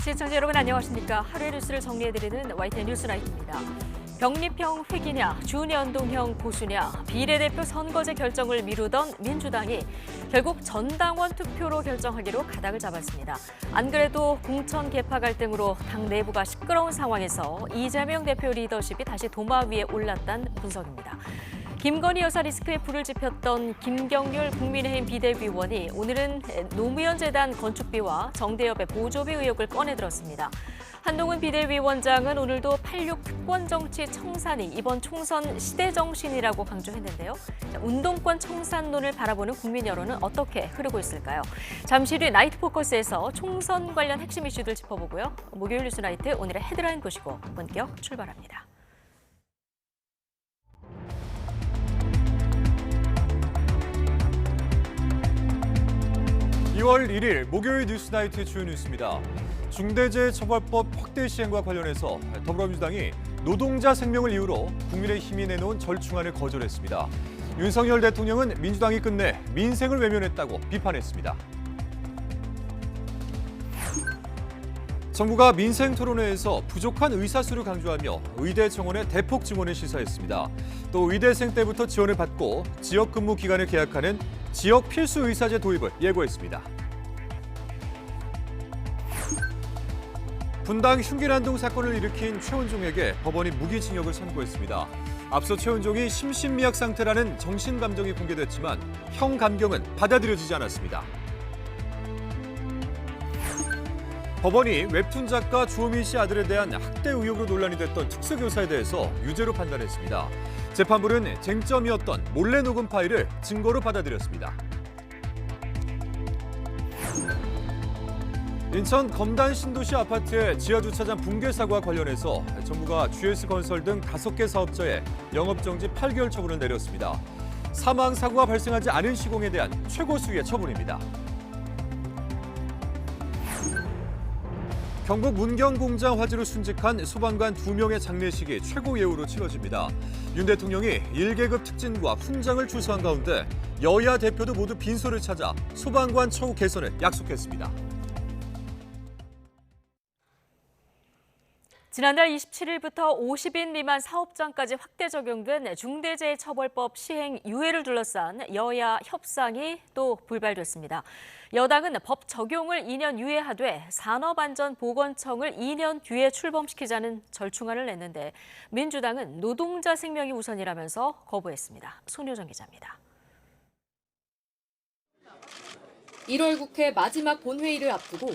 시청자 여러분 안녕하십니까. 하루의 뉴스를 정리해드리는 YTN 뉴스나이트입니다. 병립형 회기냐, 준연동형 보수냐, 비례대표 선거제 결정을 미루던 민주당이 결국 전당원 투표로 결정하기로 가닥을 잡았습니다. 안 그래도 공천 개파 갈등으로 당 내부가 시끄러운 상황에서 이재명 대표 리더십이 다시 도마 위에 올랐다는 분석입니다. 김건희 여사 리스크에 불을 지폈던 김경률 국민의힘 비대위원이 오늘은 노무현 재단 건축비와 정대협의 보조비 의혹을 꺼내들었습니다. 한동훈 비대위원장은 오늘도 8.6 특권 정치 청산이 이번 총선 시대 정신이라고 강조했는데요. 운동권 청산론을 바라보는 국민 여론은 어떻게 흐르고 있을까요? 잠시 뒤 나이트 포커스에서 총선 관련 핵심 이슈들 짚어보고요. 목요일 뉴스 나이트 오늘의 헤드라인 보시고 본격 출발합니다. 2월 1일 목요일 뉴스나이트 주요 뉴스입니다. 중대재해처벌법 확대 시행과 관련해서 더불어민주당이 노동자 생명을 이유로 국민의힘이 내놓은 절충안을 거절했습니다. 윤석열 대통령은 민주당이 끝내 민생을 외면했다고 비판했습니다. 정부가 민생토론회에서 부족한 의사수를 강조하며 의대 정원의 대폭 증원을 시사했습니다. 또 의대생 때부터 지원을 받고 지역근무 기간을 계약하는 지역 필수 의사제 도입을 예고했습니다. 분당 흉기난동 사건을 일으킨 최원종에게 법원이 무기징역을 선고했습니다. 앞서 최원종이 심신미약 상태라는 정신감정이 공개됐지만 형 감경은 받아들여지지 않았습니다. 법원이 웹툰 작가 주호민 씨 아들에 대한 학대 의혹으로 논란이 됐던 특수교사에 대해서 유죄로 판단했습니다. 재판부는 쟁점이었던 몰래 녹음 파일을 증거로 받아들였습니다. 인천 검단 신도시 아파트의 지하주차장 붕괴 사고와 관련해서 정부가 GS건설 등 5개 사업자에 영업정지 8개월 처분을 내렸습니다. 사망 사고가 발생하지 않은 시공에 대한 최고 수위의 처분입니다. 경북 문경공장 화재로 순직한 소방관 2명의 장례식이 최고 예우로 치러집니다. 윤 대통령이 1계급 특진과 훈장을 주소한 가운데 여야 대표도 모두 빈소를 찾아 소방관 처우 개선을 약속했습니다. 지난달 27일부터 50인 미만 사업장까지 확대 적용된 중대재해처벌법 시행 유예를 둘러싼 여야 협상이 또 불발됐습니다. 여당은 법 적용을 2년 유예하되 산업안전보건청을 2년 뒤에 출범시키자는 절충안을 냈는데 민주당은 노동자 생명이 우선이라면서 거부했습니다. 손효정 기자입니다. 1월 국회 마지막 본회의를 앞두고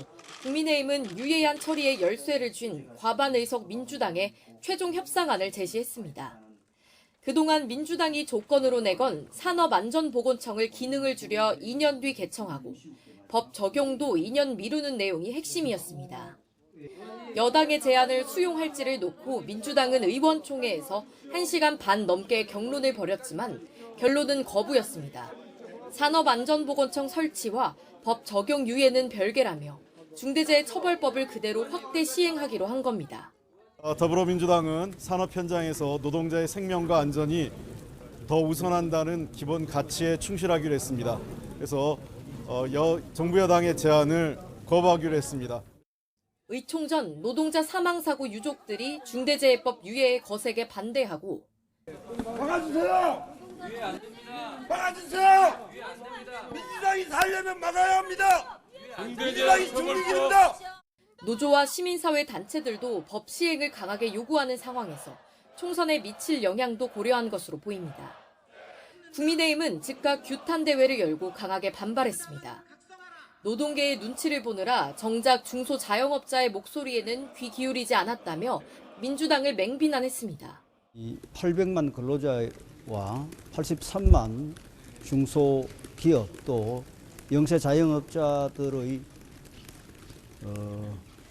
국민의힘은 유예안 처리에 열쇠를 쥔 과반 의석 민주당에 최종 협상안을 제시했습니다. 그동안 민주당이 조건으로 내건 산업안전보건청을 기능을 줄여 2년 뒤 개청하고 법 적용도 2년 미루는 내용이 핵심이었습니다. 여당의 제안을 수용할지를 놓고 민주당은 의원총회에서 1시간 반 넘게 격론을 벌였지만 결론은 거부였습니다. 산업안전보건청 설치와 법 적용 유예는 별개라며 중대재해처벌법을 그대로 확대 시행하기로 한 겁니다. 더불어민주당은 산업 현장에서 노동자의 생명과 안전이 더 우선한다는 기본 가치에 충실하기로 했습니다. 그래서 정부 여당의 제안을 거부하기로 했습니다. 의총전 노동자 사망사고 유족들이 중대재해법 유예에 거세게 반대하고 막아주세요! 막아주세요! 민주당이 살려면 막아야 합니다! 민주당이 중립입니다! 노조와 시민사회 단체들도 법 시행을 강하게 요구하는 상황에서 총선에 미칠 영향도 고려한 것으로 보입니다. 국민의힘은 즉각 규탄 대회를 열고 강하게 반발했습니다. 노동계의 눈치를 보느라 정작 중소자영업자의 목소리에는 귀 기울이지 않았다며 민주당을 맹비난했습니다. 이 800만 근로자와 83만 중소기업 또 영세 자영업자들의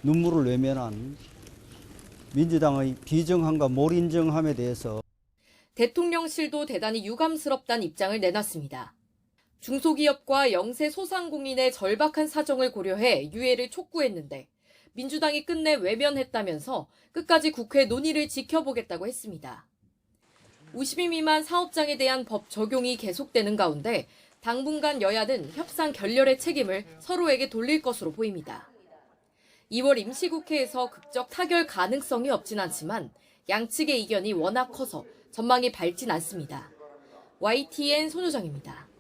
눈물을 외면한 민주당의 비정함과 몰인정함에 대해서 대통령실도 대단히 유감스럽다는 입장을 내놨습니다. 중소기업과 영세 소상공인의 절박한 사정을 고려해 유예를 촉구했는데 민주당이 끝내 외면했다면서 끝까지 국회 논의를 지켜보겠다고 했습니다. 50인 미만 사업장에 대한 법 적용이 계속되는 가운데 당분간 여야는 협상 결렬의 책임을 서로에게 돌릴 것으로 보입니다. 2월 임시국회에서 극적 타결 가능성이 없진 않지만 양측의 이견이 워낙 커서 전망이 밝진 않습니다. YTN 손효정입니다.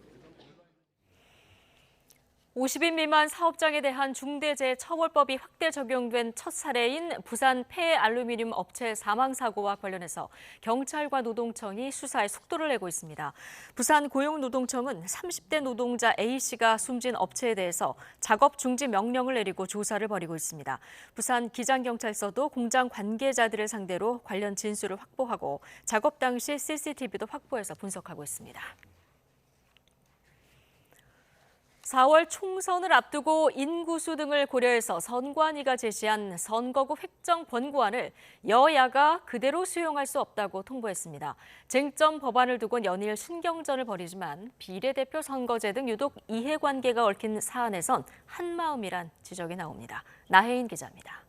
50인 미만 사업장에 대한 중대재해처벌법이 확대 적용된 첫 사례인 부산 폐알루미늄 업체 사망 사고와 관련해서 경찰과 노동청이 수사에 속도를 내고 있습니다. 부산 고용노동청은 30대 노동자 A씨가 숨진 업체에 대해서 작업 중지 명령을 내리고 조사를 벌이고 있습니다. 부산 기장경찰서도 공장 관계자들을 상대로 관련 진술을 확보하고 작업 당시 CCTV도 확보해서 분석하고 있습니다. 4월 총선을 앞두고 인구수 등을 고려해서 선관위가 제시한 선거구 획정 권고안을 여야가 그대로 수용할 수 없다고 통보했습니다. 쟁점 법안을 두곤 연일 신경전을 벌이지만 비례대표 선거제 등 유독 이해관계가 얽힌 사안에선 한마음이란 지적이 나옵니다. 나혜인 기자입니다.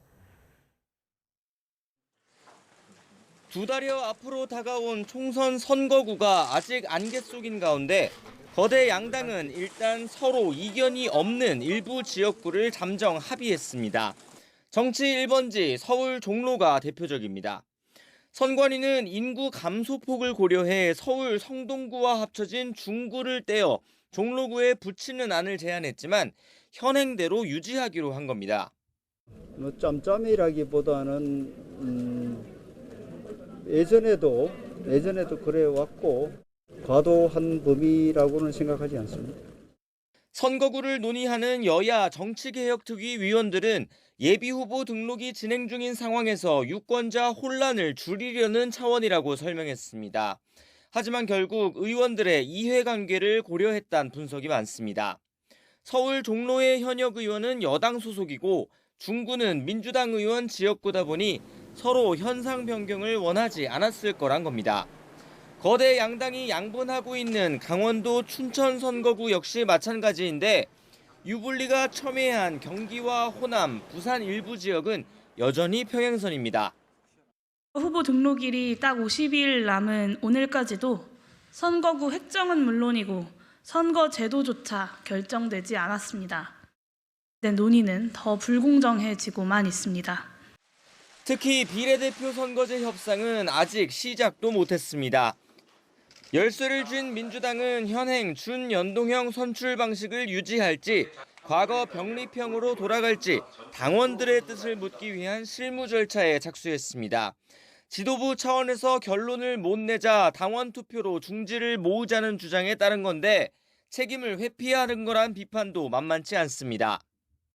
두 달여 앞으로 다가온 총선 선거구가 아직 안개 속인 가운데 거대 양당은 일단 서로 이견이 없는 일부 지역구를 잠정 합의했습니다. 정치 1번지 서울 종로가 대표적입니다. 선관위는 인구 감소폭을 고려해 서울 성동구와 합쳐진 중구를 떼어 종로구에 붙이는 안을 제안했지만 현행대로 유지하기로 한 겁니다. 짬짬이라기보다는 예전에도 그래왔고 과도한 범위라고는 생각하지 않습니다. 선거구를 논의하는 여야 정치개혁특위 위원들은 예비후보 등록이 진행 중인 상황에서 유권자 혼란을 줄이려는 차원이라고 설명했습니다. 하지만 결국 의원들의 이해관계를 고려했다는 분석이 많습니다. 서울 종로의 현역 의원은 여당 소속이고 중구는 민주당 의원 지역구다 보니 서로 현상 변경을 원하지 않았을 거란 겁니다. 거대 양당이 양분하고 있는 강원도 춘천 선거구 역시 마찬가지인데 유불리가 첨예한 경기와 호남, 부산 일부 지역은 여전히 평행선입니다. 후보 등록일이 딱 50일 남은 오늘까지도 선거구 획정은 물론이고 선거 제도조차 결정되지 않았습니다. 논의는 더 불공정해지고만 있습니다. 특히 비례대표 선거제 협상은 아직 시작도 못했습니다. 열쇠를 쥔 민주당은 현행 준연동형 선출 방식을 유지할지 과거 병립형으로 돌아갈지 당원들의 뜻을 묻기 위한 실무 절차에 착수했습니다. 지도부 차원에서 결론을 못 내자 당원 투표로 중지를 모으자는 주장에 따른 건데 책임을 회피하는 거란 비판도 만만치 않습니다.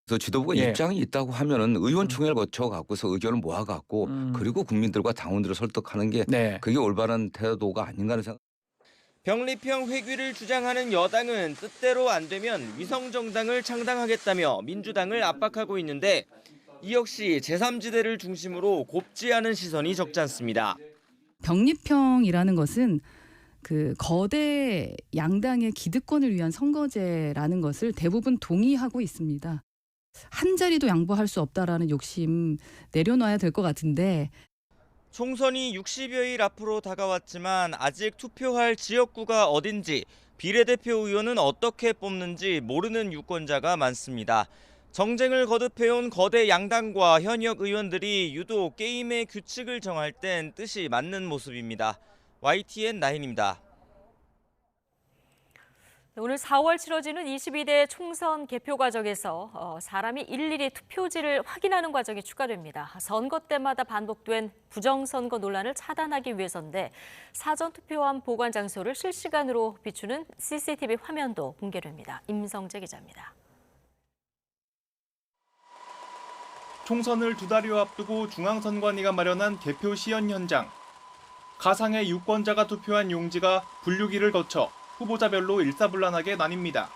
그래서 지도부가 입장이 있다고 하면은 의원총회를 거쳐 갖고서 의견을 모아 갖고 그리고 국민들과 당원들을 설득하는 게 그게 올바른 태도가 아닌가 하는 생각. 병립형 회귀를 주장하는 여당은 뜻대로 안 되면 위성정당을 창당하겠다며 민주당을 압박하고 있는데 이 역시 제3지대를 중심으로 곱지 않은 시선이 적지 않습니다. 병립형이라는 것은 그 거대 양당의 기득권을 위한 선거제라는 것을 대부분 동의하고 있습니다. 한 자리도 양보할 수 없다라는 욕심 내려놔야 될 것 같은데. 총선이 60여일 앞으로 다가왔지만 아직 투표할 지역구가 어딘지 비례대표 의원은 어떻게 뽑는지 모르는 유권자가 많습니다. 정쟁을 거듭해온 거대 양당과 현역 의원들이 유독 게임의 규칙을 정할 땐 뜻이 맞는 모습입니다. YTN 나인입니다. 오늘 4월 치러지는 22대 총선 개표 과정에서 사람이 일일이 투표지를 확인하는 과정이 추가됩니다. 선거 때마다 반복된 부정선거 논란을 차단하기 위해서인데 사전투표함 보관 장소를 실시간으로 비추는 CCTV 화면도 공개됩니다. 임성재 기자입니다. 총선을 두 달여 앞두고 중앙선관위가 마련한 개표 시연 현장. 가상의 유권자가 투표한 용지가 분류기를 거쳐 후보자별로 일사불란하게 나뉩니다.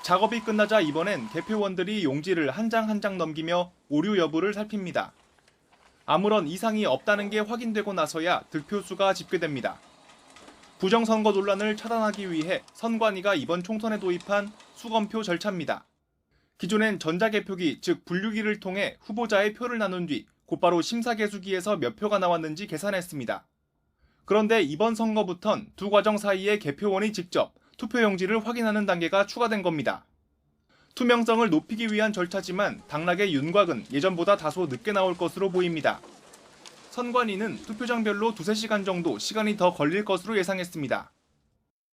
작업이 끝나자 이번엔 개표원들이 용지를 한 장 한 장 넘기며 오류 여부를 살핍니다. 아무런 이상이 없다는 게 확인되고 나서야 득표수가 집계됩니다. 부정선거 논란을 차단하기 위해 선관위가 이번 총선에 도입한 수검표 절차입니다. 기존엔 전자개표기, 즉 분류기를 통해 후보자의 표를 나눈 뒤 곧바로 심사개수기에서 몇 표가 나왔는지 계산했습니다. 그런데 이번 선거부턴 두 과정 사이에 개표원이 직접 투표용지를 확인하는 단계가 추가된 겁니다. 투명성을 높이기 위한 절차지만 당락의 윤곽은 예전보다 다소 늦게 나올 것으로 보입니다. 선관위는 투표장별로 2-3시간 정도 시간이 더 걸릴 것으로 예상했습니다.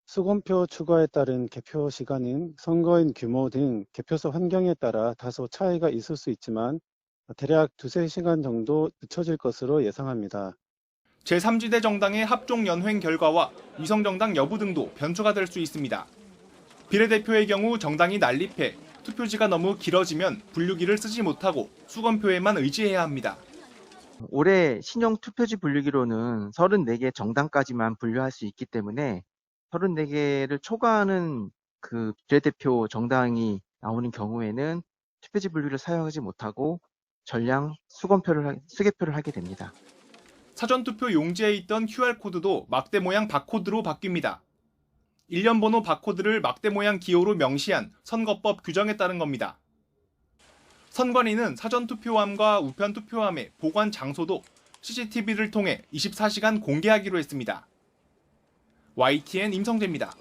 수검표 추가에 따른 개표 시간은 선거인 규모 등 개표소 환경에 따라 다소 차이가 있을 수 있지만 대략 2-3시간 정도 늦춰질 것으로 예상합니다. 제3지대 정당의 합종 연횡 결과와 위성정당 여부 등도 변수가 될 수 있습니다. 비례대표의 경우 정당이 난립해 투표지가 너무 길어지면 분류기를 쓰지 못하고 수검표에만 의지해야 합니다. 올해 신형 투표지 분류기로는 34개 정당까지만 분류할 수 있기 때문에 34개를 초과하는 그 비례대표 정당이 나오는 경우에는 투표지 분류기를 사용하지 못하고 전량 수개표를 하게 됩니다. 사전투표 용지에 있던 QR코드도 막대 모양 바코드로 바뀝니다. 일련 번호 바코드를 막대 모양 기호로 명시한 선거법 규정에 따른 겁니다. 선관위는 사전투표함과 우편투표함의 보관 장소도 CCTV를 통해 24시간 공개하기로 했습니다. YTN 임성재입니다.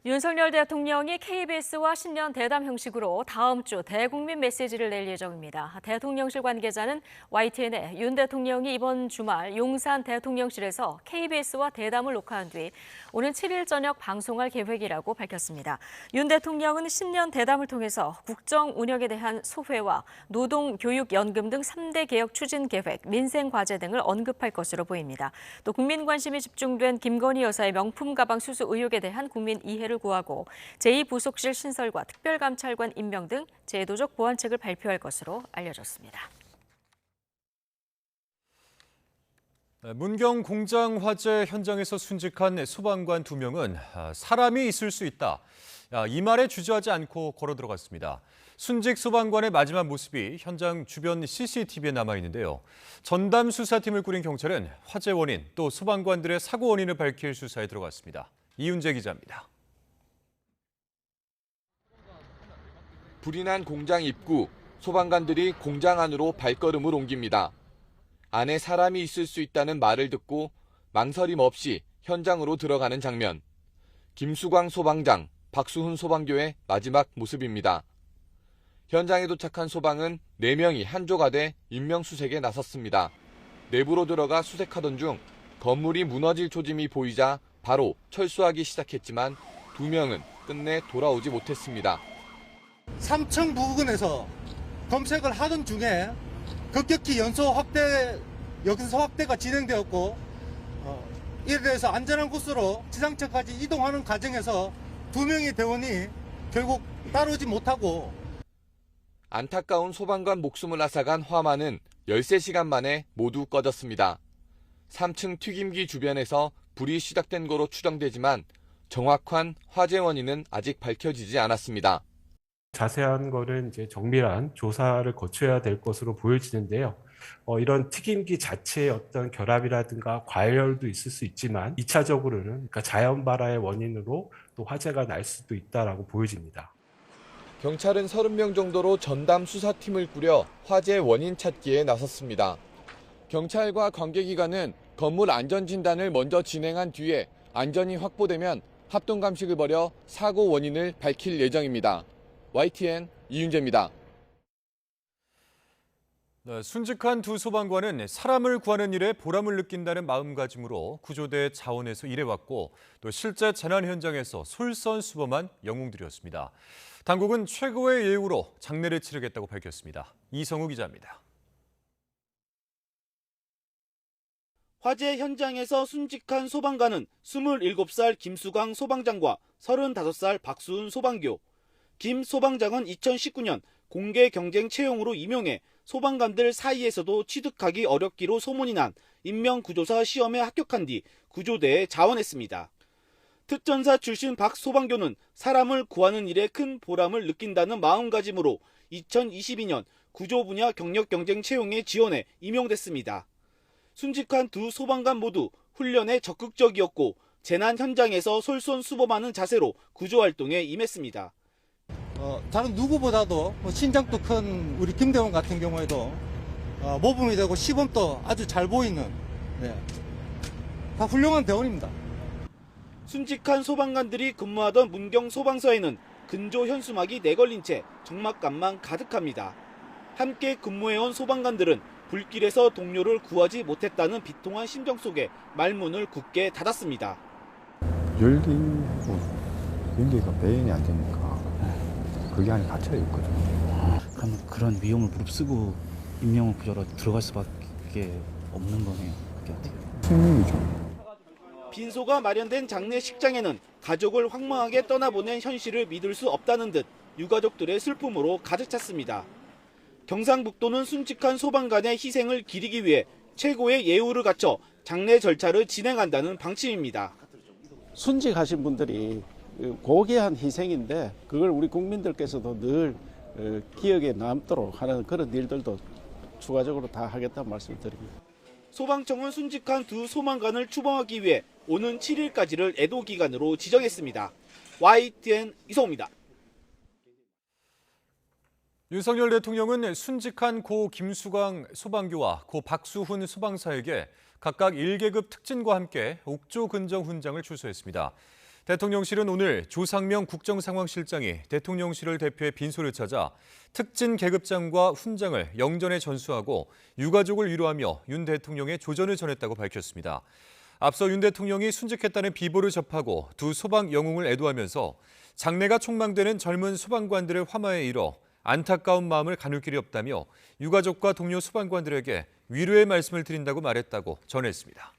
윤석열 대통령이 KBS와 신년 대담 형식으로 다음 주 대국민 메시지를 낼 예정입니다. 대통령실 관계자는 YTN에 윤 대통령이 이번 주말 용산 대통령실에서 KBS와 대담을 녹화한 뒤 오는 7일 저녁 방송할 계획이라고 밝혔습니다. 윤 대통령은 신년 대담을 통해서 국정 운영에 대한 소회와 노동, 교육, 연금 등 3대 개혁 추진 계획, 민생 과제 등을 언급할 것으로 보입니다. 또 국민 관심이 집중된 김건희 여사의 명품 가방 수수 의혹에 대한 국민 이해를 구하고 제2부속실 신설과 특별감찰관 임명 등 제도적 보완책을 발표할 것으로 알려졌습니다. 문경 공장 화재 현장에서 순직한 소방관 2명은 사람이 있을 수 있다. 이 말에 주저하지 않고 걸어 들어갔습니다. 순직 소방관의 마지막 모습이 현장 주변 CCTV에 남아 있는데요. 전담 수사팀을 꾸린 경찰은 화재 원인 또 소방관들의 사고 원인을 밝힐 수사에 들어갔습니다. 이윤재 기자입니다. 불이 난 공장 입구, 소방관들이 공장 안으로 발걸음을 옮깁니다. 안에 사람이 있을 수 있다는 말을 듣고 망설임 없이 현장으로 들어가는 장면. 김수광 소방장, 박수훈 소방교의 마지막 모습입니다. 현장에 도착한 소방은 4명이 한조가 돼 인명수색에 나섰습니다. 내부로 들어가 수색하던 중 건물이 무너질 조짐이 보이자 바로 철수하기 시작했지만 2명은 끝내 돌아오지 못했습니다. 3층 부근에서 검색을 하던 중에 급격히 여기서 확대가 진행되었고 이에 대해서 안전한 곳으로 지상층까지 이동하는 과정에서 2명의 대원이 결국 따라오지 못하고 안타까운 소방관 목숨을 앗아간 화마는 13시간 만에 모두 꺼졌습니다. 3층 튀김기 주변에서 불이 시작된 거로 추정되지만 정확한 화재 원인은 아직 밝혀지지 않았습니다. 자세한 거는 이제 정밀한 조사를 거쳐야 될 것으로 보여지는데요. 이런 튀김기 자체의 어떤 결합이라든가 과열도 있을 수 있지만 2차적으로는 그러니까 자연 발화의 원인으로 또 화재가 날 수도 있다라고 보여집니다. 경찰은 30명 정도로 전담 수사팀을 꾸려 화재 원인 찾기에 나섰습니다. 경찰과 관계기관은 건물 안전진단을 먼저 진행한 뒤에 안전이 확보되면 합동감식을 벌여 사고 원인을 밝힐 예정입니다. YTN 이윤재입니다. 순직한 2 소방관은 사람을 구하는 일에 보람을 느낀다는 마음가짐으로 구조대 자원에서 일해왔고 또 실제 재난 현장에서 솔선수범한 영웅들이었습니다. 당국은 최고의 예우로 장례를 치르겠다고 밝혔습니다. 이성우 기자입니다. 화재 현장에서 순직한 소방관은 27살 김수광 소방장과 35살 박수훈 소방교. 김 소방장은 2019년 공개 경쟁 채용으로 임용해 소방관들 사이에서도 취득하기 어렵기로 소문이 난 인명구조사 시험에 합격한 뒤 구조대에 자원했습니다. 특전사 출신 박 소방교는 사람을 구하는 일에 큰 보람을 느낀다는 마음가짐으로 2022년 구조 분야 경력 경쟁 채용에 지원해 임용됐습니다. 순직한 2 소방관 모두 훈련에 적극적이었고 재난 현장에서 솔선수범하는 자세로 구조활동에 임했습니다. 다른 누구보다도 신장도 큰 우리 김대원 같은 경우에도 모범이 되고 시범도 아주 잘 보이는 다 훌륭한 대원입니다. 순직한 소방관들이 근무하던 문경 소방서에는 근조 현수막이 내걸린 채 적막감만 가득합니다. 함께 근무해온 소방관들은 불길에서 동료를 구하지 못했다는 비통한 심정 속에 말문을 굳게 닫았습니다. 연기가 배연이 안 되니까 그게 안에 갇혀 있거든요. 그럼 그런 위험을 무릅쓰고 인명을 구조로 들어갈 수밖에 없는 거네요. 그게 어떻게? 승리죠. 빈소가 마련된 장례식장에는 가족을 황망하게 떠나보낸 현실을 믿을 수 없다는 듯 유가족들의 슬픔으로 가득 찼습니다. 경상북도는 순직한 소방관의 희생을 기리기 위해 최고의 예우를 갖춰 장례 절차를 진행한다는 방침입니다. 순직하신 분들이 고귀한 희생인데 그걸 우리 국민들께서도 늘 기억에 남도록 하는 그런 일들도 추가적으로 다 하겠다는 말씀을 드립니다. 소방청은 순직한 두 소방관을 추모하기 위해 오는 7일까지를 애도 기간으로 지정했습니다. YTN 이성호입니다. 윤석열 대통령은 순직한 고 김수광 소방교와 고 박수훈 소방사에게 각각 1계급 특진과 함께 옥조 근정 훈장을 추수했습니다. 대통령실은 오늘 조상명 국정상황실장이 대통령실을 대표해 빈소를 찾아 특진 계급장과 훈장을 영전에 전수하고 유가족을 위로하며 윤 대통령의 조전을 전했다고 밝혔습니다. 앞서 윤 대통령이 순직했다는 비보를 접하고 두 소방 영웅을 애도하면서 장래가 촉망되는 젊은 소방관들의 화마에 이뤄 안타까운 마음을 가눌 길이 없다며 유가족과 동료 소방관들에게 위로의 말씀을 드린다고 말했다고 전했습니다.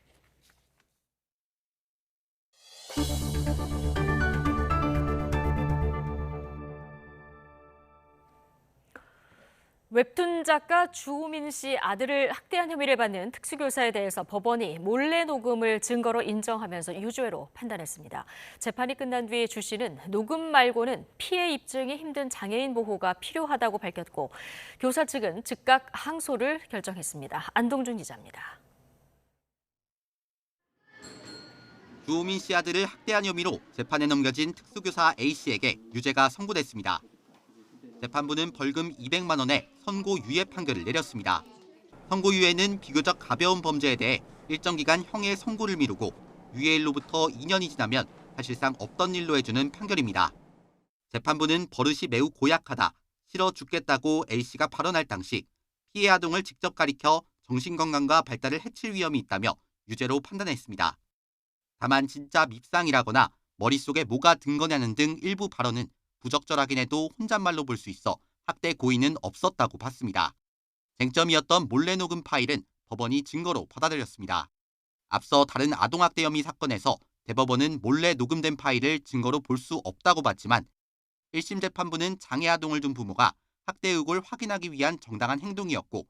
웹툰 작가 주호민 씨 아들을 학대한 혐의를 받는 특수교사에 대해서 법원이 몰래 녹음을 증거로 인정하면서 유죄로 판단했습니다. 재판이 끝난 뒤 주 씨는 녹음 말고는 피해 입증이 힘든 장애인 보호가 필요하다고 밝혔고 교사 측은 즉각 항소를 결정했습니다. 안동준 기자입니다. 주호민 씨 아들을 학대한 혐의로 재판에 넘겨진 특수교사 A씨에게 유죄가 선고됐습니다. 재판부는 벌금 200만 원의 선고유예 판결을 내렸습니다. 선고유예는 비교적 가벼운 범죄에 대해 일정 기간 형의 선고를 미루고 유예일로부터 2년이 지나면 사실상 없던 일로 해주는 판결입니다. 재판부는 버릇이 매우 고약하다, 싫어 죽겠다고 A씨가 발언할 당시 피해 아동을 직접 가리켜 정신건강과 발달을 해칠 위험이 있다며 유죄로 판단했습니다. 다만 진짜 밉상이라거나 머릿속에 뭐가 든 거냐는 등 일부 발언은 부적절하긴 해도 혼잣말로 볼 수 있어 학대 고의는 없었다고 봤습니다. 쟁점이었던 몰래 녹음 파일은 법원이 증거로 받아들였습니다. 앞서 다른 아동학대 혐의 사건에서 대법원은 몰래 녹음된 파일을 증거로 볼 수 없다고 봤지만 1심 재판부는 장애 아동을 둔 부모가 학대 의혹을 확인하기 위한 정당한 행동이었고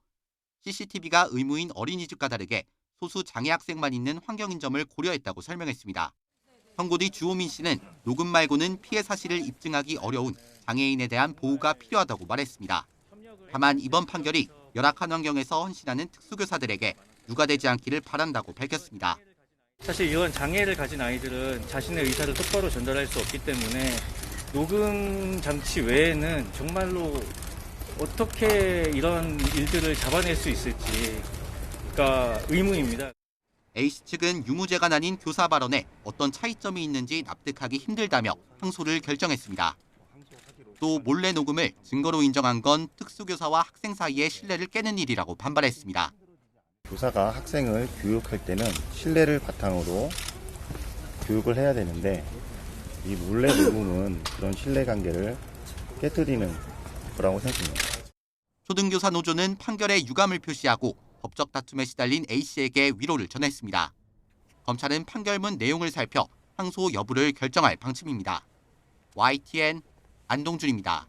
CCTV가 의무인 어린이집과 다르게 소수 장애 학생만 있는 환경인 점을 고려했다고 설명했습니다. 선고 뒤 주호민 씨는 녹음 말고는 피해 사실을 입증하기 어려운 장애인에 대한 보호가 필요하다고 말했습니다. 다만 이번 판결이 열악한 환경에서 헌신하는 특수교사들에게 누가되지 않기를 바란다고 밝혔습니다. 사실 이런 장애를 가진 아이들은 자신의 의사를 똑바로 전달할 수 없기 때문에 녹음 장치 외에는 정말로 어떻게 이런 일들을 잡아낼 수 있을지가 의문입니다. A씨 측은 유무죄가 나뉜 교사 발언에 어떤 차이점이 있는지 납득하기 힘들다며 항소를 결정했습니다. 또 몰래 녹음을 증거로 인정한 건 특수교사와 학생 사이의 신뢰를 깨는 일이라고 반발했습니다. 교사가 학생을 교육할 때는 신뢰를 바탕으로 교육을 해야 되는데 이 몰래 녹음은 그런 신뢰관계를 깨뜨리는 거라고 생각합니다. 초등교사 노조는 판결에 유감을 표시하고 법적 다툼에 시달린 A씨에게 위로를 전했습니다. 검찰은 판결문 내용을 살펴 항소 여부를 결정할 방침입니다. YTN 안동준입니다.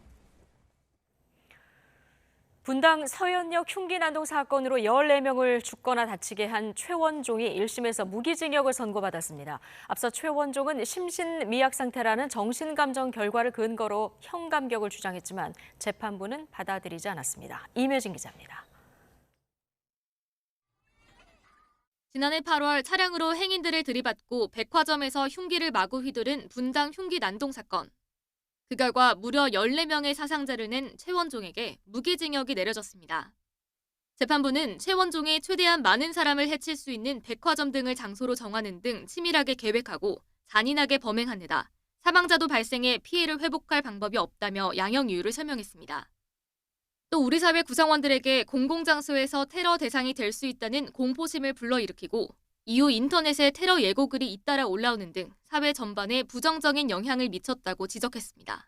분당 서현역 흉기 난동 사건으로 14명을 죽거나 다치게 한 최원종이 1심에서 무기징역을 선고받았습니다. 앞서 최원종은 심신미약 상태라는 정신감정 결과를 근거로 형감격을 주장했지만 재판부는 받아들이지 않았습니다. 임혜진 기자입니다. 지난해 8월 차량으로 행인들을 들이받고 백화점에서 흉기를 마구 휘두른 분당 흉기 난동 사건. 그 결과 무려 14명의 사상자를 낸 최원종에게 무기징역이 내려졌습니다. 재판부는 최원종이 최대한 많은 사람을 해칠 수 있는 백화점 등을 장소로 정하는 등 치밀하게 계획하고 잔인하게 범행한 데다 사망자도 발생해 피해를 회복할 방법이 없다며 양형 이유를 설명했습니다. 또 우리 사회 구성원들에게 공공장소에서 테러 대상이 될 수 있다는 공포심을 불러일으키고 이후 인터넷에 테러 예고글이 잇따라 올라오는 등 사회 전반에 부정적인 영향을 미쳤다고 지적했습니다.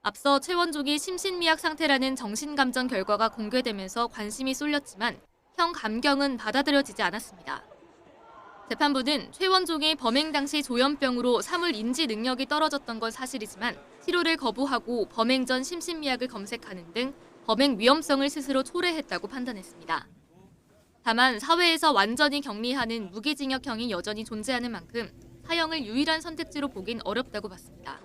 앞서 최원종이 심신미약 상태라는 정신감정 결과가 공개되면서 관심이 쏠렸지만 형 감경은 받아들여지지 않았습니다. 재판부는 최원종이 범행 당시 조현병으로 사물 인지 능력이 떨어졌던 건 사실이지만 치료를 거부하고 범행 전 심신미약을 검색하는 등 범행 위험성을 스스로 초래했다고 판단했습니다. 다만 사회에서 완전히 격리하는 무기징역형이 여전히 존재하는 만큼 사형을 유일한 선택지로 보긴 어렵다고 봤습니다.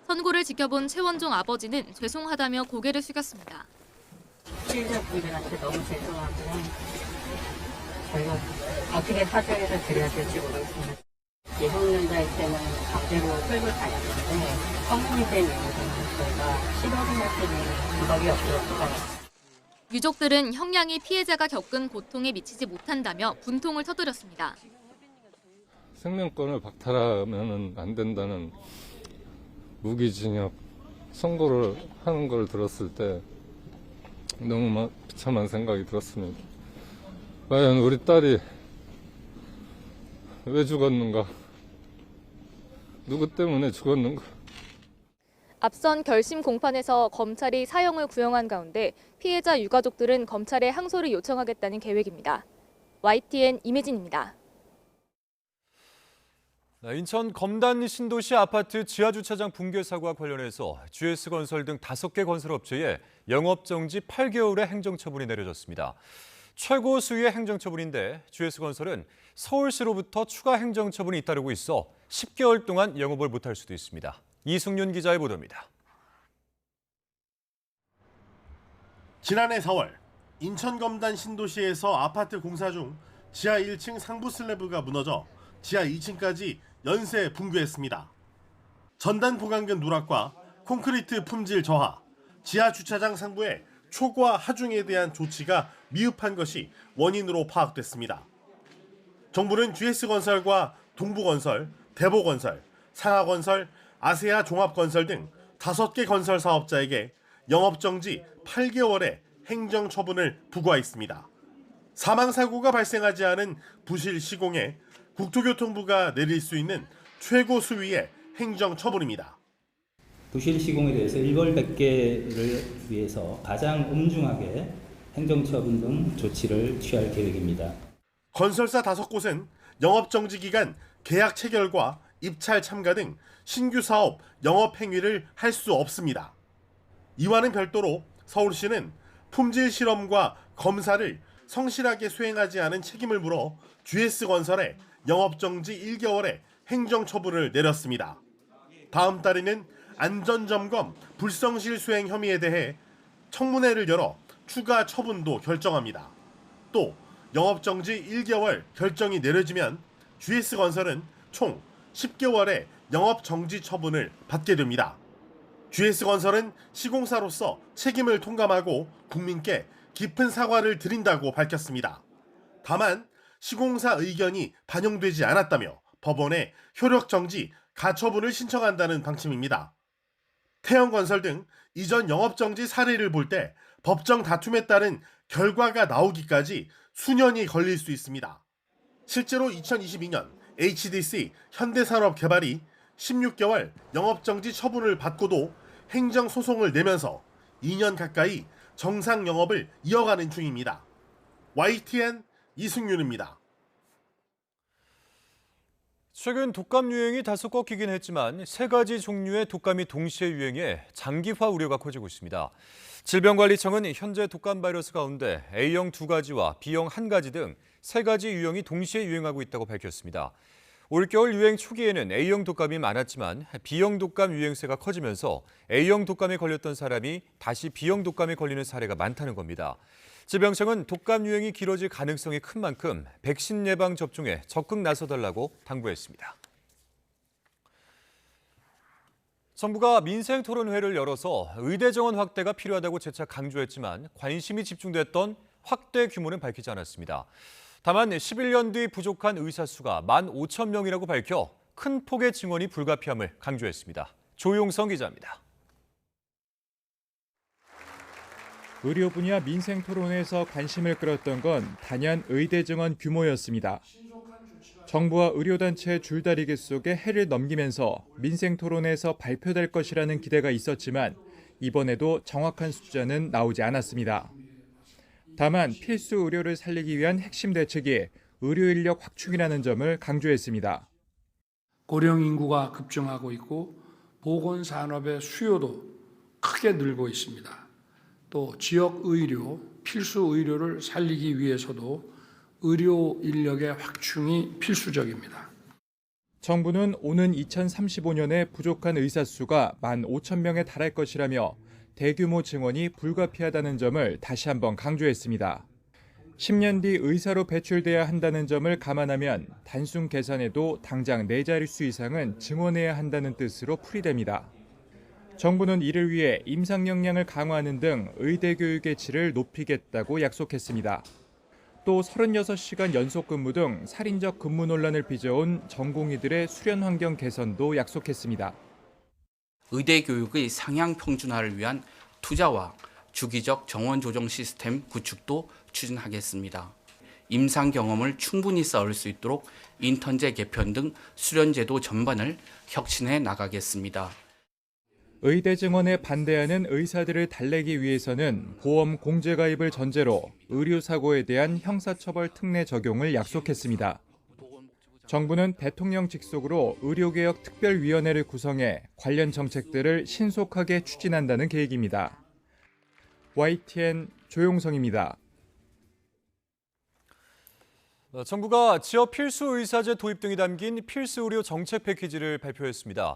선고를 지켜본 최원종 아버지는 죄송하다며 고개를 숙였습니다. 피해자분들한테 너무 죄송하고요. 저희가 어떻게 사죄를 드려야 될지 모르겠습니다. 미성년자일 때는 강제로 끌고 다녔는데 성인이 된 이후로는 저희가 시도를 할 수 있는 방법이 없었어요. 유족들은 형량이 피해자가 겪은 고통에 미치지 못한다며 분통을 터뜨렸습니다. 생명권을 박탈하면 안 된다는 무기징역 선고를 하는 걸 들었을 때 너무 비참한 생각이 들었습니다. 과연 우리 딸이 왜 죽었는가? 누구 때문에 죽었는가? 앞선 결심 공판에서 검찰이 사형을 구형한 가운데 피해자 유가족들은 검찰에 항소를 요청하겠다는 계획입니다. YTN 임혜진입니다. 인천 검단 신도시 아파트 지하주차장 붕괴 사고와 관련해서 GS건설 등 5개 건설업체에 영업정지 8개월의 행정처분이 내려졌습니다. 최고 수위의 행정처분인데 GS건설은 서울시로부터 추가 행정처분이 잇따르고 있어 10개월 동안 영업을 못할 수도 있습니다. 이승윤 기자의 보도입니다. 지난해 4월 인천 검단 신도시에서 아파트 공사 중 지하 1층 상부 슬래브가 무너져 지하 2층까지 연쇄 붕괴했습니다. 전단 보강근 누락과 콘크리트 품질 저하, 지하 주차장 상부의 초과 하중에 대한 조치가 미흡한 것이 원인으로 파악됐습니다. 정부는 GS건설과 동부건설, 대보건설, 상하건설, 아세아 종합건설 등 5개 건설 사업자에게 영업정지 8개월의 행정처분을 부과했습니다. 사망사고가 발생하지 않은 부실 시공에 국토교통부가 내릴 수 있는 최고 수위의 행정처분입니다. 부실 시공에 대해서 일벌백계를 위해서 가장 엄중하게 행정처분 등 조치를 취할 계획입니다. 건설사 5곳은 영업정지 기간 계약 체결과 입찰 참가 등 신규 사업 영업 행위를 할 수 없습니다. 이와는 별도로 서울시는 품질 실험과 검사를 성실하게 수행하지 않은 책임을 물어 GS건설에 영업정지 1개월의 행정처분을 내렸습니다. 다음 달에는 안전점검 불성실 수행 혐의에 대해 청문회를 열어 추가 처분도 결정합니다. 또 영업정지 1개월 결정이 내려지면 GS건설은 총 10개월의 영업정지 처분을 받게 됩니다. GS건설은 시공사로서 책임을 통감하고 국민께 깊은 사과를 드린다고 밝혔습니다. 다만 시공사 의견이 반영되지 않았다며 법원에 효력정지, 가처분을 신청한다는 방침입니다. 태영건설 등 이전 영업정지 사례를 볼 때 법정 다툼에 따른 결과가 나오기까지 수년이 걸릴 수 있습니다. 실제로 2022년 HDC 현대산업개발이 16개월 영업정지 처분을 받고도 행정소송을 내면서 2년 가까이 정상 영업을 이어가는 중입니다. YTN 이승윤입니다. 최근 독감 유행이 다소 꺾이긴 했지만 3가지 종류의 독감이 동시에 유행해 장기화 우려가 커지고 있습니다. 질병관리청은 현재 독감 바이러스 가운데 A형 2가지와 B형 1가지 등 3가지 유형이 동시에 유행하고 있다고 밝혔습니다. 올겨울 유행 초기에는 A형 독감이 많았지만 B형 독감 유행세가 커지면서 A형 독감에 걸렸던 사람이 다시 B형 독감에 걸리는 사례가 많다는 겁니다. 질병청은 독감 유행이 길어질 가능성이 큰 만큼 백신 예방 접종에 적극 나서달라고 당부했습니다. 정부가 민생토론회를 열어서 의대 정원 확대가 필요하다고 재차 강조했지만 관심이 집중됐던 확대 규모는 밝히지 않았습니다. 다만 11년 뒤 부족한 의사 수가 15,000명이라고 밝혀 큰 폭의 증원이 불가피함을 강조했습니다. 조용성 기자입니다. 의료 분야 민생 토론에서 관심을 끌었던 건 단연 의대 증원 규모였습니다. 정부와 의료단체의 줄다리기 속에 해를 넘기면서 민생 토론에서 발표될 것이라는 기대가 있었지만 이번에도 정확한 숫자는 나오지 않았습니다. 다만 필수 의료를 살리기 위한 핵심 대책이 의료 인력 확충이라는 점을 강조했습니다. 고령 인구가 급증하고 있고 보건산업의 수요도 크게 늘고 있습니다. 또 지역 의료, 필수 의료를 살리기 위해서도 의료 인력의 확충이 필수적입니다. 정부는 오는 2035년에 부족한 의사 수가 15,000명에 달할 것이라며 대규모 증원이 불가피하다는 점을 다시 한번 강조했습니다. 10년 뒤 의사로 배출돼야 한다는 점을 감안하면 단순 계산에도 당장 4자릿수 이상은 증원해야 한다는 뜻으로 풀이됩니다. 정부는 이를 위해 임상 역량을 강화하는 등 의대 교육의 질을 높이겠다고 약속했습니다. 또 36시간 연속 근무 등 살인적 근무 논란을 빚어온 전공의들의 수련 환경 개선도 약속했습니다. 의대 교육의 상향 평준화를 위한 투자와 주기적 정원 조정 시스템 구축도 추진하겠습니다. 임상 경험을 충분히 쌓을 수 있도록 인턴제 개편 등 수련 제도 전반을 혁신해 나가겠습니다. 의대 증원에 반대하는 의사들을 달래기 위해서는 보험 공제 가입을 전제로 의료사고에 대한 형사처벌 특례 적용을 약속했습니다. 정부는 대통령 직속으로 의료개혁 특별위원회를 구성해 관련 정책들을 신속하게 추진한다는 계획입니다. YTN 조용성입니다. 정부가 지역 필수 의사제 도입 등이 담긴 필수 의료 정책 패키지를 발표했습니다.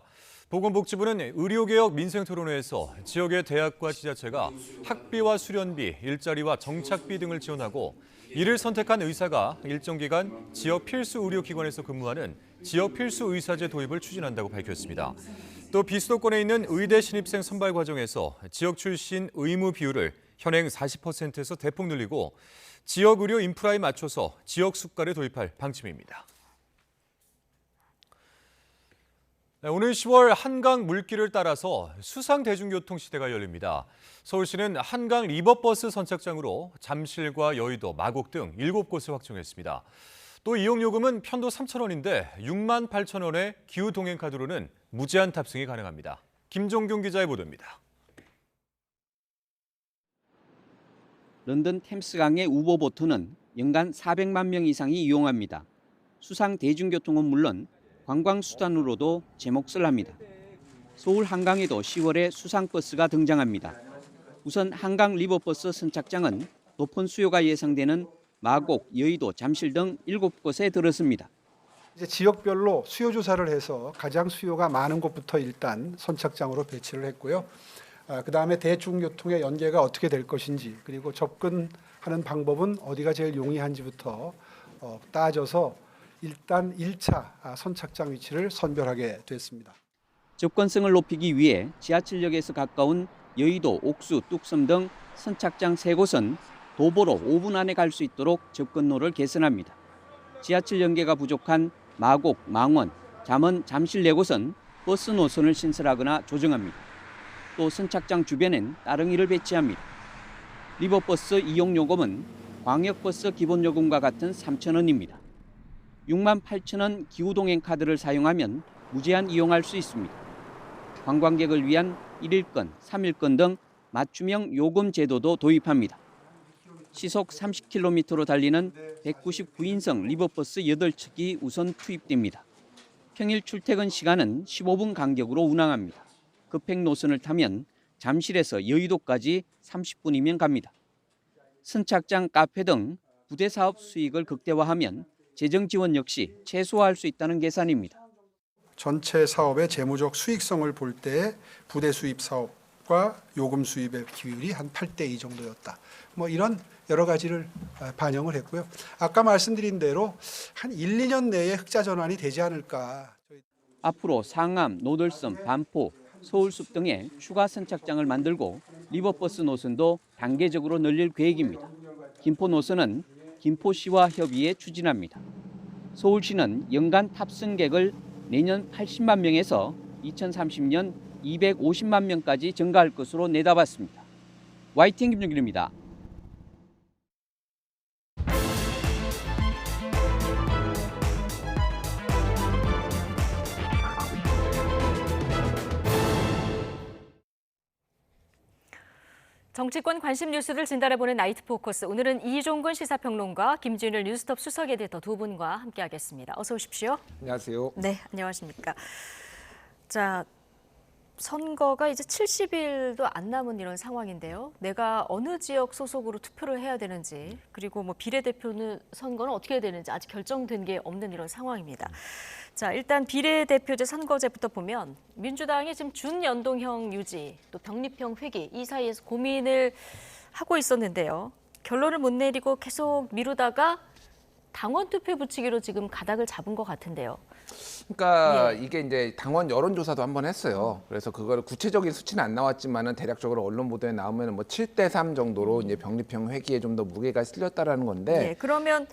보건복지부는 의료개혁 민생토론회에서 지역의 대학과 지자체가 학비와 수련비, 일자리와 정착비 등을 지원하고 이를 선택한 의사가 일정 기간 지역 필수 의료기관에서 근무하는 지역 필수 의사제 도입을 추진한다고 밝혔습니다. 또 비수도권에 있는 의대 신입생 선발 과정에서 지역 출신 의무 비율을 현행 40%에서 대폭 늘리고 지역 의료 인프라에 맞춰서 지역 수가를 도입할 방침입니다. 오늘 10월 한강 물길을 따라서 수상 대중교통 시대가 열립니다. 서울시는 한강 리버버스 선착장으로 잠실과 여의도, 마곡 등 7곳을 확충했습니다. 또 이용요금은 편도 3,000원인데 68,000원의 기후동행카드로는 무제한 탑승이 가능합니다. 김종균 기자의 보도입니다. 런던 템스강의 우버보트는 연간 400만 명 이상이 이용합니다. 수상 대중교통은 물론 관광수단으로도 제 몫을 합니다. 서울 한강에도 10월에 수상버스가 등장합니다. 우선 한강 리버버스 선착장은 높은 수요가 예상되는 마곡, 여의도, 잠실 등 7곳에 들었습니다. 이제 지역별로 수요 조사를 해서 가장 수요가 많은 곳부터 일단 선착장으로 배치를 했고요. 그다음에 대중교통의 연계가 어떻게 될 것인지 그리고 접근하는 방법은 어디가 제일 용이한지부터 따져서 일단 1차 선착장 위치를 선별하게 됐습니다. 접근성을 높이기 위해 지하철역에서 가까운 여의도, 옥수, 뚝섬 등 선착장 3곳은 도보로 5분 안에 갈 수 있도록 접근로를 개선합니다. 지하철 연계가 부족한 마곡, 망원, 잠원, 잠실 4곳은 버스 노선을 신설하거나 조정합니다. 또 선착장 주변엔 따릉이를 배치합니다. 리버버스 이용요금은 광역버스 기본요금과 같은 3,000원입니다. 68,000원 기후동행카드를 사용하면 무제한 이용할 수 있습니다. 관광객을 위한 1일권, 3일권 등 맞춤형 요금 제도도 도입합니다. 시속 30km로 달리는 199인승 리버버스 8척이 우선 투입됩니다. 평일 출퇴근 시간은 15분 간격으로 운항합니다. 급행 노선을 타면 잠실에서 여의도까지 30분이면 갑니다. 선착장 카페 등 부대 사업 수익을 극대화하면 재정 지원 역시 최소화할 수 있다는 계산입니다. 전체 사업의 재무적 수익성을 볼 때 부대 수입 사업과 요금 수입의 비율이 한 8대2 정도였다. 이런 여러 가지를 반영을 했고요. 아까 말씀드린 대로 한 1, 2년 내에 흑자 전환이 되지 않을까. 앞으로 상암, 노들섬, 반포, 서울숲 등의 추가 선착장을 만들고 리버버스 노선도 단계적으로 늘릴 계획입니다. 김포 노선은 김포시와 협의해 추진합니다. 서울시는 연간 탑승객을 내년 80만 명에서 2030년 250만 명까지 증가할 것으로 내다봤습니다. YTN 김종길입니다. 정치권 관심 뉴스를 진단해보는 나이트 포커스. 오늘은 이종근 시사평론가, 김준일 뉴스톱 수석 에디터 두 분과 함께하겠습니다. 어서 오십시오. 안녕하세요. 네, 안녕하십니까. 자, 선거가 이제 70일도 안 남은 이런 상황인데요. 내가 어느 지역 소속으로 투표를 해야 되는지, 그리고 뭐 비례대표는 선거는 어떻게 해야 되는지 아직 결정된 게 없는 이런 상황입니다. 자, 일단 비례대표제 선거제부터 보면 민주당이 지금 준연동형 유지, 또 병립형 회기 이 사이에서 고민을 하고 있었는데요. 결론을 못 내리고 계속 미루다가 당원 투표 붙이기로 지금 가닥을 잡은 것 같은데요. 그러니까 예. 이게 이제 당원 여론조사도 한번 했어요. 그래서 그거를 구체적인 수치는 안 나왔지만은 대략적으로 언론 보도에 나오면 뭐 7대3 정도로 이제 병립형 회기에 좀 더 무게가 실렸다라는 건데. 예, 그러면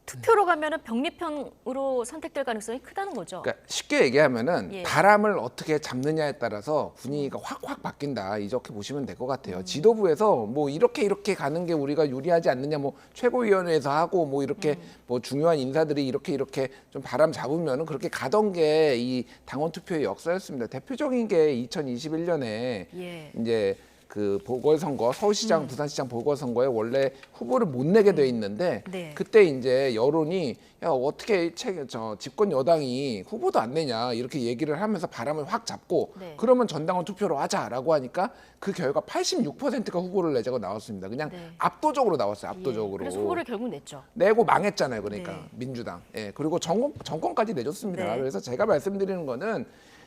투표로 가면은 병립형으로 선택될 가능성이 크다는 거죠. 그러니까 쉽게 얘기하면은 예. 바람을 어떻게 잡느냐에 따라서 분위기가 확 바뀐다, 이렇게 보시면 될 것 같아요. 지도부에서 뭐 이렇게 가는 게 우리가 유리하지 않느냐, 뭐 최고위원회에서 하고 뭐 이렇게 뭐 중요한 인사들이 이렇게 좀 바람 잡으면은 그렇게 가던 게 이 당원 투표의 역사였습니다. 대표적인 게 2021년에 예. 이제 그 보궐선거, 서울시장, 부산시장 보궐선거에 원래 후보를 못 내게 돼 있는데 네. 그때 이제 여론이 야 어떻게 집권 여당이 후보도 안 내냐 이렇게 얘기를 하면서 바람을 확 잡고 네. 그러면 전당원 투표로 하자라고 하니까 그 결과 86%가 후보를 내자고 나왔습니다. 그냥 네. 압도적으로 나왔어요. 예, 압도적으로. 그래서 후보를 결국 냈죠. 내고 망했잖아요. 그러니까 네. 민주당. 예, 그리고 정권까지 내줬습니다. 네. 그래서 제가 말씀드리는 거는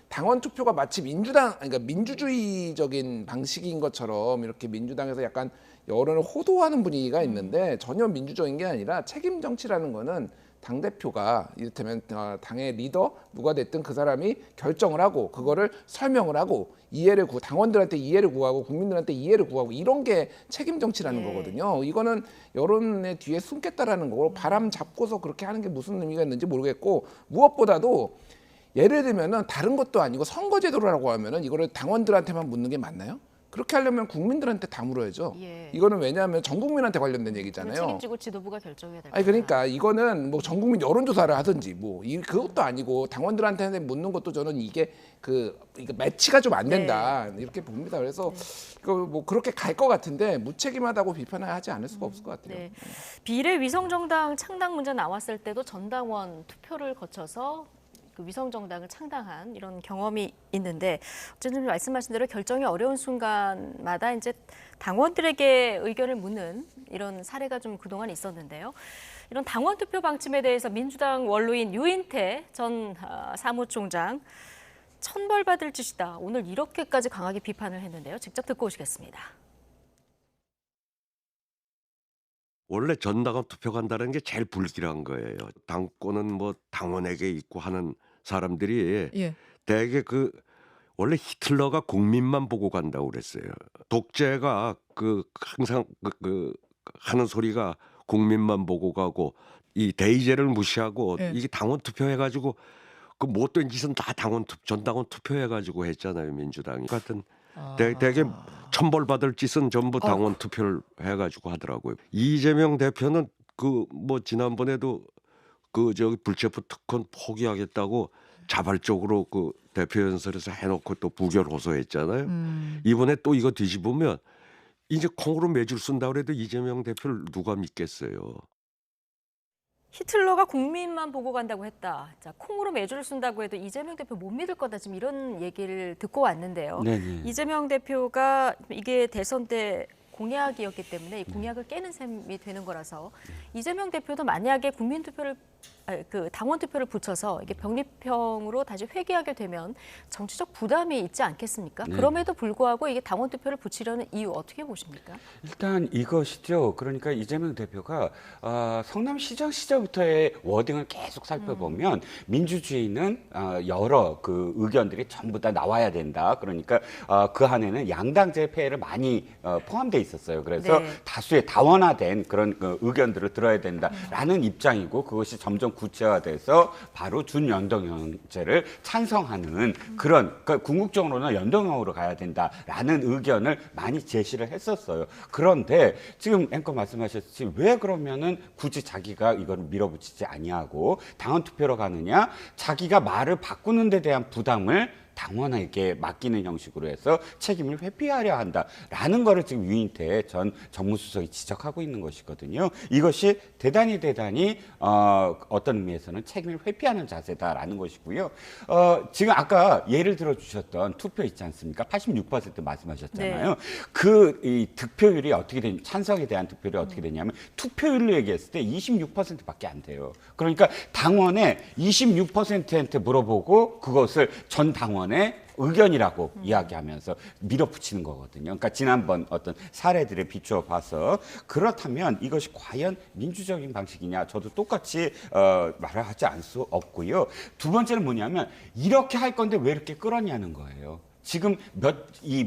당원 투표가 마치 그러니까 민주주의적인 방식인 것처럼 이렇게 민주당에서 약간 여론을 호도하는 분위기가 있는데 전혀 민주적인 게 아니라 책임 정치라는 거는 당대표가 이를테면 당의 리더 누가 됐든 그 사람이 결정을 하고 그거를 설명을 하고 당원들한테 이해를 구하고 국민들한테 이해를 구하고 이런 게 책임 정치라는 거거든요. 이거는 여론의 뒤에 숨겠다라는 거고 바람 잡고서 그렇게 하는 게 무슨 의미가 있는지 모르겠고 무엇보다도 예를 들면은 다른 것도 아니고 선거제도라고 하면은 이거를 당원들한테만 묻는 게 맞나요? 그렇게 하려면 국민들한테 다 물어야죠. 예. 이거는 왜냐하면 전 국민한테 관련된 얘기잖아요. 책임지고 지도부가 결정해야 될 아니 그러니까 이거는 뭐 전 국민 여론조사를 하든지 뭐 그것도 아니고 당원들한테 묻는 것도 저는 이게 매치가 좀 안 된다 이렇게 봅니다. 그래서 뭐 그렇게 갈 것 같은데 무책임하다고 비판을 하지 않을 수가 없을 것 같아요. 네. 비례 위성정당 창당 문제 나왔을 때도 전당원 투표를 거쳐서 그 위성정당을 창당한 이런 경험이 있는데 어쨌든 말씀하신 대로 결정이 어려운 순간마다 이제 당원들에게 의견을 묻는 이런 사례가 좀 그동안 있었는데요. 이런 당원 투표 방침에 대해서 민주당 원로인 유인태 전 사무총장 천벌받을 짓이다. 오늘 이렇게까지 강하게 비판을 했는데요. 직접 듣고 오시겠습니다. 원래 전당원 투표 간다는 게 제일 불길한 거예요. 당권은 뭐 당원에게 있고 하는 사람들이 대개 원래 히틀러가 국민만 보고 간다고 그랬어요. 독재가 항상 하는 소리가 국민만 보고 가고 이 대의제를 무시하고 이게 당원 투표해가지고 그 못된 짓은 다 전당원 투표해가지고 했잖아요. 민주당이 같은 대개 천벌받을 짓은 전부 당원 투표를 해가지고 하더라고요. 이재명 대표는 뭐 지난번에도 불체포 특권 포기하겠다고 자발적으로 대표 연설에서 해놓고 또 부결 호소했잖아요. 이번에 또 이거 뒤집으면 이제 콩으로 매줄 쓴다 그래도 이재명 대표를 누가 믿겠어요. 히틀러가 국민만 보고 간다고 했다. 자, 콩으로 매주를 쓴다고 해도 이재명 대표 못 믿을 거다. 지금 이런 얘기를 듣고 왔는데요. 네네. 이재명 대표가 이게 대선 때 공약이었기 때문에 이 공약을 깨는 셈이 되는 거라서 이재명 대표도 만약에 당원 투표를 붙여서 이게 병립형으로 다시 회귀하게 되면 정치적 부담이 있지 않겠습니까? 네. 그럼에도 불구하고 이게 당원 투표를 붙이려는 이유 어떻게 보십니까? 일단 이것이죠. 그러니까 이재명 대표가 성남시장 시절부터의 워딩을 계속 살펴보면 민주주의는 여러 의견들이 전부 다 나와야 된다. 그러니까 그 안에는 양당제 폐해를 많이 포함돼 있었어요. 그래서 네. 다수의 다원화된 그런 의견들을 들어야 된다라는 입장이고 그것이 점점 구체화돼서 바로 준연동형제를 찬성하는 그런, 그러니까 궁극적으로는 연동형으로 가야 된다라는 의견을 많이 제시를 했었어요. 그런데 지금 앵커 말씀하셨듯이 왜 그러면은 굳이 자기가 이걸 밀어붙이지 아니하고 당원 투표로 가느냐, 자기가 말을 바꾸는 데 대한 부담을 당원에게 맡기는 형식으로 해서 책임을 회피하려 한다라는 거를 지금 유인태 전 정무수석이 지적하고 있는 것이거든요. 이것이 대단히 어떤 의미에서는 책임을 회피하는 자세다라는 것이고요. 지금 아까 예를 들어 주셨던 투표 있지 않습니까? 86% 말씀하셨잖아요. 네. 이 득표율이 어떻게 되냐, 찬성에 대한 득표율이 어떻게 되냐면 투표율로 얘기했을 때 26%밖에 안 돼요. 그러니까 당원의 26%한테 물어보고 그것을 전 당원의 의견이라고 이야기하면서 밀어붙이는 거거든요. 그러니까 지난번 어떤 사례들에 비추어 봐서 그렇다면 이것이 과연 민주적인 방식이냐, 저도 똑같이 말을 하지 않을 수 없고요. 두 번째는 뭐냐면 이렇게 할 건데 왜 이렇게 끌었냐는 거예요. 지금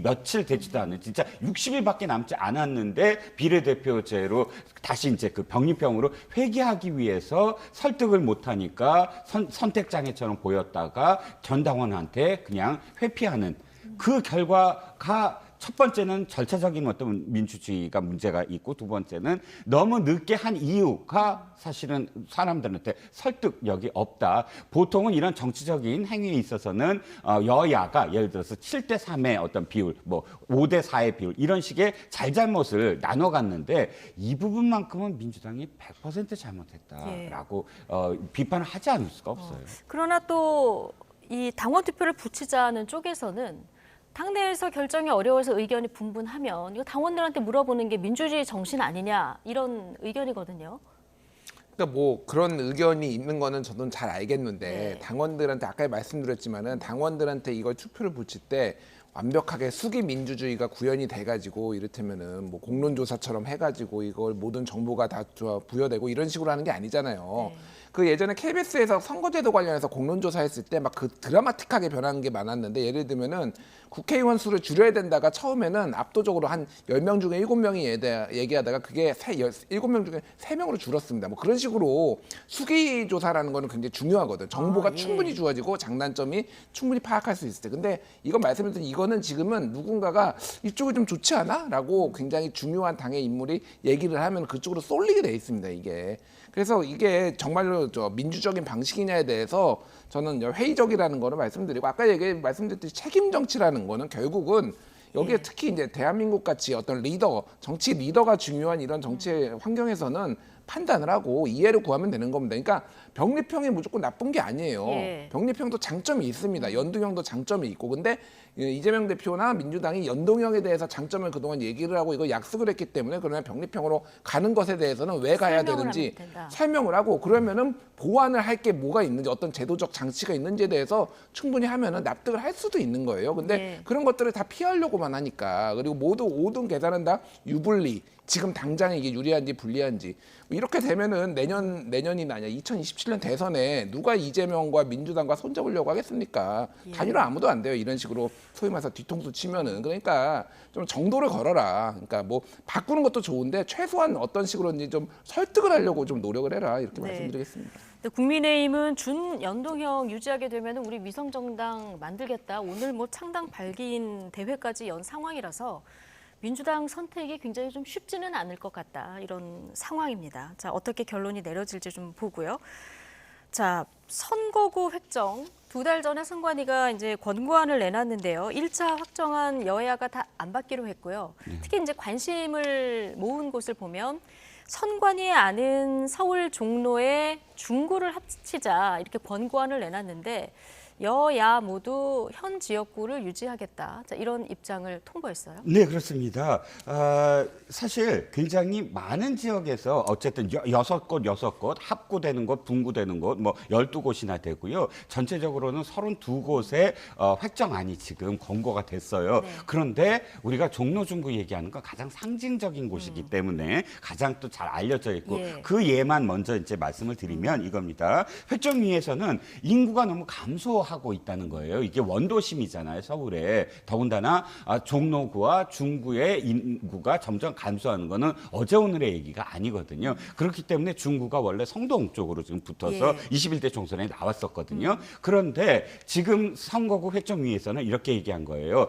며칠 되지도 않은, 진짜 60일밖에 남지 않았는데 비례대표제로 다시 이제 그 병립형으로 회귀하기 위해서 설득을 못하니까 선택장애처럼 보였다가 전 당원한테 그냥 회피하는 그 결과가, 첫 번째는 절차적인 어떤 민주주의가 문제가 있고, 두 번째는 너무 늦게 한 이유가 사실은 사람들한테 설득력이 없다. 보통은 이런 정치적인 행위에 있어서는 여야가 예를 들어서 7대3의 어떤 비율, 뭐 5대4의 비율, 이런 식의 잘잘못을 나눠 갔는데 이 부분만큼은 민주당이 100% 잘못했다라고 비판을 하지 않을 수가 없어요. 그러나 또 이 당원 투표를 붙이자는 쪽에서는 당내에서 결정이 어려워서 의견이 분분하면 이거 당원들한테 물어보는 게 민주주의 정신 아니냐, 이런 의견이거든요. 그러니까 뭐 그런 의견이 있는 거는 저는 잘 알겠는데, 네. 당원들한테 아까 말씀드렸지만은 당원들한테 이걸 투표를 붙일 때 완벽하게 수기 민주주의가 구현이 돼가지고 이를테면은 뭐 공론조사처럼 해가지고 이걸 모든 정보가 다 부여되고 이런 식으로 하는 게 아니잖아요. 네. 그 예전에 KBS에서 선거제도 관련해서 공론조사했을 때 막 그 드라마틱하게 변한 게 많았는데, 예를 들면은 국회의원 수를 줄여야 된다가 처음에는 압도적으로 한 10명 중에 7명이 얘기하다가 그게 7명 중에 3명으로 줄었습니다. 뭐 그런 식으로 수기 조사라는 거는 굉장히 중요하거든. 정보가 충분히 주어지고 장단점이 충분히 파악할 수 있을 때. 근데 이건 말씀드린 이거는 지금은 누군가가 이쪽이 좀 좋지 않아? 라고 굉장히 중요한 당의 인물이 얘기를 하면 그쪽으로 쏠리게 돼 있습니다, 이게. 그래서 이게 정말로 민주적인 방식이냐에 대해서 저는 회의적이라는 거를 말씀드리고, 아까 말씀드렸듯이 책임 정치라는 거는 결국은 여기에 특히 이제 대한민국 같이 어떤 리더, 정치 리더가 중요한 이런 정치 환경에서는 판단을 하고 이해를 구하면 되는 겁니다. 그러니까 병립형이 무조건 나쁜 게 아니에요. 병립형도 장점이 있습니다. 연동형도 장점이 있고. 근데 이재명 대표나 민주당이 연동형에 대해서 장점을 그동안 얘기를 하고 이거 약속을 했기 때문에, 그러면 병립형으로 가는 것에 대해서는 왜 가야 되는지 설명을 하고, 그러면은 보완을 할 게 뭐가 있는지, 어떤 제도적 장치가 있는지에 대해서 충분히 하면은 납득을 할 수도 있는 거예요. 근데 그런 것들을 다 피하려고만 하니까, 그리고 모든 계산은 다 유불리, 지금 당장 이게 유리한지 불리한지, 이렇게 되면은 내년이나 2027년 대선에 누가 이재명과 민주당과 손잡으려고 하겠습니까? 단일화 아무도 안 돼요. 이런 식으로 소위 말해서 뒤통수 치면은. 그러니까 좀 정도를 걸어라. 그러니까 뭐 바꾸는 것도 좋은데 최소한 어떤 식으로든지 좀 설득을 하려고 좀 노력을 해라, 이렇게 말씀드리겠습니다. 국민의힘은 준연동형 유지하게 되면 우리 위성정당 만들겠다, 오늘 뭐 창당 발기인 대회까지 연 상황이라서 민주당 선택이 굉장히 좀 쉽지는 않을 것 같다, 이런 상황입니다. 자, 어떻게 결론이 내려질지 좀 보고요. 자, 선거구 획정. 2달 전에 선관위가 이제 권고안을 내놨는데요. 1차 확정안 여야가 다 안 받기로 했고요. 특히 이제 관심을 모은 곳을 보면 선관위에 아는 서울 종로에 중구를 합치자, 이렇게 권고안을 내놨는데 여야 모두 현 지역구를 유지하겠다, 자, 이런 입장을 통보했어요. 네, 그렇습니다. 사실 굉장히 많은 지역에서 어쨌든 6곳 합구되는 곳, 분구되는 곳, 뭐 12곳이나 되고요. 전체적으로는 32곳의 획정안이 지금 권고가 됐어요. 그런데 우리가 종로 중구 얘기하는 건 가장 상징적인 곳이기 때문에 가장 또 잘 알려져 있고, 그 예만 먼저 이제 말씀을 드리면 이겁니다. 획정위에서는 인구가 너무 감소하고 감소하고 있다는 거예요. 이게 원도심이잖아요, 서울에. 더군다나 종로구와 중구의 인구가 점점 감소하는 거는 어제 오늘의 얘기가 아니거든요. 그렇기 때문에 중구가 원래 성동 쪽으로 지금 붙어서 21대 총선에 나왔었거든요. 그런데 지금 선거구 획정위에서는 이렇게 얘기한 거예요.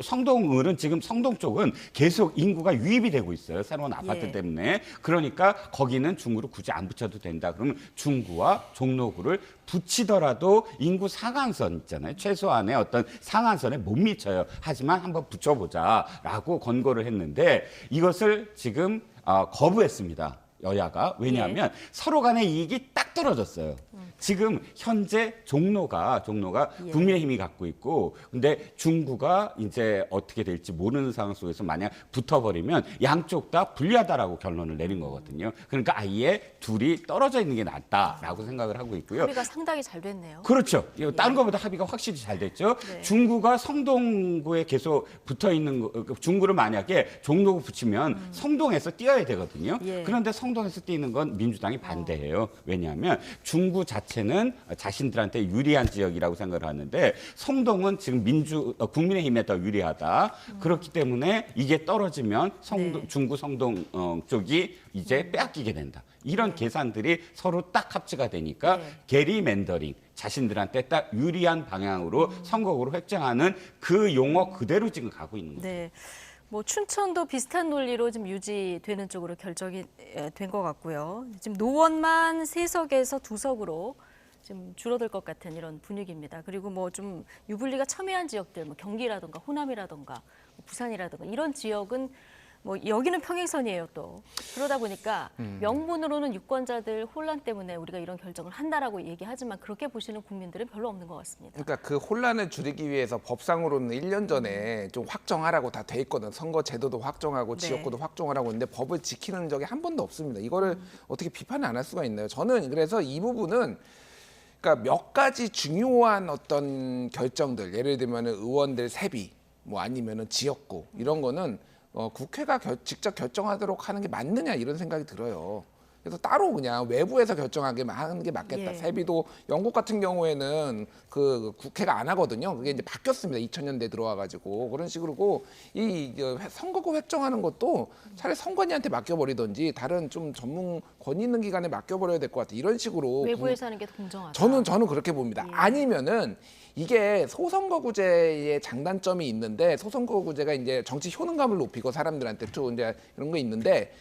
성동을은 지금 성동 쪽은 계속 인구가 유입이 되고 있어요. 새로운 아파트 때문에. 그러니까 거기는 중구를 굳이 안 붙여도 된다. 그러면 중구와 종로구를 붙이더라도 인구 상한선 있잖아요. 최소한의 어떤 상한선에 못 미쳐요. 하지만 한번 붙여보자라고 권고를 했는데 이것을 지금 거부했습니다. 여야가. 왜냐하면 서로 간의 이익이 딱 떨어졌어요. 지금 현재 종로가 국민의힘이 갖고 있고 근데 중구가 이제 어떻게 될지 모르는 상황 속에서 만약 붙어버리면 양쪽 다 불리하다라고 결론을 내린 거거든요. 그러니까 아예 둘이 떨어져 있는 게 낫다라고 생각을 하고 있고요. 합의가 상당히 잘 됐네요. 그렇죠. 다른 것보다 합의가 확실히 잘 됐죠. 중구가 성동구에 계속 붙어 있는 중구를 만약에 종로구 붙이면 성동에서 뛰어야 되거든요. 그런데 성동에서 뛰는 건 민주당이 반대해요. 왜냐하면 중구 자체는 자신들한테 유리한 지역이라고 생각을 하는데 성동은 지금 국민의힘에 더 유리하다. 그렇기 때문에 이게 떨어지면 중구 성동 쪽이 이제 빼앗기게 된다. 이런 계산들이 서로 딱 합치가 되니까 게리맨더링, 자신들한테 딱 유리한 방향으로 선거구로 획정하는 그 용어 그대로 지금 가고 있는 거죠. 네. 뭐 춘천도 비슷한 논리로 지금 유지되는 쪽으로 결정이 된 것 같고요. 지금 노원만 3석에서 2석으로 지금 줄어들 것 같은 이런 분위기입니다. 그리고 뭐 좀 유불리가 첨예한 지역들, 뭐 경기라든가 호남이라든가 부산이라든가 이런 지역은 뭐 여기는 평행선이에요 또. 그러다 보니까 명분으로는 유권자들 혼란 때문에 우리가 이런 결정을 한다라고 얘기하지만 그렇게 보시는 국민들은 별로 없는 것 같습니다. 그러니까 그 혼란을 줄이기 위해서 법상으로는 1년 전에 좀 확정하라고 다 돼 있거든. 선거 제도도 확정하고 지역구도 확정하라고 했는데 법을 지키는 적이 한 번도 없습니다. 이거를 어떻게 비판을 안 할 수가 있나요? 저는 그래서 이 부분은 그러니까 몇 가지 중요한 어떤 결정들, 예를 들면 의원들 세비, 뭐 아니면은 지역구 이런 거는 국회가 직접 결정하도록 하는 게 맞느냐 이런 생각이 들어요. 그래서 따로 그냥 외부에서 결정하게 하는 게 맞겠다. 세비도 영국 같은 경우에는 그 국회가 안 하거든요. 그게 이제 바뀌었습니다. 2000년대 들어와가지고 그런 식으로 이 선거구 획정하는 것도 차라리 선관위한테 맡겨버리든지 다른 좀 전문 권위 있는 기관에 맡겨버려야 될 것 같아. 이런 식으로 외부에서 하는 게 더 공정하다. 저는 그렇게 봅니다. 아니면은 이게 소선거구제의 장단점이 있는데 소선거구제가 이제 정치 효능감을 높이고 사람들한테 또 이제 이런 거 있는데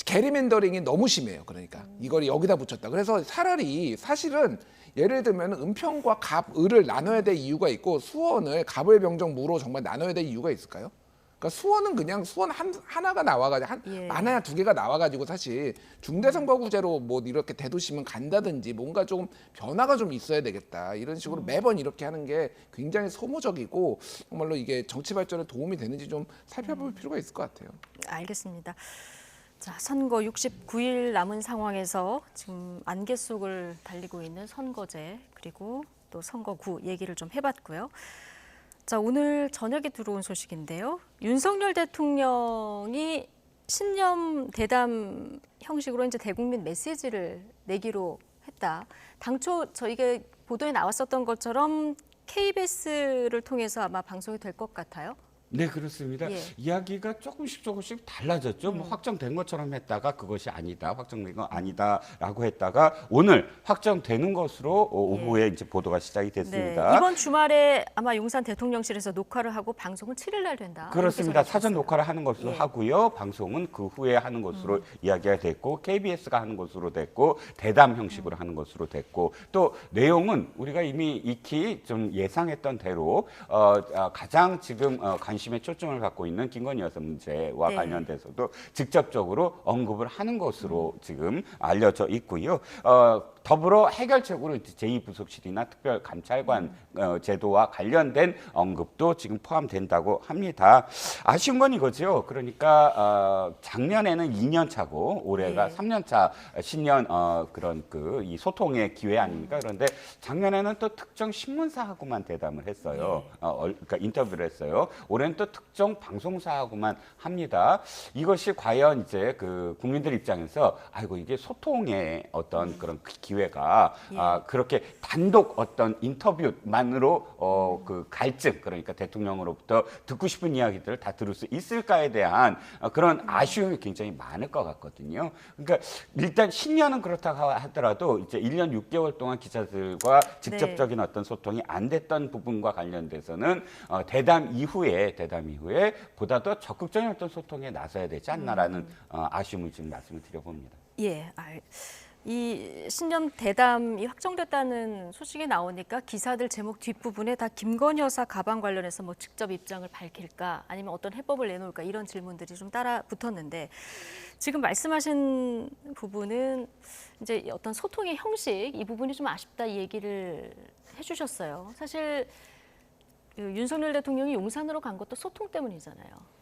게리맨더링이 너무 심해요. 그러니까 이걸 여기다 붙였다. 그래서 차라리 사실은 예를 들면 은평과 갑, 을을 나눠야 될 이유가 있고 수원을 갑을 병정 무로 정말 나눠야 될 이유가 있을까요? 그러니까 수원은 그냥 수원 하나가 나와가지고 많아야 2개가 나와가지고 사실 중대선거구제로 뭐 이렇게 대도시면 간다든지 뭔가 좀 변화가 좀 있어야 되겠다 이런 식으로 매번 이렇게 하는 게 굉장히 소모적이고 정말로 이게 정치 발전에 도움이 되는지 좀 살펴볼 필요가 있을 것 같아요. 알겠습니다. 자, 선거 69일 남은 상황에서 지금 안개 속을 달리고 있는 선거제 그리고 또 선거구 얘기를 좀 해봤고요. 자, 오늘 저녁에 들어온 소식인데요. 윤석열 대통령이 신년 대담 형식으로 이제 대국민 메시지를 내기로 했다. 당초 저희가 보도에 나왔었던 것처럼 KBS를 통해서 아마 방송이 될 것 같아요. 네, 그렇습니다. 이야기가 조금씩 달라졌죠. 뭐 확정된 것처럼 했다가 그것이 아니다, 확정된 건 아니다라고 했다가 오늘 확정되는 것으로 오후에 이제 보도가 시작이 됐습니다. 네, 이번 주말에 아마 용산 대통령실에서 녹화를 하고 방송은 7일 날 된다. 그렇습니다. 사전 녹화를 하는 것으로 하고요. 방송은 그 후에 하는 것으로 이야기가 됐고 KBS가 하는 것으로 됐고 대담 형식으로 하는 것으로 됐고 또 내용은 우리가 이미 익히 좀 예상했던 대로 가장 지금 관심에 초점을 갖고 있는 김건희 여사 문제와 관련돼서도 직접적으로 언급을 하는 것으로 지금 알려져 있고요. 더불어 해결책으로 제2부속실이나 특별감찰관 제도와 관련된 언급도 지금 포함된다고 합니다. 아쉬운 건 이거죠. 그러니까 작년에는 2년 차고 올해가 3년 차 신년 그런 이 소통의 기회 아닙니까? 그런데 작년에는 또 특정 신문사하고만 대담을 했어요. 그러니까 인터뷰를 했어요. 올해는 또 특정 방송사하고만 합니다. 이것이 과연 이제 그 국민들 입장에서 아이고 이게 소통의 어떤 그런 기회 기회가 예. 그렇게 단독 어떤 인터뷰만으로 그 갈증, 그러니까 대통령으로부터 듣고 싶은 이야기들을 다 들을 수 있을까에 대한 그런 아쉬움이 굉장히 많을 것 같거든요. 그러니까 일단 신년은 그렇다고 하더라도 이제 1년 6개월 동안 기자들과 직접적인 어떤 소통이 안 됐던 부분과 관련돼서는 대담 이후에 보다 더 적극적인 어떤 소통에 나서야 되지 않나라는 아쉬움을 지금 말씀을 드려봅니다. 예, 이 신년 대담이 확정됐다는 소식이 나오니까 기사들 제목 뒷부분에 다 김건희 여사 가방 관련해서 뭐 직접 입장을 밝힐까 아니면 어떤 해법을 내놓을까 이런 질문들이 좀 따라 붙었는데 지금 말씀하신 부분은 이제 어떤 소통의 형식 이 부분이 좀 아쉽다 이 얘기를 해주셨어요. 사실 윤석열 대통령이 용산으로 간 것도 소통 때문이잖아요.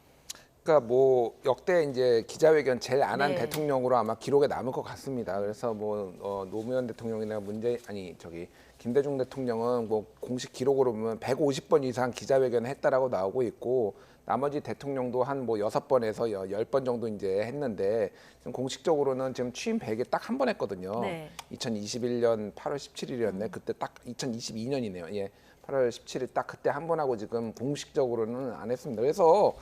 그러니까 뭐 역대 이제 기자회견 제일 안 한 네. 대통령으로 아마 기록에 남을 것 같습니다. 그래서 뭐 노무현 대통령이나 김대중 대통령은 뭐 공식 기록으로 보면 150번 이상 기자회견을 했다라고 나오고 있고 나머지 대통령도 한 뭐 6번에서 10번 정도 이제 했는데 지금 공식적으로는 지금 취임 100일 딱 한 번 했거든요. 네. 2021년 8월 17일이었네. 그때 딱 2022년이네요. 예. 8월 17일 딱 그때 한 번 하고 지금 공식적으로는 안 했습니다. 그래서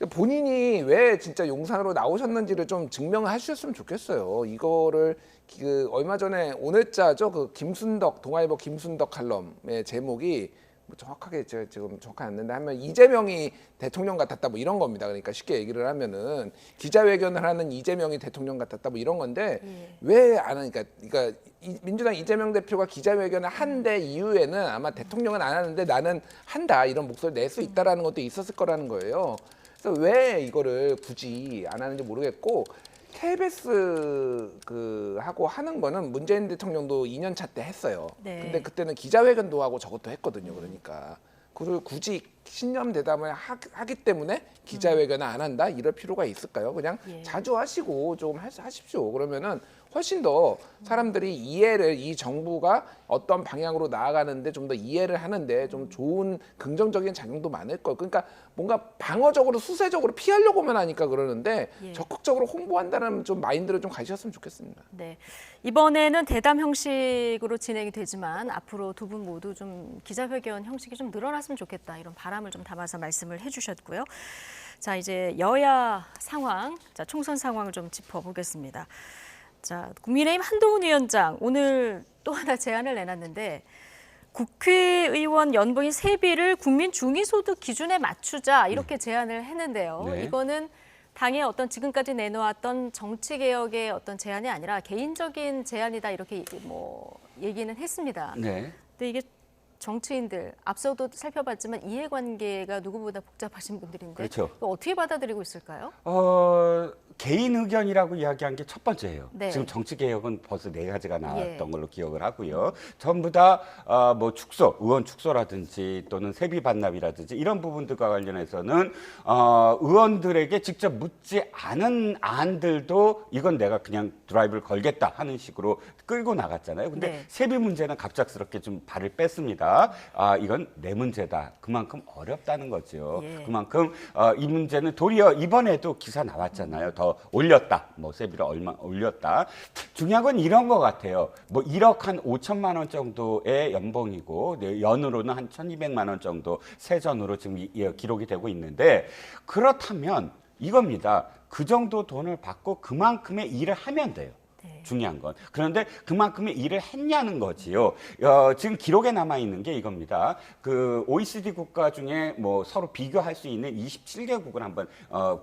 본인이 왜 진짜 용산으로 나오셨는지를 좀 증명하셨으면 좋겠어요. 이거를 그 얼마 전에 오늘자죠. 그 김순덕 동아일보 김순덕 칼럼의 제목이 뭐 정확하게 제가 지금 정확하게 안 되는데 하면 이재명이 대통령 같았다 뭐 이런 겁니다. 그러니까 쉽게 얘기를 하면은 기자회견을 하는 이재명이 대통령 같았다 뭐 이런 건데 왜 안 하니까 그러니까 민주당 이재명 대표가 기자회견을 한 데 이후에는 아마 대통령은 안 하는데 나는 한다 이런 목소리를 낼 수 있다라는 것도 있었을 거라는 거예요. 그래서 왜 이거를 굳이 안 하는지 모르겠고 KBS 하고 하는 거는 문재인 대통령도 2년 차 때 했어요. 네. 근데 그때는 기자회견도 하고 저것도 했거든요. 그러니까 그걸 굳이 신년 대담을 하기 때문에 기자회견을 안 한다 이럴 필요가 있을까요? 그냥 자주 하시고 좀 하십시오. 그러면은 훨씬 더 사람들이 이 정부가 어떤 방향으로 나아가는데 좀 더 이해를 하는데 좀 좋은 긍정적인 작용도 많을 거예요. 그러니까 뭔가 방어적으로 수세적으로 피하려고만 하니까 그러는데 적극적으로 홍보한다는 좀 마인드를 좀 가지셨으면 좋겠습니다. 네, 이번에는 대담 형식으로 진행이 되지만 앞으로 두 분 모두 좀 기자회견 형식이 좀 늘어났으면 좋겠다 이런 바람을 좀 담아서 말씀을 해주셨고요. 자, 이제 여야 상황, 총선 상황을 좀 짚어보겠습니다. 자, 국민의힘 한동훈 위원장 오늘 또 하나 제안을 내놨는데 국회의원 연봉인 세비를 국민 중위소득 기준에 맞추자 이렇게 제안을 했는데요. 네. 이거는 당의 어떤 지금까지 내놓았던 정치개혁의 어떤 제안이 아니라 개인적인 제안이다 이렇게 뭐 얘기는 했습니다. 네. 근데 이게 정치인들 앞서도 살펴봤지만 이해관계가 누구보다 복잡하신 분들인데 그렇죠. 어떻게 받아들이고 있을까요? 개인 의견이라고 이야기한 게 첫 번째예요. 네. 지금 정치 개혁은 벌써 4가지가 나왔던 예. 걸로 기억을 하고요. 전부 다 뭐 축소, 의원 축소라든지 또는 세비 반납이라든지 이런 부분들과 관련해서는 의원들에게 직접 묻지 않은 안들도 이건 내가 그냥 드라이브를 걸겠다 하는 식으로 끌고 나갔잖아요. 근데 네. 세비 문제는 갑작스럽게 좀 발을 뺐습니다. 이건 내 문제다. 그만큼 어렵다는 거죠. 예. 그만큼 이 문제는 도리어 이번에도 기사 나왔잖아요. 더 올렸다. 뭐 세비를 얼마 올렸다. 중요한 건 이런 것 같아요. 뭐 1억 한 5천만 원 정도의 연봉이고 연으로는 한 1,200만 원 정도 세전으로 지금 기록이 되고 있는데 그렇다면 이겁니다. 그 정도 돈을 받고 그만큼의 일을 하면 돼요. 중요한 건. 그런데 그만큼의 일을 했냐는 거지요. 지금 기록에 남아 있는 게 이겁니다. 그 OECD 국가 중에 뭐 서로 비교할 수 있는 27개국을 한번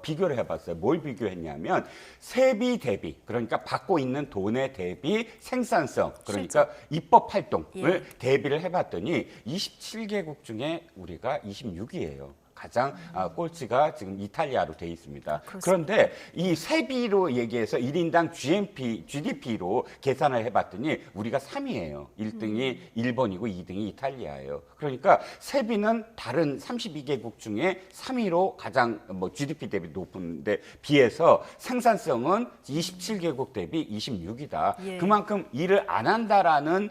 비교를 해봤어요. 뭘 비교했냐면 세비 대비, 그러니까 받고 있는 돈의 대비 생산성, 그러니까 입법 활동을 대비를 해봤더니 27개국 중에 우리가 26위예요. 가장 꼴찌가 지금 이탈리아로 돼 있습니다. 그런데 이 세비로 얘기해서 1인당 GDP로 계산을 해봤더니 우리가 3위예요. 1등이 일본이고 2등이 이탈리아예요. 그러니까 세비는 다른 32개국 중에 3위로 가장 뭐 GDP 대비 높은데 비해서 생산성은 27개국 대비 26이다. 예. 그만큼 일을 안 한다라는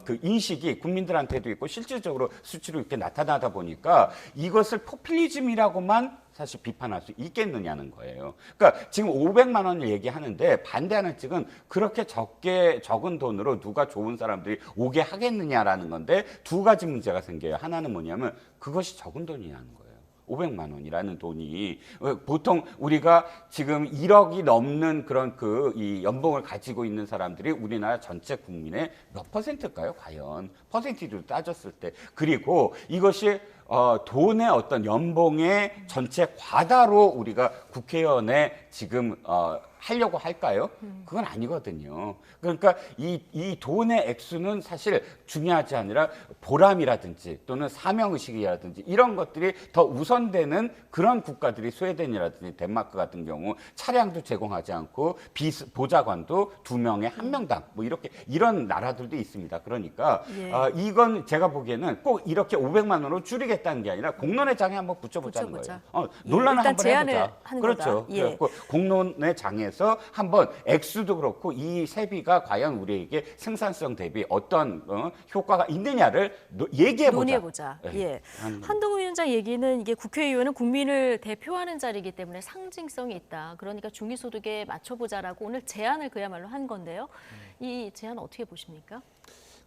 그 인식이 국민들한테도 있고 실질적으로 수치로 이렇게 나타나다 보니까 이것을 이것을 포퓰리즘이라고만 사실 비판할 수 있겠느냐는 거예요. 그러니까 지금 500만 원을 얘기하는데 반대하는 측은 그렇게 적은 돈으로 누가 좋은 사람들이 오게 하겠느냐라는 건데 두 가지 문제가 생겨요. 하나는 뭐냐면 그것이 적은 돈이라는 거예요. 500만 원이라는 돈이 보통 우리가 지금 1억이 넘는 그런 이 연봉을 가지고 있는 사람들이 우리나라 전체 국민의 몇 퍼센트일까요? 과연 퍼센티지로 따졌을 때. 그리고 이것이 돈의 어떤 연봉의 전체 과다로 우리가 국회의원에 지금 하려고 할까요? 그건 아니거든요. 그러니까 이 돈의 액수는 사실 중요하지 아니라 보람이라든지 또는 사명의식이라든지 이런 것들이 더 우선되는 그런 국가들이 스웨덴이라든지 덴마크 같은 경우 차량도 제공하지 않고 보좌관도 2명에 1명당 뭐 이런 나라들도 있습니다. 그러니까 이건 제가 보기에는 꼭 이렇게 500만 원으로 줄이겠다는 게 아니라 공론의 장에 한번 붙여보자는 거예요. 논란을 한번 해보자. 그렇죠. 그래서 공론의 장에서 한번 액수도 그렇고 이 세비가 과연 우리에게 생산성 대비 어떤 효과가 있느냐를 얘기해보자. 논의해보자. 한동훈 위원장 얘기는 이게 국회의원은 국민을 대표하는 자리이기 때문에 상징성이 있다. 그러니까 중위소득에 맞춰보자라고 오늘 제안을 그야말로 한 건데요. 이 제안 어떻게 보십니까?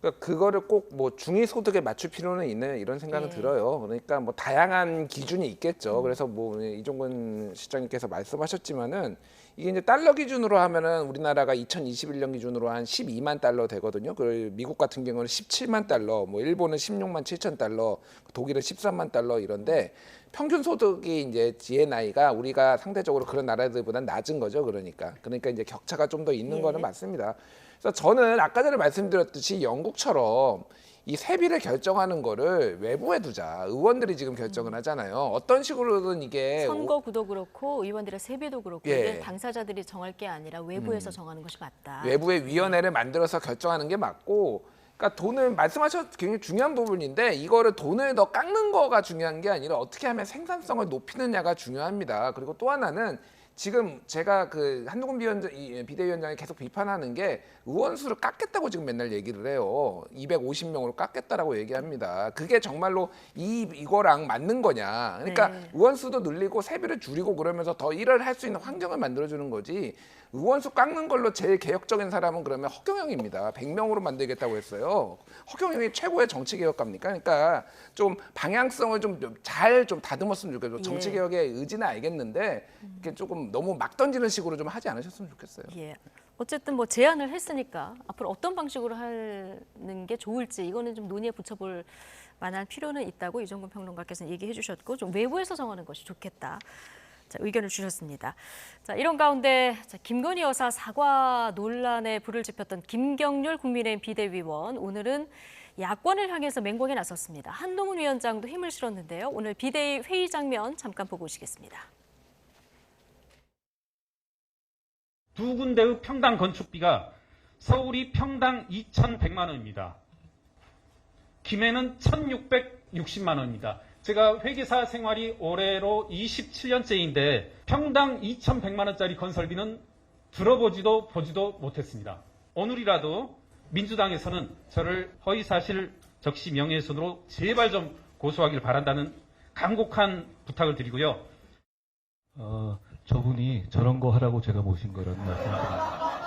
그러니까 그거를 꼭 뭐 중위소득에 맞출 필요는 있는 이런 생각은 들어요. 그러니까 뭐 다양한 기준이 있겠죠. 그래서 뭐 이종근 실장님께서 말씀하셨지만은 이게 이제 달러 기준으로 하면은 우리나라가 2021년 기준으로 한 12만 달러 되거든요. 그 미국 같은 경우는 17만 달러, 뭐 일본은 16만 7천 달러, 독일은 13만 달러 이런데 평균 소득이 이제 GNI가 우리가 상대적으로 그런 나라들보다는 낮은 거죠. 그러니까 이제 격차가 좀 더 있는 거는 맞습니다. 그래서 저는 아까 전에 말씀드렸듯이 영국처럼 이 세비를 결정하는 거를 외부에 두자. 의원들이 지금 결정을 하잖아요. 어떤 식으로든 이게 선거구도 그렇고 의원들의 세비도 그렇고 이게 당사자들이 정할 게 아니라 외부에서 정하는 것이 맞다. 외부의 위원회를 만들어서 결정하는 게 맞고, 그러니까 돈을 말씀하셨 굉장히 중요한 부분인데 이거를 돈을 더 깎는 거가 중요한 게 아니라 어떻게 하면 생산성을 높이느냐가 중요합니다. 그리고 또 하나는 지금 제가 그 한동훈 비대위원장이 계속 비판하는 게 의원 수를 깎겠다고 지금 맨날 얘기를 해요. 250명으로 깎겠다라고 얘기합니다. 그게 정말로 이거랑 맞는 거냐. 그러니까 의원 수도 늘리고 세비를 줄이고 그러면서 더 일을 할 수 있는 환경을 만들어주는 거지. 의원 수 깎는 걸로 제일 개혁적인 사람은 그러면 허경영입니다. 100명으로 만들겠다고 했어요. 허경영이 최고의 정치개혁가입니까? 그러니까 좀 방향성을 좀 다듬었으면 좋겠어요. 정치개혁의 의지는 알겠는데 이게 조금 너무 막 던지는 식으로 좀 하지 않으셨으면 좋겠어요. 어쨌든 뭐 제안을 했으니까 앞으로 어떤 방식으로 하는 게 좋을지 이거는 좀 논의에 붙여볼 만한 필요는 있다고 이종근 평론가께서는 얘기해 주셨고 좀 외부에서 정하는 것이 좋겠다. 자, 의견을 주셨습니다. 자, 이런 가운데 김건희 여사 사과 논란에 불을 지폈던 김경률 국민의힘 비대위원 오늘은 야권을 향해서 맹공에 나섰습니다. 한동훈 위원장도 힘을 실었는데요. 오늘 비대위 회의 장면 잠깐 보고 오시겠습니다. 두 군데의 평당 건축비가 서울이 평당 2,100만 원입니다. 김해는 1,660만 원입니다. 제가 회계사 생활이 올해로 27년째인데 평당 2,100만 원짜리 건설비는 들어보지도 보지도 못했습니다. 오늘이라도 민주당에서는 저를 허위사실 적시 명예훼손으로 제발 좀 고소하길 바란다는 간곡한 부탁을 드리고요. 저분이 저런 거 하라고 제가 모신 거라는 말씀드립니다.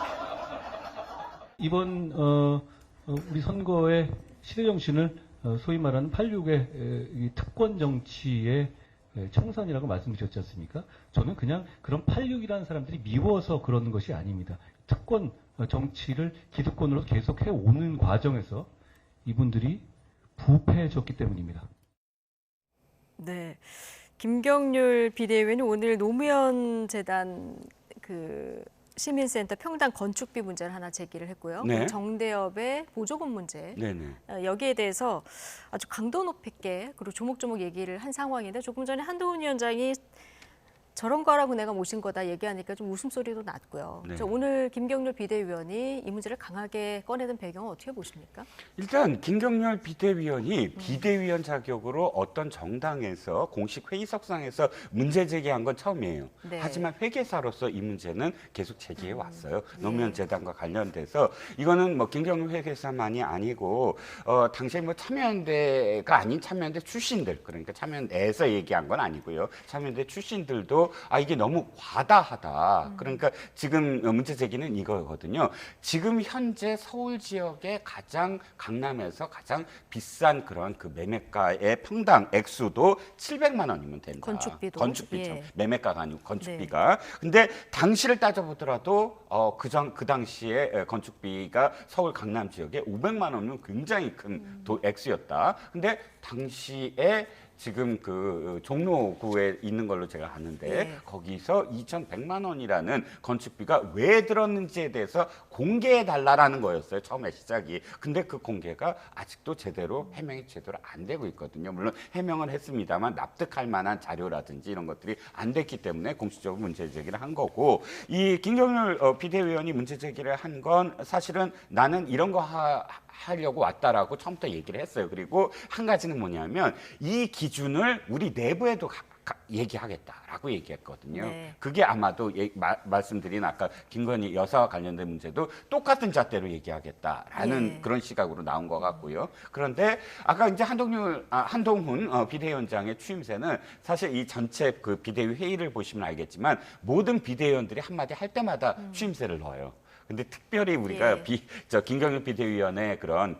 이번 우리 선거의 시대 정신을 소위 말하는 86의 특권 정치의 청산이라고 말씀드렸지 않습니까? 저는 그냥 그런 86이라는 사람들이 미워서 그러는 것이 아닙니다. 특권 정치를 기득권으로 계속 해오는 과정에서 이분들이 부패해졌기 때문입니다. 네, 김경률 비대위원이 오늘 노무현 재단 시민센터 평당 건축비 문제를 하나 제기를 했고요. 정대협의 보조금 문제 여기에 대해서 아주 강도 높게 그리고 조목조목 얘기를 한 상황인데 조금 전에 한동훈 위원장이 저런 거라고 내가 모신 거다 얘기하니까 좀 웃음소리도 났고요. 네. 오늘 김경률 비대위원이 이 문제를 강하게 꺼내는 배경은 어떻게 보십니까? 일단 김경률 비대위원이 비대위원 자격으로 어떤 정당에서 공식 회의석상에서 문제 제기한 건 처음이에요. 네. 하지만 회계사로서 이 문제는 계속 제기해 왔어요. 노무현 재단과 관련돼서 이거는 뭐 김경률 회계사만이 아니고 당시에 뭐 참여연대가 아닌 참여연대 출신들, 그러니까 참여연대에서 얘기한 건 아니고요. 참여연대 출신들도 이게 너무 과다하다. 그러니까 지금 문제 제기는 이거거든요. 지금 현재 서울 지역의 가장 강남에서 가장 비싼 그런 그 매매가의 평당 액수도 700만 원이면 된다. 건축비도? 건축비죠. 예. 매매가가 아니고 건축비가. 근데 당시를 따져보더라도 그 당시에 건축비가 서울 강남 지역에 500만 원은 굉장히 큰 액수였다. 근데 당시에 지금 그 종로구에 있는 걸로 제가 아는데 네. 거기서 2,100만 원이라는 건축비가 왜 들었는지에 대해서 공개해 달라라는 거였어요. 처음에 시작이. 근데 그 공개가 아직도 제대로 해명이 제대로 안 되고 있거든요. 물론 해명을 했습니다만 납득할 만한 자료라든지 이런 것들이 안 됐기 때문에 공식적으로 문제 제기를 한 거고, 이 김경률 비대위원이 문제 제기를 한 건 사실은 나는 이런 거 하려고 왔다라고 처음부터 얘기를 했어요. 그리고 한 가지는 뭐냐면 이 기준을 우리 내부에도 얘기하겠다라고 얘기했거든요. 네. 그게 아마도 말씀드린 아까 김건희 여사와 관련된 문제도 똑같은 잣대로 얘기하겠다라는 예. 그런 시각으로 나온 것 같고요. 그런데 아까 이제 한동훈 비대위원장의 취임새는 사실 이 전체 그 비대위 회의를 보시면 알겠지만 모든 비대위원들이 한마디 할 때마다 취임새를 넣어요. 근데 특별히 우리가 김경률 비대위원의 그런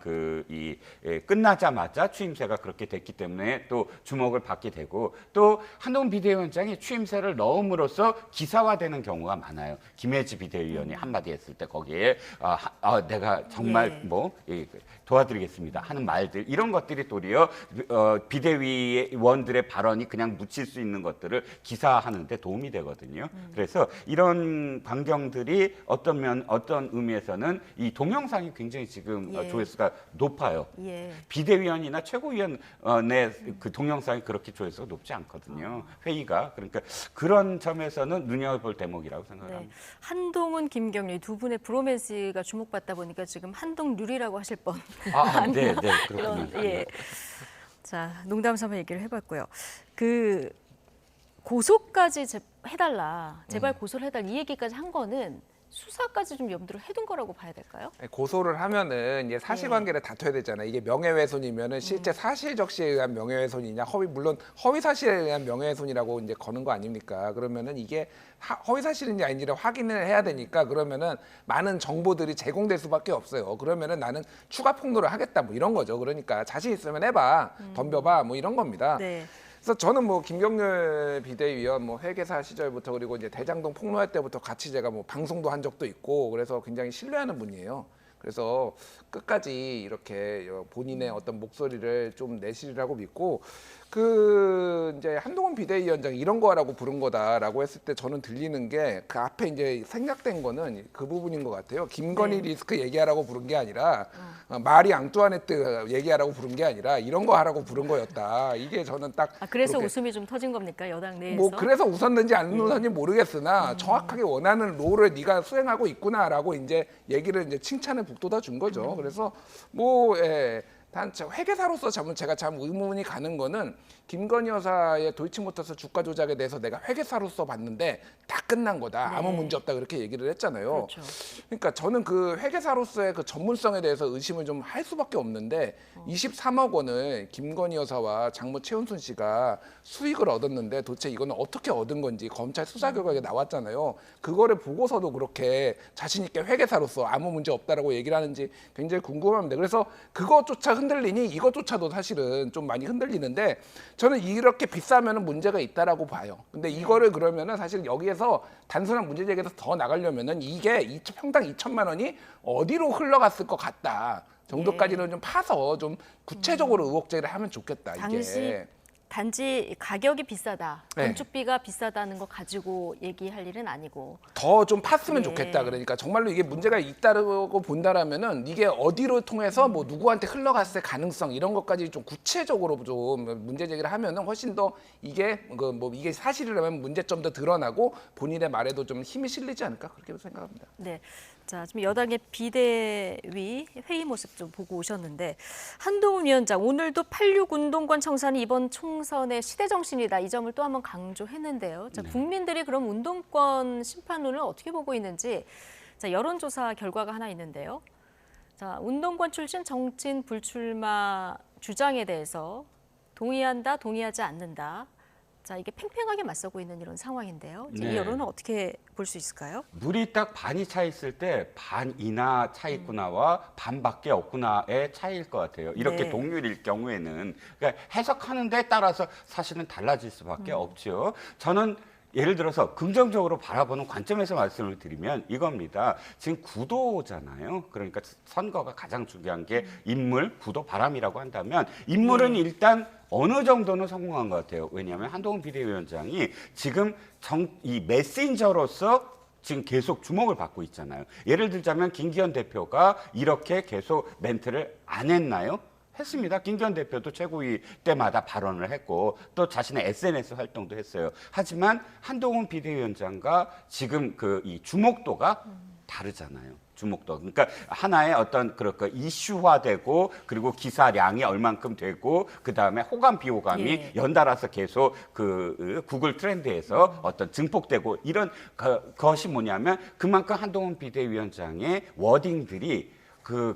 끝나자마자 취임새가 그렇게 됐기 때문에 또 주목을 받게 되고, 또 한동훈 비대위원장이 취임새를 넣음으로써 기사화되는 경우가 많아요. 김혜지 비대위원이 한마디 했을 때 거기에 내가 정말 도와드리겠습니다 하는 말들, 이런 것들이 도리어 비대위원들의 발언이 그냥 묻힐 수 있는 것들을 기사화하는 데 도움이 되거든요. 그래서 이런 광경들이 어떤 의미에서는 이 동영상이 굉장히 지금 조회수가 높아요. 비대위원이나 최고위원의 그 동영상이 그렇게 조회수가 높지 않거든요. 회의가. 그러니까 그런 점에서는 눈여겨볼 대목이라고 생각합니다. 한동훈, 김경률 두 분의 브로맨스가 주목받다 보니까 지금 한동률이라고 하실 뻔. 네, 그렇군요. 자, 농담 삼아 얘기를 해봤고요. 그 고소까지 해달라, 제발 고소를 해달라, 이 얘기까지 한 거는 수사까지 좀 염두를 해둔 거라고 봐야 될까요? 고소를 하면은 이제 사실관계를 다퉈야 되잖아요. 이게 명예훼손이면은 실제 사실 적시에 의한 명예훼손이냐, 물론 허위 사실에 의한 명예훼손이라고 이제 거는 거 아닙니까? 그러면은 이게 허위 사실인지 아닌지를 확인을 해야 되니까, 그러면은 많은 정보들이 제공될 수밖에 없어요. 그러면은 나는 추가 폭로를 하겠다, 뭐 이런 거죠. 그러니까 자신 있으면 해봐, 덤벼봐, 뭐 이런 겁니다. 네. 그래서 저는 뭐 김경률 비대위원 회계사 시절부터, 그리고 이제 대장동 폭로할 때부터 같이 제가 뭐 방송도 한 적도 있고, 그래서 굉장히 신뢰하는 분이에요. 그래서 끝까지 이렇게 본인의 어떤 목소리를 좀 내시리라고 믿고, 이제 한동훈 비대위원장이 이런 거라고 부른 거다라고 했을 때 저는 들리는 게 그 앞에 이제 생략된 거는 그 부분인 것 같아요. 김건희 리스크 얘기하라고 부른 게 아니라 마리 앙뚜아네트 얘기하라고 부른 게 아니라 이런 거 하라고 부른 거였다. 이게 저는 딱 그래서 웃음이 좀 터진 겁니까, 여당 내에서? 뭐 그래서 웃었는지 안 웃었는지 모르겠으나 정확하게 원하는 롤을 네가 수행하고 있구나라고 이제 얘기를 이제 칭찬을 북돋아 준 거죠. 그래서 단 회계사로서 제가 참 의문이 가는 거는, 김건희 여사의 도이치모터스 주가 조작에 대해서 내가 회계사로서 봤는데 다 끝난 거다, 아무 문제 없다, 그렇게 얘기를 했잖아요. 그렇죠. 그러니까 저는 그 회계사로서의 그 전문성에 대해서 의심을 좀 할 수밖에 없는데 23억 원을 김건희 여사와 장모 최은순 씨가 수익을 얻었는데 도대체 이거는 어떻게 얻은 건지 검찰 수사 결과가 나왔잖아요. 그거를 보고서도 그렇게 자신 있게 회계사로서 아무 문제 없다라고 얘기를 하는지 굉장히 궁금합니다. 그래서 그것조차 흔들리니 이것조차도 사실은 좀 많이 흔들리는데, 저는 이렇게 비싸면은 문제가 있다라고 봐요. 근데 이거를 그러면은 사실 여기에서 단순한 문제 제기에서 더 나가려면은 이게 평당 2천만 원이 어디로 흘러갔을 것 같다 정도까지는 좀 파서 좀 구체적으로 의혹 제기를 하면 좋겠다. 당시 이게 단지 가격이 비싸다, 네. 건축비가 비싸다는 거 가지고 얘기할 일은 아니고 더 좀 팠으면 예. 좋겠다. 그러니까 정말로 이게 문제가 있다고 본다라면은 이게 어디로 통해서 뭐 누구한테 흘러갔을 가능성 이런 것까지 좀 구체적으로 좀 문제 제기를 하면은 훨씬 더 이게 이게 사실이라면 문제점도 드러나고 본인의 말에도 좀 힘이 실리지 않을까 그렇게 생각합니다. 네. 자, 지금 여당의 비대위 회의 모습 좀 보고 오셨는데 한동훈 위원장 오늘도 86 운동권 청산이 이번 총선의 시대 정신이다. 이 점을 또 한번 강조했는데요. 자, 국민들이 그럼 운동권 심판론을 어떻게 보고 있는지 자, 여론조사 결과가 하나 있는데요. 자, 운동권 출신 정치인 불출마 주장에 대해서 동의한다, 동의하지 않는다. 자, 이게 팽팽하게 맞서고 있는 이런 상황인데요. 이 여론은 어떻게 볼 수 있을까요? 물이 딱 반이 차 있을 때 반이나 차 있구나와 반밖에 없구나의 차이일 것 같아요. 이렇게 네. 동률일 경우에는 그러니까 해석하는 데 따라서 사실은 달라질 수밖에 없죠. 저는 예를 들어서 긍정적으로 바라보는 관점에서 말씀을 드리면 이겁니다. 지금 구도잖아요. 그러니까 선거가 가장 중요한 게 인물, 구도, 바람이라고 한다면 인물은 일단 어느 정도는 성공한 것 같아요. 왜냐하면 한동훈 비대위원장이 지금 이 메신저로서 지금 계속 주목을 받고 있잖아요. 예를 들자면 김기현 대표가 이렇게 계속 멘트를 안 했나요? 했습니다. 김기현 대표도 최고위 때마다 발언을 했고 또 자신의 SNS 활동도 했어요. 하지만 한동훈 비대위원장과 지금 이 주목도가 다르잖아요. 주목도. 그러니까 하나의 어떤 그럴까 이슈화되고 그리고 기사량이 얼만큼 되고 그다음에 호감 비호감이 연달아서 계속 구글 트렌드에서 어떤 증폭되고 이런 것이 뭐냐면 그만큼 한동훈 비대위원장의 워딩들이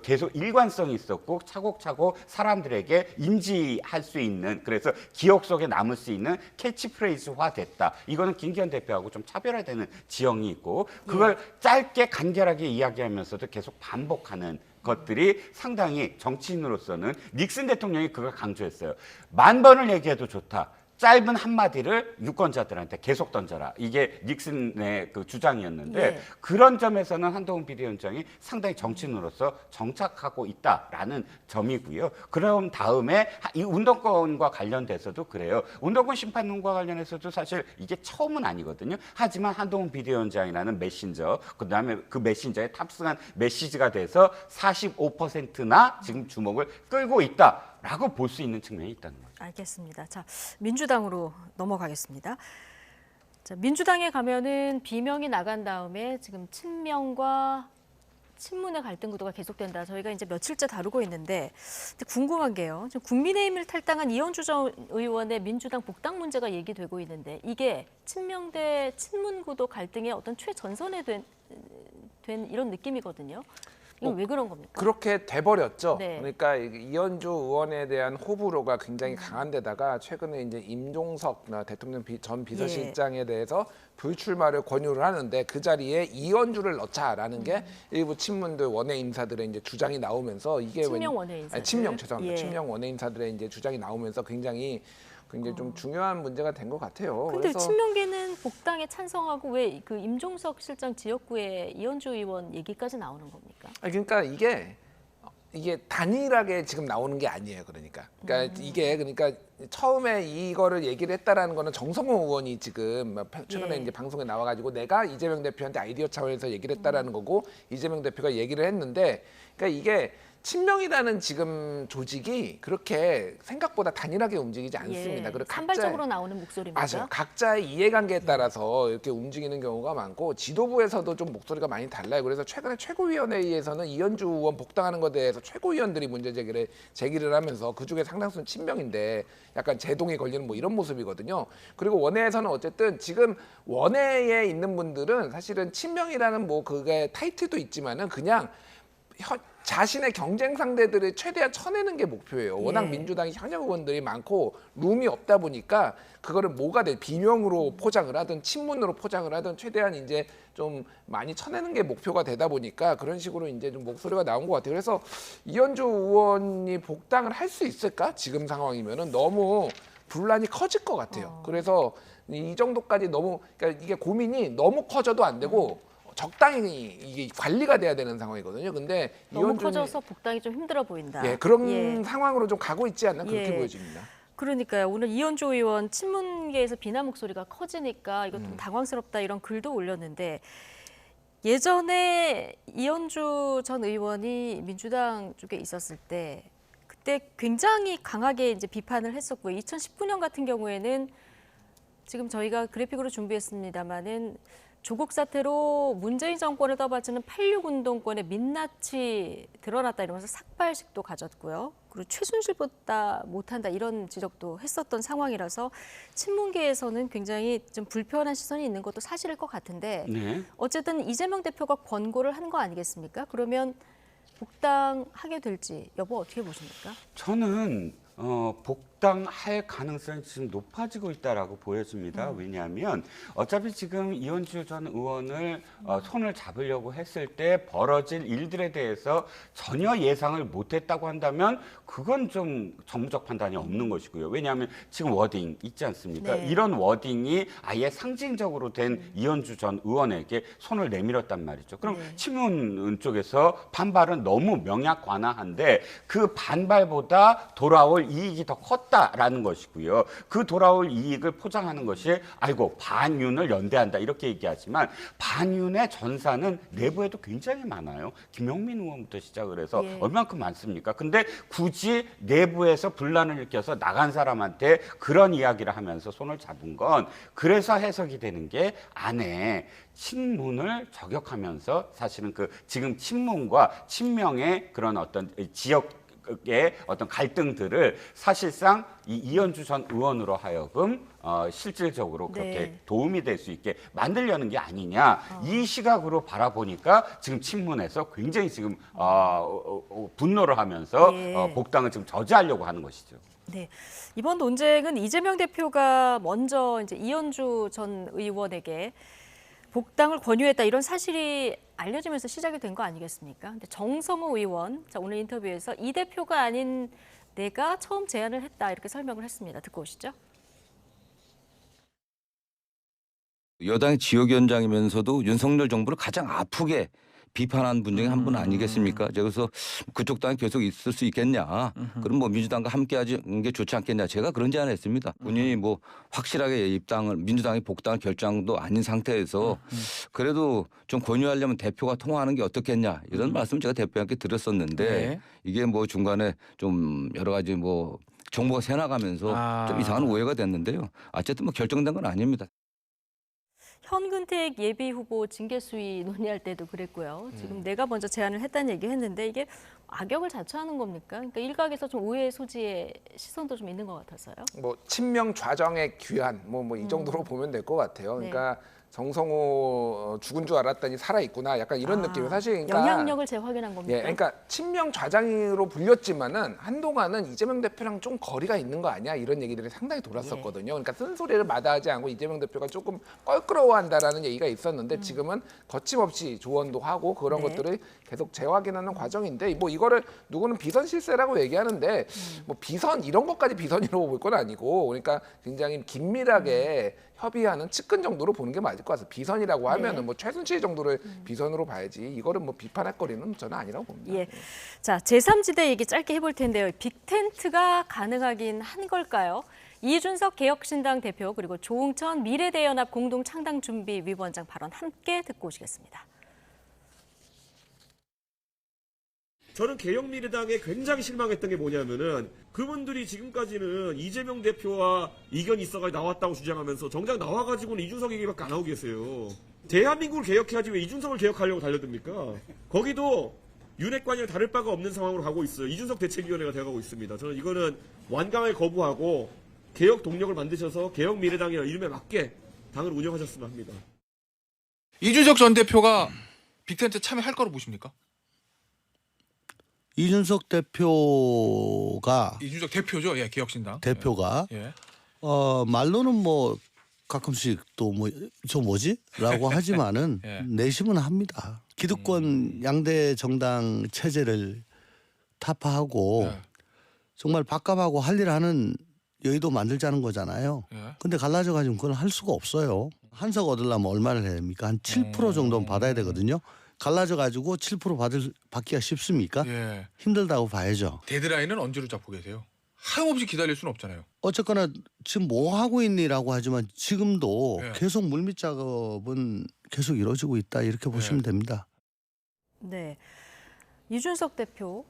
계속 일관성이 있었고 차곡차곡 사람들에게 인지할 수 있는 그래서 기억 속에 남을 수 있는 캐치프레이즈화 됐다. 이거는 김기현 대표하고 좀 차별화되는 지형이 있고 그걸 짧게 간결하게 이야기하면서도 계속 반복하는 것들이 상당히 정치인으로서는 닉슨 대통령이 그걸 강조했어요. 10,000번을 얘기해도 좋다. 짧은 한마디를 유권자들한테 계속 던져라. 이게 닉슨의 주장이었는데 그런 점에서는 한동훈 비대위원장이 상당히 정치인으로서 정착하고 있다라는 점이고요. 그럼 다음에 이 운동권과 관련돼서도 그래요. 운동권 심판론과 관련해서도 사실 이게 처음은 아니거든요. 하지만 한동훈 비대위원장이라는 메신저, 그다음에 그 메신저에 탑승한 메시지가 돼서 45%나 지금 주목을 끌고 있다라고 볼 수 있는 측면이 있다는 거죠. 알겠습니다. 자, 민주당으로 넘어가겠습니다. 자, 민주당에 가면은 비명이 나간 다음에 지금 친명과 친문의 갈등 구도가 계속된다. 저희가 이제 며칠째 다루고 있는데 궁금한 게요. 지금 국민의힘을 탈당한 이현주 전 의원의 민주당 복당 문제가 얘기되고 있는데 이게 친명 대 친문 구도 갈등의 어떤 최전선에 된 이런 느낌이거든요. 이건 왜 그런 겁니까? 그렇게 돼버렸죠. 네. 그러니까 이현주 의원에 대한 호불호가 굉장히 강한 데다가 최근에 이제 임종석 대통령 전 비서실장에 대해서 불출마를 권유를 하는데 그 자리에 이현주를 넣자라는 게 일부 친문들 원외 인사들의 이제 주장이 나오면서 이게 친명 원외 인사들. 친명 죄송합니다. 친명 원외 인사들의 이제 주장이 나오면서 굉장히 좀 중요한 문제가 된 것 같아요. 근데 그래서 친명계는 복당에 찬성하고 왜 그 임종석 실장 지역구에 이현주 의원 얘기까지 나오는 겁니까? 그러니까 이게 단일하게 지금 나오는 게 아니에요. 그러니까 그러니까 처음에 이거를 얘기를 했다라는 거는 정성호 의원이 지금 최근에 이제 방송에 나와가지고 내가 이재명 대표한테 아이디어 차원에서 얘기를 했다라는 거고 이재명 대표가 얘기를 했는데 그러니까 이게 친명이라는 지금 조직이 그렇게 생각보다 단일하게 움직이지 않습니다. 그리고 산발적으로 나오는 목소리입니다. 맞아요. 각자의 이해관계에 따라서 이렇게 움직이는 경우가 많고 지도부에서도 좀 목소리가 많이 달라요. 그래서 최근에 최고위원회의에서는 이현주 의원 복당하는 것에 대해서 최고위원들이 문제 제기를 하면서 그중에 상당수는 친명인데 약간 제동이 걸리는 뭐 이런 모습이거든요. 그리고 원외에서는 어쨌든 지금 원외에 있는 분들은 사실은 친명이라는 뭐 그게 타이틀도 있지만은 그냥 자신의 경쟁 상대들을 최대한 쳐내는 게 목표예요. 워낙 민주당이 현역 의원들이 많고 룸이 없다 보니까 그거를 뭐가 비명으로 포장을 하든 친문으로 포장을 하든 최대한 이제 좀 많이 쳐내는 게 목표가 되다 보니까 그런 식으로 이제 좀 목소리가 나온 것 같아요. 그래서 이현주 의원이 복당을 할 수 있을까? 지금 상황이면은 너무 분란이 커질 것 같아요. 그래서 이 정도까지 그러니까 이게 고민이 너무 커져도 안 되고 적당히 이게 관리가 돼야 되는 상황이거든요. 근데 너무 커져서 복당이 좀 힘들어 보인다. 그런 상황으로 좀 가고 있지 않나 그렇게 보여집니다. 그러니까요. 오늘 이현주 의원 친문계에서 비난 목소리가 커지니까 이거 좀 당황스럽다 이런 글도 올렸는데 예전에 이현주 전 의원이 민주당 쪽에 있었을 때 그때 굉장히 강하게 이제 비판을 했었고요. 2019년 같은 경우에는 지금 저희가 그래픽으로 준비했습니다마는 조국 사태로 문재인 정권을 떠받치는 86 운동권의 민낯이 드러났다 이러면서 삭발식도 가졌고요. 그리고 최순실보다 못한다 이런 지적도 했었던 상황이라서 친문계에서는 굉장히 좀 불편한 시선이 있는 것도 사실일 것 같은데 네. 어쨌든 이재명 대표가 권고를 한 거 아니겠습니까? 그러면 복당하게 될지 여부 어떻게 보십니까? 저는 복당할 가능성이 지금 높아지고 있다라고 보여집니다. 왜냐하면 어차피 지금 이현주 전 의원을 손을 잡으려고 했을 때 벌어질 일들에 대해서 전혀 예상을 못했다고 한다면 그건 좀 정무적 판단이 없는 것이고요. 왜냐하면 지금 워딩 있지 않습니까? 네. 이런 워딩이 아예 상징적으로 된 이현주 전 의원에게 손을 내밀었단 말이죠. 그럼 친문 쪽에서 반발은 너무 명약관화한데 그 반발보다 돌아올 이익이 더 컸다라는 것이고요. 그 돌아올 이익을 포장하는 것이 아이고 반윤을 연대한다 이렇게 얘기하지만 반윤의 전사는 내부에도 굉장히 많아요. 김용민 의원부터 시작을 해서 얼만큼 많습니까? 근데 굳이 내부에서 분란을 일으켜서 나간 사람한테 그런 이야기를 하면서 손을 잡은 건 그래서 해석이 되는 게 안에 친문을 저격하면서 사실은 그 지금 친문과 친명의 그런 어떤 지역의 어떤 갈등들을 사실상 이 이현주 전 의원으로 하여금 실질적으로 그렇게 도움이 될 수 있게 만들려는 게 아니냐 이 시각으로 바라보니까 지금 친문에서 굉장히 지금 분노를 하면서 복당을 지금 저지하려고 하는 것이죠. 네, 이번 논쟁은 이재명 대표가 먼저 이제 이현주 전 의원에게 복당을 권유했다 이런 사실이 알려지면서 시작이 된 거 아니겠습니까? 근데 정성호 의원, 자 오늘 인터뷰에서 이 대표가 아닌 내가 처음 제안을 했다 이렇게 설명을 했습니다. 듣고 오시죠. 여당의 지역위원장이면서도 윤석열 정부를 가장 아프게 비판한 분 중에 한 분 아니겠습니까? 그래서 그쪽 당이 계속 있을 수 있겠냐? 그럼 뭐 민주당과 함께하는 게 좋지 않겠냐? 제가 그런 제안을 했습니다. 본인이 뭐 확실하게 입당을 민주당이 복당을 결정도 아닌 상태에서 그래도 좀 권유하려면 대표가 통화하는 게 어떻겠냐? 이런 말씀 제가 대표한테 드렸었는데 이게 뭐 중간에 좀 여러 가지 뭐 정보가 새나가면서 좀 이상한 오해가 됐는데요. 어쨌든 뭐 결정된 건 아닙니다. 현근택 예비 후보 징계 수위 논의할 때도 그랬고요. 지금 내가 먼저 제안을 했다는 얘기 했는데 이게 악역을 자처하는 겁니까? 그러니까 일각에서 좀 오해 소지의 시선도 좀 있는 것 같아서요. 뭐 친명 좌정의 귀환 뭐 이 정도로 보면 될 것 같아요. 그러니까 정성호 죽은 줄 알았더니 살아있구나 약간 이런 느낌이 사실 그러니까 영향력을 재확인한 겁니까? 그러니까 친명 좌장으로 불렸지만은 한동안은 이재명 대표랑 좀 거리가 있는 거 아니야 이런 얘기들이 상당히 돌았었거든요. 그러니까 쓴소리를 마다하지 않고 이재명 대표가 조금 껄끄러워한다라는 얘기가 있었는데 지금은 거침없이 조언도 하고 그런 것들을 계속 재확인하는 과정인데 뭐 이거를 누구는 비선 실세라고 얘기하는데 뭐 비선 이런 것까지 비선이라고 볼 건 아니고 그러니까 굉장히 긴밀하게 협의하는 측근 정도로 보는 게 맞을 것 같아요. 비선이라고 하면은 뭐 최순실 정도를 비선으로 봐야지 이거를 뭐 비판할 거리는 저는 아니라고 봅니다. 예. 자, 제3지대 얘기 짧게 해볼 텐데요. 빅텐트가 가능하긴 한 걸까요? 이준석 개혁신당 대표 그리고 조응천 미래대연합 공동창당준비위원장 발언 함께 듣고 오시겠습니다. 저는 개혁미래당에 굉장히 실망했던 게 뭐냐면은 그분들이 지금까지는 이재명 대표와 이견이 있어가지고 나왔다고 주장하면서 정작 나와가지고는 이준석 얘기밖에 안 하고 계세요. 대한민국을 개혁해야지 왜 이준석을 개혁하려고 달려듭니까? 거기도 윤핵관이랑 다를 바가 없는 상황으로 가고 있어요. 이준석 대책위원회가 되어가고 있습니다. 저는 이거는 완강하게 거부하고 개혁 동력을 만드셔서 개혁미래당이라는 이름에 맞게 당을 운영하셨으면 합니다. 이준석 전 대표가 빅텐트 참여할 거로 보십니까? 이준석 대표가 이준석 대표죠, 예, 개혁신당 대표가 예. 말로는 뭐 가끔씩 또 뭐 저 뭐지라고 하지만은 내심은 합니다. 기득권 양대 정당 체제를 타파하고 정말 밥값하고 할 일 하는 여의도 만들자는 거잖아요. 근데 갈라져 가지고 그건 할 수가 없어요. 한석 얻으려면 얼마를 해야 됩니까? 한 7% 정도는 받아야 되거든요. 갈라져 가지고 7% 받기가 쉽습니까? 힘들다고 봐야죠. 데드라인은 언제로 잡고 계세요? 하염없이 기다릴 수는 없잖아요. 어쨌거나 지금 뭐 하고 있니라고 하지만 지금도 네. 계속 물밑 작업은 계속 이루어지고 있다 이렇게 보시면 됩니다. 네. 이준석 대표.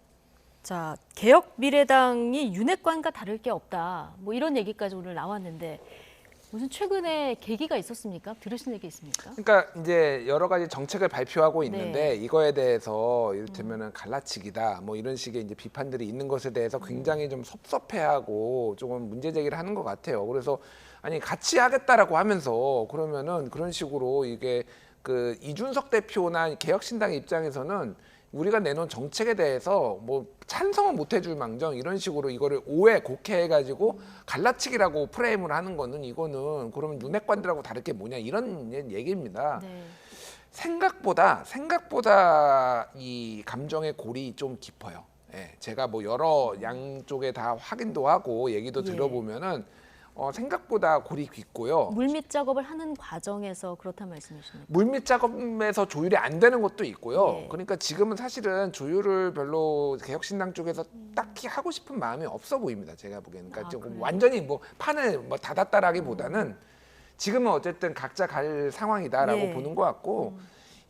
자, 개혁미래당이 윤핵관과 다를 게 없다. 뭐 이런 얘기까지 오늘 나왔는데 무슨 최근에 계기가 있었습니까? 들으신 얘기 있습니까? 그러니까 이제 여러 가지 정책을 발표하고 있는데 네. 이거에 대해서 이를테면은 갈라치기다 뭐 이런 식의 이제 비판들이 있는 것에 대해서 굉장히 좀 섭섭해하고 조금 문제 제기를 하는 것 같아요. 그래서 아니 같이 하겠다라고 하면서 그러면은 그런 식으로 이게 그 이준석 대표나 개혁신당 입장에서는 우리가 내놓은 정책에 대해서 뭐 찬성은 못 해줄 망정 이런 식으로 이거를 오해 곡해해가지고 갈라치기라고 프레임을 하는 거는 이거는 그러면 윤핵관들하고 다를 게 뭐냐 이런 얘기입니다. 네. 생각보다 이 감정의 골이 좀 깊어요. 예, 제가 뭐 여러 양쪽에 다 확인도 하고 얘기도 들어보면은 생각보다 골이 깊고요. 물밑 작업을 하는 과정에서 그렇단 말씀이십니까? 물밑 작업에서 조율이 안 되는 것도 있고요. 그러니까 지금은 사실은 조율을 별로 개혁신당 쪽에서 딱히 하고 싶은 마음이 없어 보입니다. 제가 보기에는. 그러니까 조금 완전히 뭐 판을 뭐 닫았다라기보다는 지금은 어쨌든 각자 갈 상황이다라고 보는 것 같고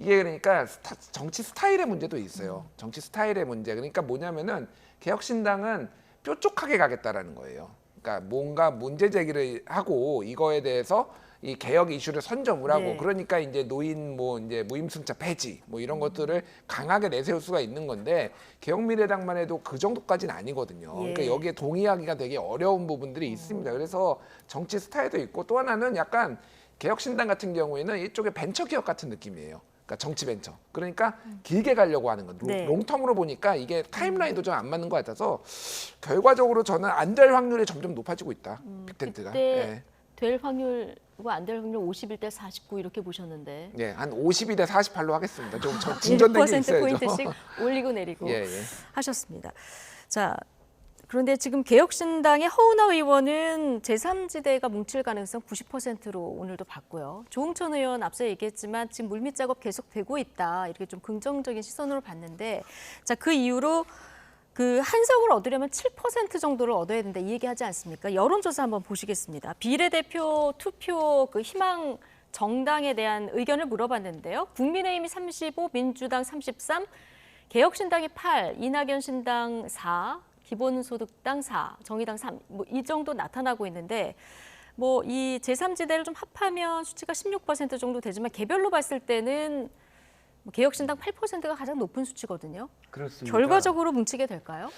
이게 그러니까 정치 스타일의 문제도 있어요. 정치 스타일의 문제. 그러니까 뭐냐면은 개혁신당은 뾰족하게 가겠다라는 거예요. 그러니까 뭔가 문제 제기를 하고 이거에 대해서 이 개혁 이슈를 선점을 하고 그러니까 이제 노인 뭐 이제 무임승차 폐지 뭐 이런 것들을 강하게 내세울 수가 있는 건데 개혁미래당만 해도 그 정도까지는 아니거든요. 그러니까 여기에 동의하기가 되게 어려운 부분들이 있습니다. 그래서 정치 스타일도 있고 또 하나는 약간 개혁신당 같은 경우에는 이쪽에 벤처기업 같은 느낌이에요. 그러니까 정치 벤처. 그러니까 길게 가려고 하는 건 롱텀으로 보니까 이게 타임라인도 좀 안 맞는 것 같아서 결과적으로 저는 안 될 확률이 점점 높아지고 있다. 빅텐트가. 그때 될 확률과 안 될 확률 51대 49 이렇게 보셨는데. 예, 한 52대 48로 하겠습니다. 좀 진전된 게 있어야죠. 1%포인트씩 올리고 내리고 예. 하셨습니다. 자, 그런데 지금 개혁신당의 허은하 의원은 제3지대가 뭉칠 가능성 90%로 오늘도 봤고요. 조응천 의원 앞서 얘기했지만 지금 물밑 작업 계속되고 있다. 이렇게 좀 긍정적인 시선으로 봤는데 자, 그 이후로 그 한석을 얻으려면 7% 정도를 얻어야 된다. 이 얘기하지 않습니까? 여론조사 한번 보시겠습니다. 비례대표 투표 그 희망 정당에 대한 의견을 물어봤는데요. 국민의힘이 35, 민주당 33, 개혁신당이 8, 이낙연 신당 4, 기본소득당 4, 정의당 3, 뭐 이 정도 나타나고 있는데 뭐 이 제3지대를 좀 합하면 수치가 16% 정도 되지만 개별로 봤을 때는 뭐 개혁신당 8%가 가장 높은 수치거든요. 그렇습니다. 결과적으로 뭉치게 될까요?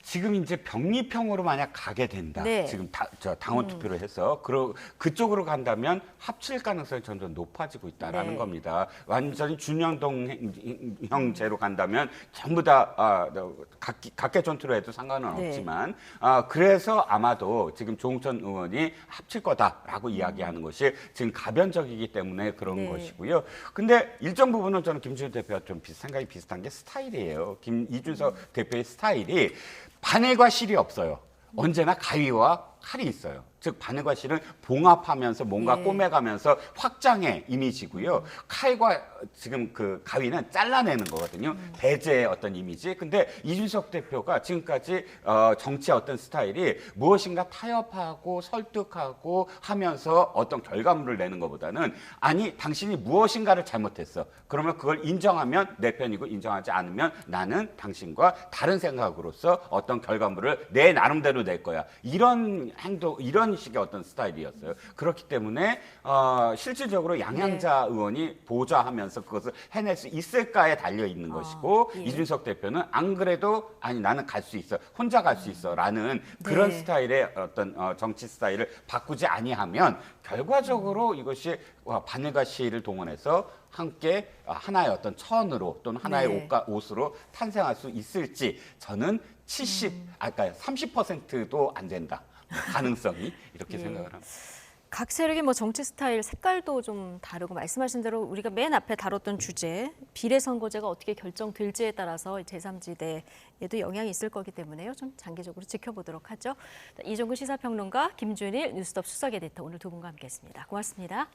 지금 이제 병립형으로 만약 가게 된다. 네. 지금 당원 투표를 해서 그쪽으로 간다면 합칠 가능성이 점점 높아지고 있다라는 겁니다. 완전히 준연동형제로 간다면 전부 다 각계 전투로 해도 상관은 없지만 그래서 아마도 지금 조응천 의원이 합칠 거다라고 이야기하는 것이 지금 가변적이기 때문에 그런 것이고요. 근데 일정 부분은 저는 김준일 대표와 좀 생각이 비슷한 게 스타일이에요. 이준석 대표의 스타일이 바늘과 실이 없어요. 언제나 가위와 칼이 있어요. 즉 바늘과 실은 봉합하면서 뭔가 꼬매가면서 확장의 이미지고요. 칼과 지금 그 가위는 잘라내는 거거든요. 배제의 어떤 이미지. 근데 이준석 대표가 지금까지 정치의 어떤 스타일이 무엇인가 타협하고 설득하고 하면서 어떤 결과물을 내는 것보다는 아니 당신이 무엇인가를 잘못했어. 그러면 그걸 인정하면 내 편이고 인정하지 않으면 나는 당신과 다른 생각으로서 어떤 결과물을 내 나름대로 낼 거야. 이런 행동, 이런 식의 어떤 스타일이었어요. 그렇기 때문에 실질적으로 양양자 의원이 보좌하면서 그것을 해낼 수 있을까에 달려 있는 것이고 이준석 대표는 안 그래도 아니 나는 갈 수 있어, 혼자 갈 수 있어라는 그런 스타일의 어떤 정치 스타일을 바꾸지 아니하면 결과적으로 이것이 바늘과 실을 동원해서 함께 하나의 어떤 천으로 또는 하나의 옷으로 탄생할 수 있을지 저는 30%도 안 된다. 가능성이 이렇게 생각을 합니다. 각 세력의 뭐 정치 스타일, 색깔도 좀 다르고 말씀하신 대로 우리가 맨 앞에 다뤘던 주제 비례선거제가 어떻게 결정될지에 따라서 제3지대에도 영향이 있을 거기 때문에요. 좀 장기적으로 지켜보도록 하죠. 이종근 시사평론가, 김준일 뉴스톱 수석 에디터 오늘 두 분과 함께했습니다. 고맙습니다.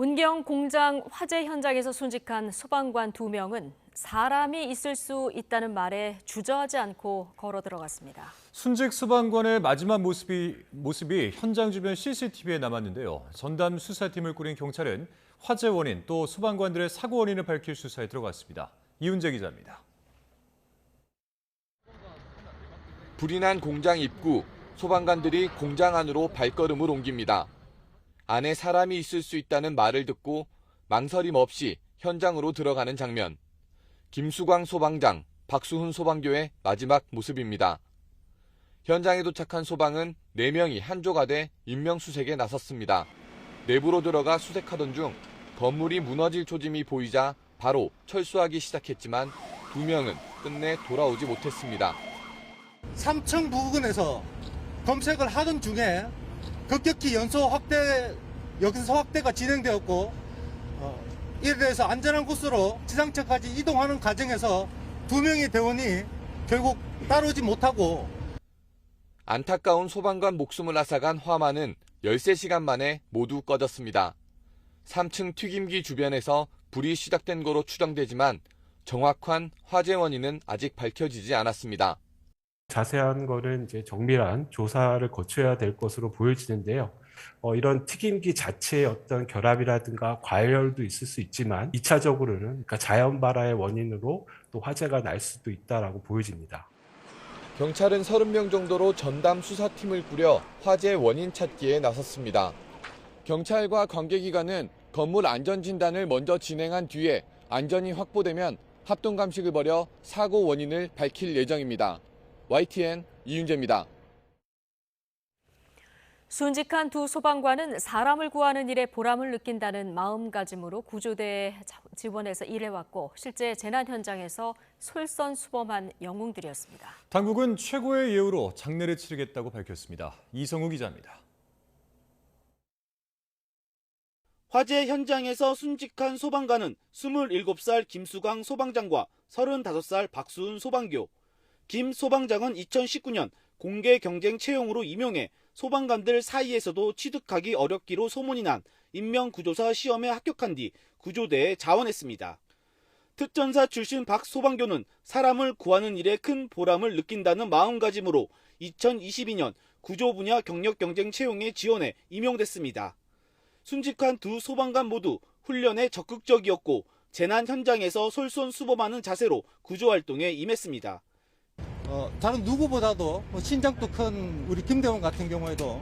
문경 공장 화재 현장에서 순직한 소방관 2명은 사람이 있을 수 있다는 말에 주저하지 않고 걸어 들어갔습니다. 순직 소방관의 마지막 모습이 현장 주변 CCTV에 남았는데요. 전담 수사팀을 꾸린 경찰은 화재 원인 또 소방관들의 사고 원인을 밝힐 수사에 들어갔습니다. 이훈재 기자입니다. 불이 난 공장 입구, 소방관들이 공장 안으로 발걸음을 옮깁니다. 안에 사람이 있을 수 있다는 말을 듣고 망설임 없이 현장으로 들어가는 장면. 김수광 소방장, 박수훈 소방교의 마지막 모습입니다. 현장에 도착한 소방은 4명이 한조가 돼 인명수색에 나섰습니다. 내부로 들어가 수색하던 중 건물이 무너질 조짐이 보이자 바로 철수하기 시작했지만 2명은 끝내 돌아오지 못했습니다. 3층 부근에서 검색을 하던 중에 급격히 여기서 확대가 진행되었고 이에 대해서 안전한 곳으로 지상층까지 이동하는 과정에서 2명의 대원이 결국 따라오지 못하고 안타까운 소방관 목숨을 앗아간 화마는 13시간 만에 모두 꺼졌습니다. 3층 튀김기 주변에서 불이 시작된 거로 추정되지만 정확한 화재 원인은 아직 밝혀지지 않았습니다. 자세한 거는 이제 정밀한 조사를 거쳐야 될 것으로 보여지는데요. 이런 튀김기 자체의 어떤 결합이라든가 과열도 있을 수 있지만 2차적으로는 그러니까 자연 발화의 원인으로 또 화재가 날 수도 있다라고 보여집니다. 경찰은 30명 정도로 전담 수사팀을 꾸려 화재 원인 찾기에 나섰습니다. 경찰과 관계기관은 건물 안전진단을 먼저 진행한 뒤에 안전이 확보되면 합동감식을 벌여 사고 원인을 밝힐 예정입니다. YTN 이윤재입니다. 순직한 2 소방관은 사람을 구하는 일에 보람을 느낀다는 마음가짐으로 구조대에 지원해서 일해왔고 실제 재난 현장에서 솔선수범한 영웅들이었습니다. 당국은 최고의 예우로 장례를 치르겠다고 밝혔습니다. 이성우 기자입니다. 화재 현장에서 순직한 소방관은 27살 김수광 소방장과 35살 박수훈 소방교. 김 소방장은 2019년 공개 경쟁 채용으로 임용해 소방관들 사이에서도 취득하기 어렵기로 소문이 난 인명구조사 시험에 합격한 뒤 구조대에 자원했습니다. 특전사 출신 박 소방교는 사람을 구하는 일에 큰 보람을 느낀다는 마음가짐으로 2022년 구조 분야 경력 경쟁 채용에 지원해 임용됐습니다. 순직한 2 소방관 모두 훈련에 적극적이었고 재난 현장에서 솔선수범하는 자세로 구조활동에 임했습니다. 다른 누구보다도 신장도 큰 우리 김대원 같은 경우에도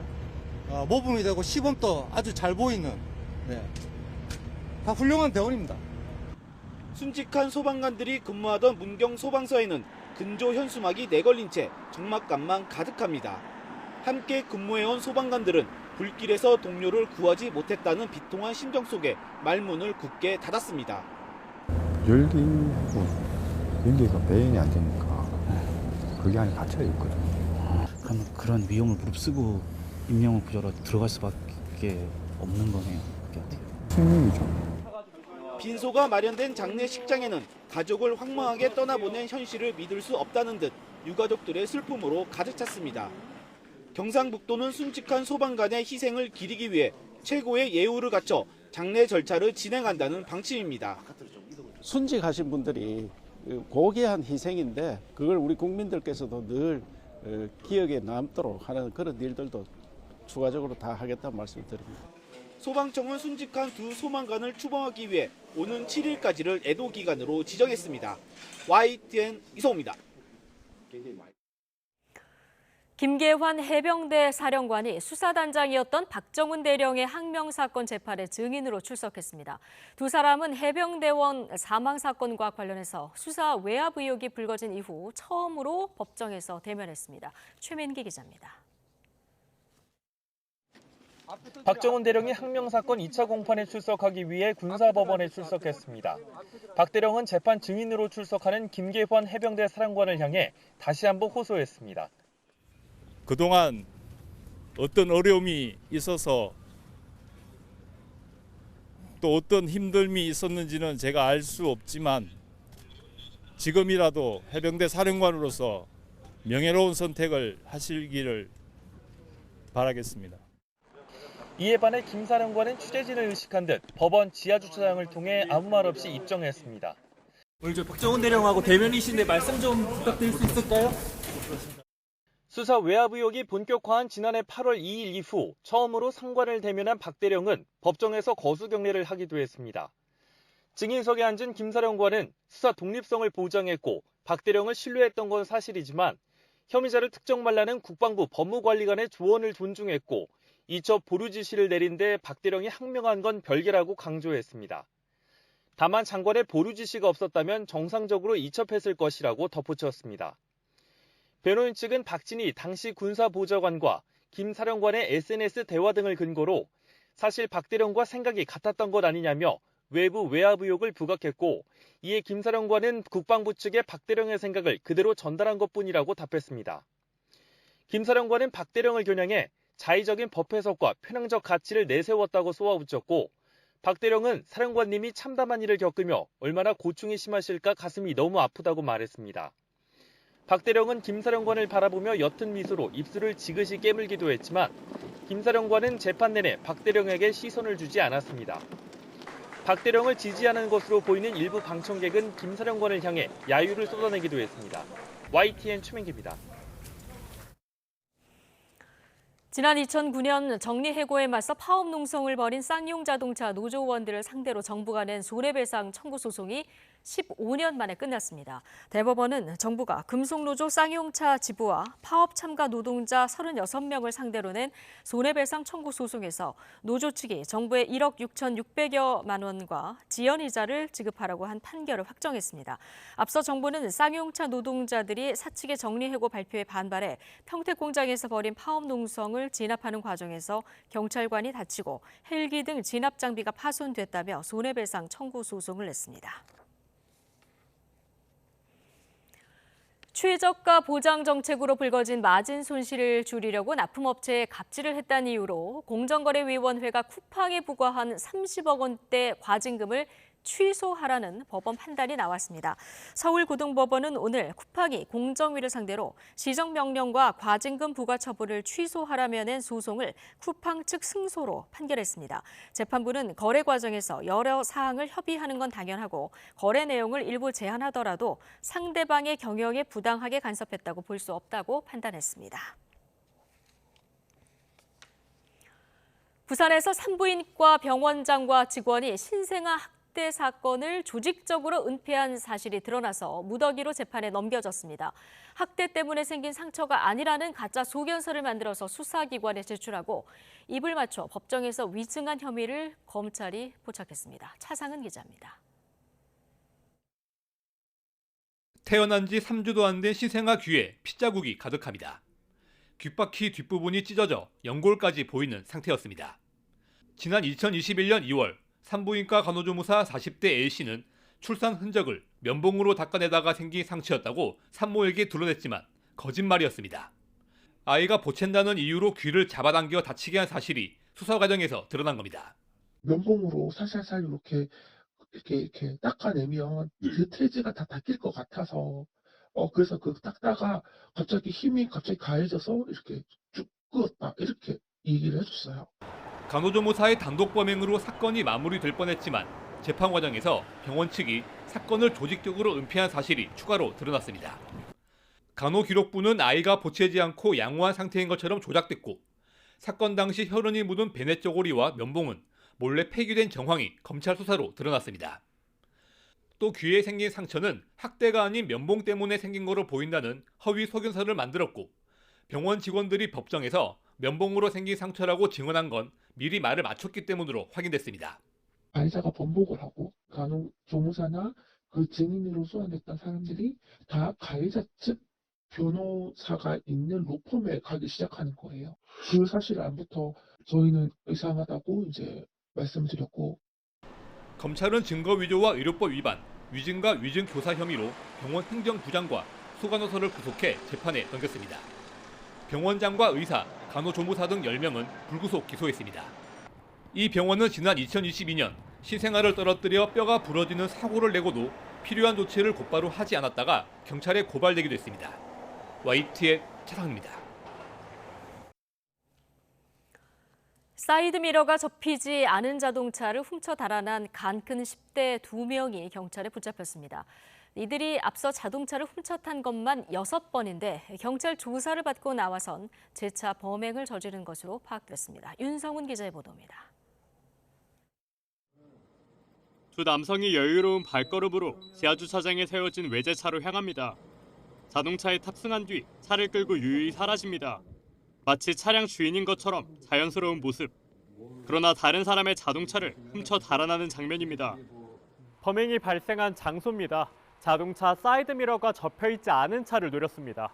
모범이 되고 시범도 아주 잘 보이는 다 훌륭한 대원입니다. 순직한 소방관들이 근무하던 문경 소방서에는 근조 현수막이 내걸린 채 적막감만 가득합니다. 함께 근무해온 소방관들은 불길에서 동료를 구하지 못했다는 비통한 심정 속에 말문을 굳게 닫았습니다. 연기가 배인이 안 되니까 그게 안에 갇혀 있거든요. 그럼 그런 위험을 무릅쓰고 인명을 구조로 들어갈 수밖에 없는 거네요. 그게 어떻게? 승리이죠. 빈소가 마련된 장례식장에는 가족을 황망하게 떠나보낸 현실을 믿을 수 없다는 듯 유가족들의 슬픔으로 가득 찼습니다. 경상북도는 순직한 소방관의 희생을 기리기 위해 최고의 예우를 갖춰 장례 절차를 진행한다는 방침입니다. 순직하신 분들이 고귀한 희생인데 그걸 우리 국민들께서도 늘 기억에 남도록 하는 그런 일들도 추가적으로 다 하겠다는 말씀을 드립니다. 소방청은 순직한 2 소방관을 추모하기 위해 오는 7일까지를 애도기간으로 지정했습니다. YTN 이성우입니다. 김계환 해병대 사령관이 수사단장이었던 박정훈 대령의 항명사건 재판에 증인으로 출석했습니다. 2 사람은 해병대원 사망 사건과 관련해서 수사 외압 의혹이 불거진 이후 처음으로 법정에서 대면했습니다. 최민기 기자입니다. 박정훈 대령이 항명사건 2차 공판에 출석하기 위해 군사법원에 출석했습니다. 박 대령은 재판 증인으로 출석하는 김계환 해병대 사령관을 향해 다시 한번 호소했습니다. 그동안 어떤 어려움이 있어서 또 어떤 힘듦이 있었는지는 제가 알 수 없지만 지금이라도 해병대 사령관으로서 명예로운 선택을 하시기를 바라겠습니다. 이에 반해 김 사령관은 취재진을 의식한 듯 법원 지하주차장을 통해 아무 말 없이 입정했습니다. 오늘 저 박정훈 대령하고 대면이신데 말씀 좀 부탁드릴 수 있을까요? 수사 외압 의혹이 본격화한 지난해 8월 2일 이후 처음으로 상관을 대면한 박 대령은 법정에서 거수 경례를 하기도 했습니다. 증인석에 앉은 김 사령관은 수사 독립성을 보장했고 박 대령을 신뢰했던 건 사실이지만 혐의자를 특정 말라는 국방부 법무관리관의 조언을 존중했고 이첩 보류 지시를 내린 데 박 대령이 항명한 건 별개라고 강조했습니다. 다만 장관의 보류 지시가 없었다면 정상적으로 이첩했을 것이라고 덧붙였습니다. 변호인 측은 박진희 당시 군사보좌관과 김 사령관의 SNS 대화 등을 근거로 사실 박 대령과 생각이 같았던 것 아니냐며 외부 외압 의혹을 부각했고 이에 김 사령관은 국방부 측에 박 대령의 생각을 그대로 전달한 것뿐이라고 답했습니다. 김 사령관은 박 대령을 겨냥해 자의적인 법 해석과 편향적 가치를 내세웠다고 쏘아붙였고 박 대령은 사령관님이 참담한 일을 겪으며 얼마나 고충이 심하실까 가슴이 너무 아프다고 말했습니다. 박 대령은 김 사령관을 바라보며 옅은 미소로 입술을 지그시 깨물기도 했지만 김 사령관은 재판 내내 박 대령에게 시선을 주지 않았습니다. 박 대령을 지지하는 것으로 보이는 일부 방청객은 김 사령관을 향해 야유를 쏟아내기도 했습니다. YTN 최민기입니다. 지난 2009년 정리해고에 맞서 파업 농성을 벌인 쌍용자동차 노조원들을 상대로 정부가 낸 손해배상 청구 소송이 15년 만에 끝났습니다. 대법원은 정부가 금속노조 쌍용차 지부와 파업 참가 노동자 36명을 상대로 낸 손해배상 청구 소송에서 노조 측이 정부에 1억 6,600여만 원과 지연이자를 지급하라고 한 판결을 확정했습니다. 앞서 정부는 쌍용차 노동자들이 사측의 정리해고 발표에 반발해 평택 공장에서 벌인 파업 농성을 진압하는 과정에서 경찰관이 다치고 헬기 등 진압 장비가 파손됐다며 손해배상 청구 소송을 냈습니다. 최저가 보장 정책으로 불거진 마진 손실을 줄이려고 납품업체에 갑질을 했다는 이유로 공정거래위원회가 쿠팡에 부과한 30억 원대 과징금을 취소하라는 법원 판단이 나왔습니다. 서울고등법원은 오늘 쿠팡이 공정위를 상대로 시정명령과 과징금 부과 처분을 취소하라며 낸 소송을 쿠팡 측 승소로 판결했습니다. 재판부는 거래 과정에서 여러 사항을 협의하는 건 당연하고 거래 내용을 일부 제한하더라도 상대방의 경영에 부당하게 간섭했다고 볼 수 없다고 판단했습니다. 부산에서 산부인과 병원장과 직원이 신생아 학대 사건을 조직적으로 은폐한 사실이 드러나서 무더기로 재판에 넘겨졌습니다. 학대 때문에 생긴 상처가 아니라는 가짜 소견서를 만들어서 수사기관에 제출하고 입을 맞춰 법정에서 위증한 혐의를 검찰이 포착했습니다. 차상은 기자입니다. 태어난 지 3주도 안 된 신생아 귀에 핏자국이 가득합니다. 귓바퀴 뒷부분이 찢어져 연골까지 보이는 상태였습니다. 지난 2021년 2월 산부인과 간호조무사 40대 A씨는 출산 흔적을 면봉으로 닦아내다가 생긴 상처였다고 산모에게 드러냈지만 거짓말이었습니다. 아이가 보챈다는 이유로 귀를 잡아당겨 다치게 한 사실이 수사 과정에서 드러난 겁니다. 면봉으로 살살살 이렇게 닦아내면 그 태지가 다 닦일 것 같아서 그래서 그 닦다가 갑자기 힘이 가해져서 이렇게 쭉 끄었다 이렇게 얘기를 해줬어요. 간호조무사의 단독 범행으로 사건이 마무리될 뻔했지만 재판 과정에서 병원 측이 사건을 조직적으로 은폐한 사실이 추가로 드러났습니다. 간호기록부는 아이가 보채지 않고 양호한 상태인 것처럼 조작됐고 사건 당시 혈흔이 묻은 베네 쪼고리와 면봉은 몰래 폐기된 정황이 검찰 수사로 드러났습니다. 또 귀에 생긴 상처는 학대가 아닌 면봉 때문에 생긴 것으로 보인다는 허위 소견서를 만들었고 병원 직원들이 법정에서 면봉으로 생긴 상처라고 증언한 건 미리 말을 맞췄기 때문으로 확인됐습니다. 가해자가 번복을 하고 간호조무사나 그 증인으로 소환됐던 사람들이 다 가해자 측 변호사가 있는 로펌에 가기 시작하는 거예요. 그 사실 안부터 저희는 이상하다고 이제 말씀드렸고 검찰은 증거 위조와 의료법 위반, 위증과 위증 교사 혐의로 병원 행정부장과 소간호사를 구속해 재판에 넘겼습니다. 병원장과 의사, 간호조무사 등 10명은 불구속 기소했습니다. 이 병원은 지난 2022년 신생아를 떨어뜨려 뼈가 부러지는 사고를 내고도 필요한 조치를 곧바로 하지 않았다가 경찰에 고발되기도 했습니다. YTN 차상입니다. 사이드미러가 접히지 않은 자동차를 훔쳐 달아난 간큰 10대 2명이 경찰에 붙잡혔습니다. 이들이 앞서 자동차를 훔쳐 탄 것만 6번인데 경찰 조사를 받고 나와선 재차 범행을 저지른 것으로 파악됐습니다. 윤성훈 기자의 보도입니다. 두 남성이 여유로운 발걸음으로 지하주차장에 세워진 외제차로 향합니다. 자동차에 탑승한 뒤 차를 끌고 유유히 사라집니다. 마치 차량 주인인 것처럼 자연스러운 모습. 그러나 다른 사람의 자동차를 훔쳐 달아나는 장면입니다. 범행이 발생한 장소입니다. 자동차 사이드미러가 접혀있지 않은 차를 노렸습니다.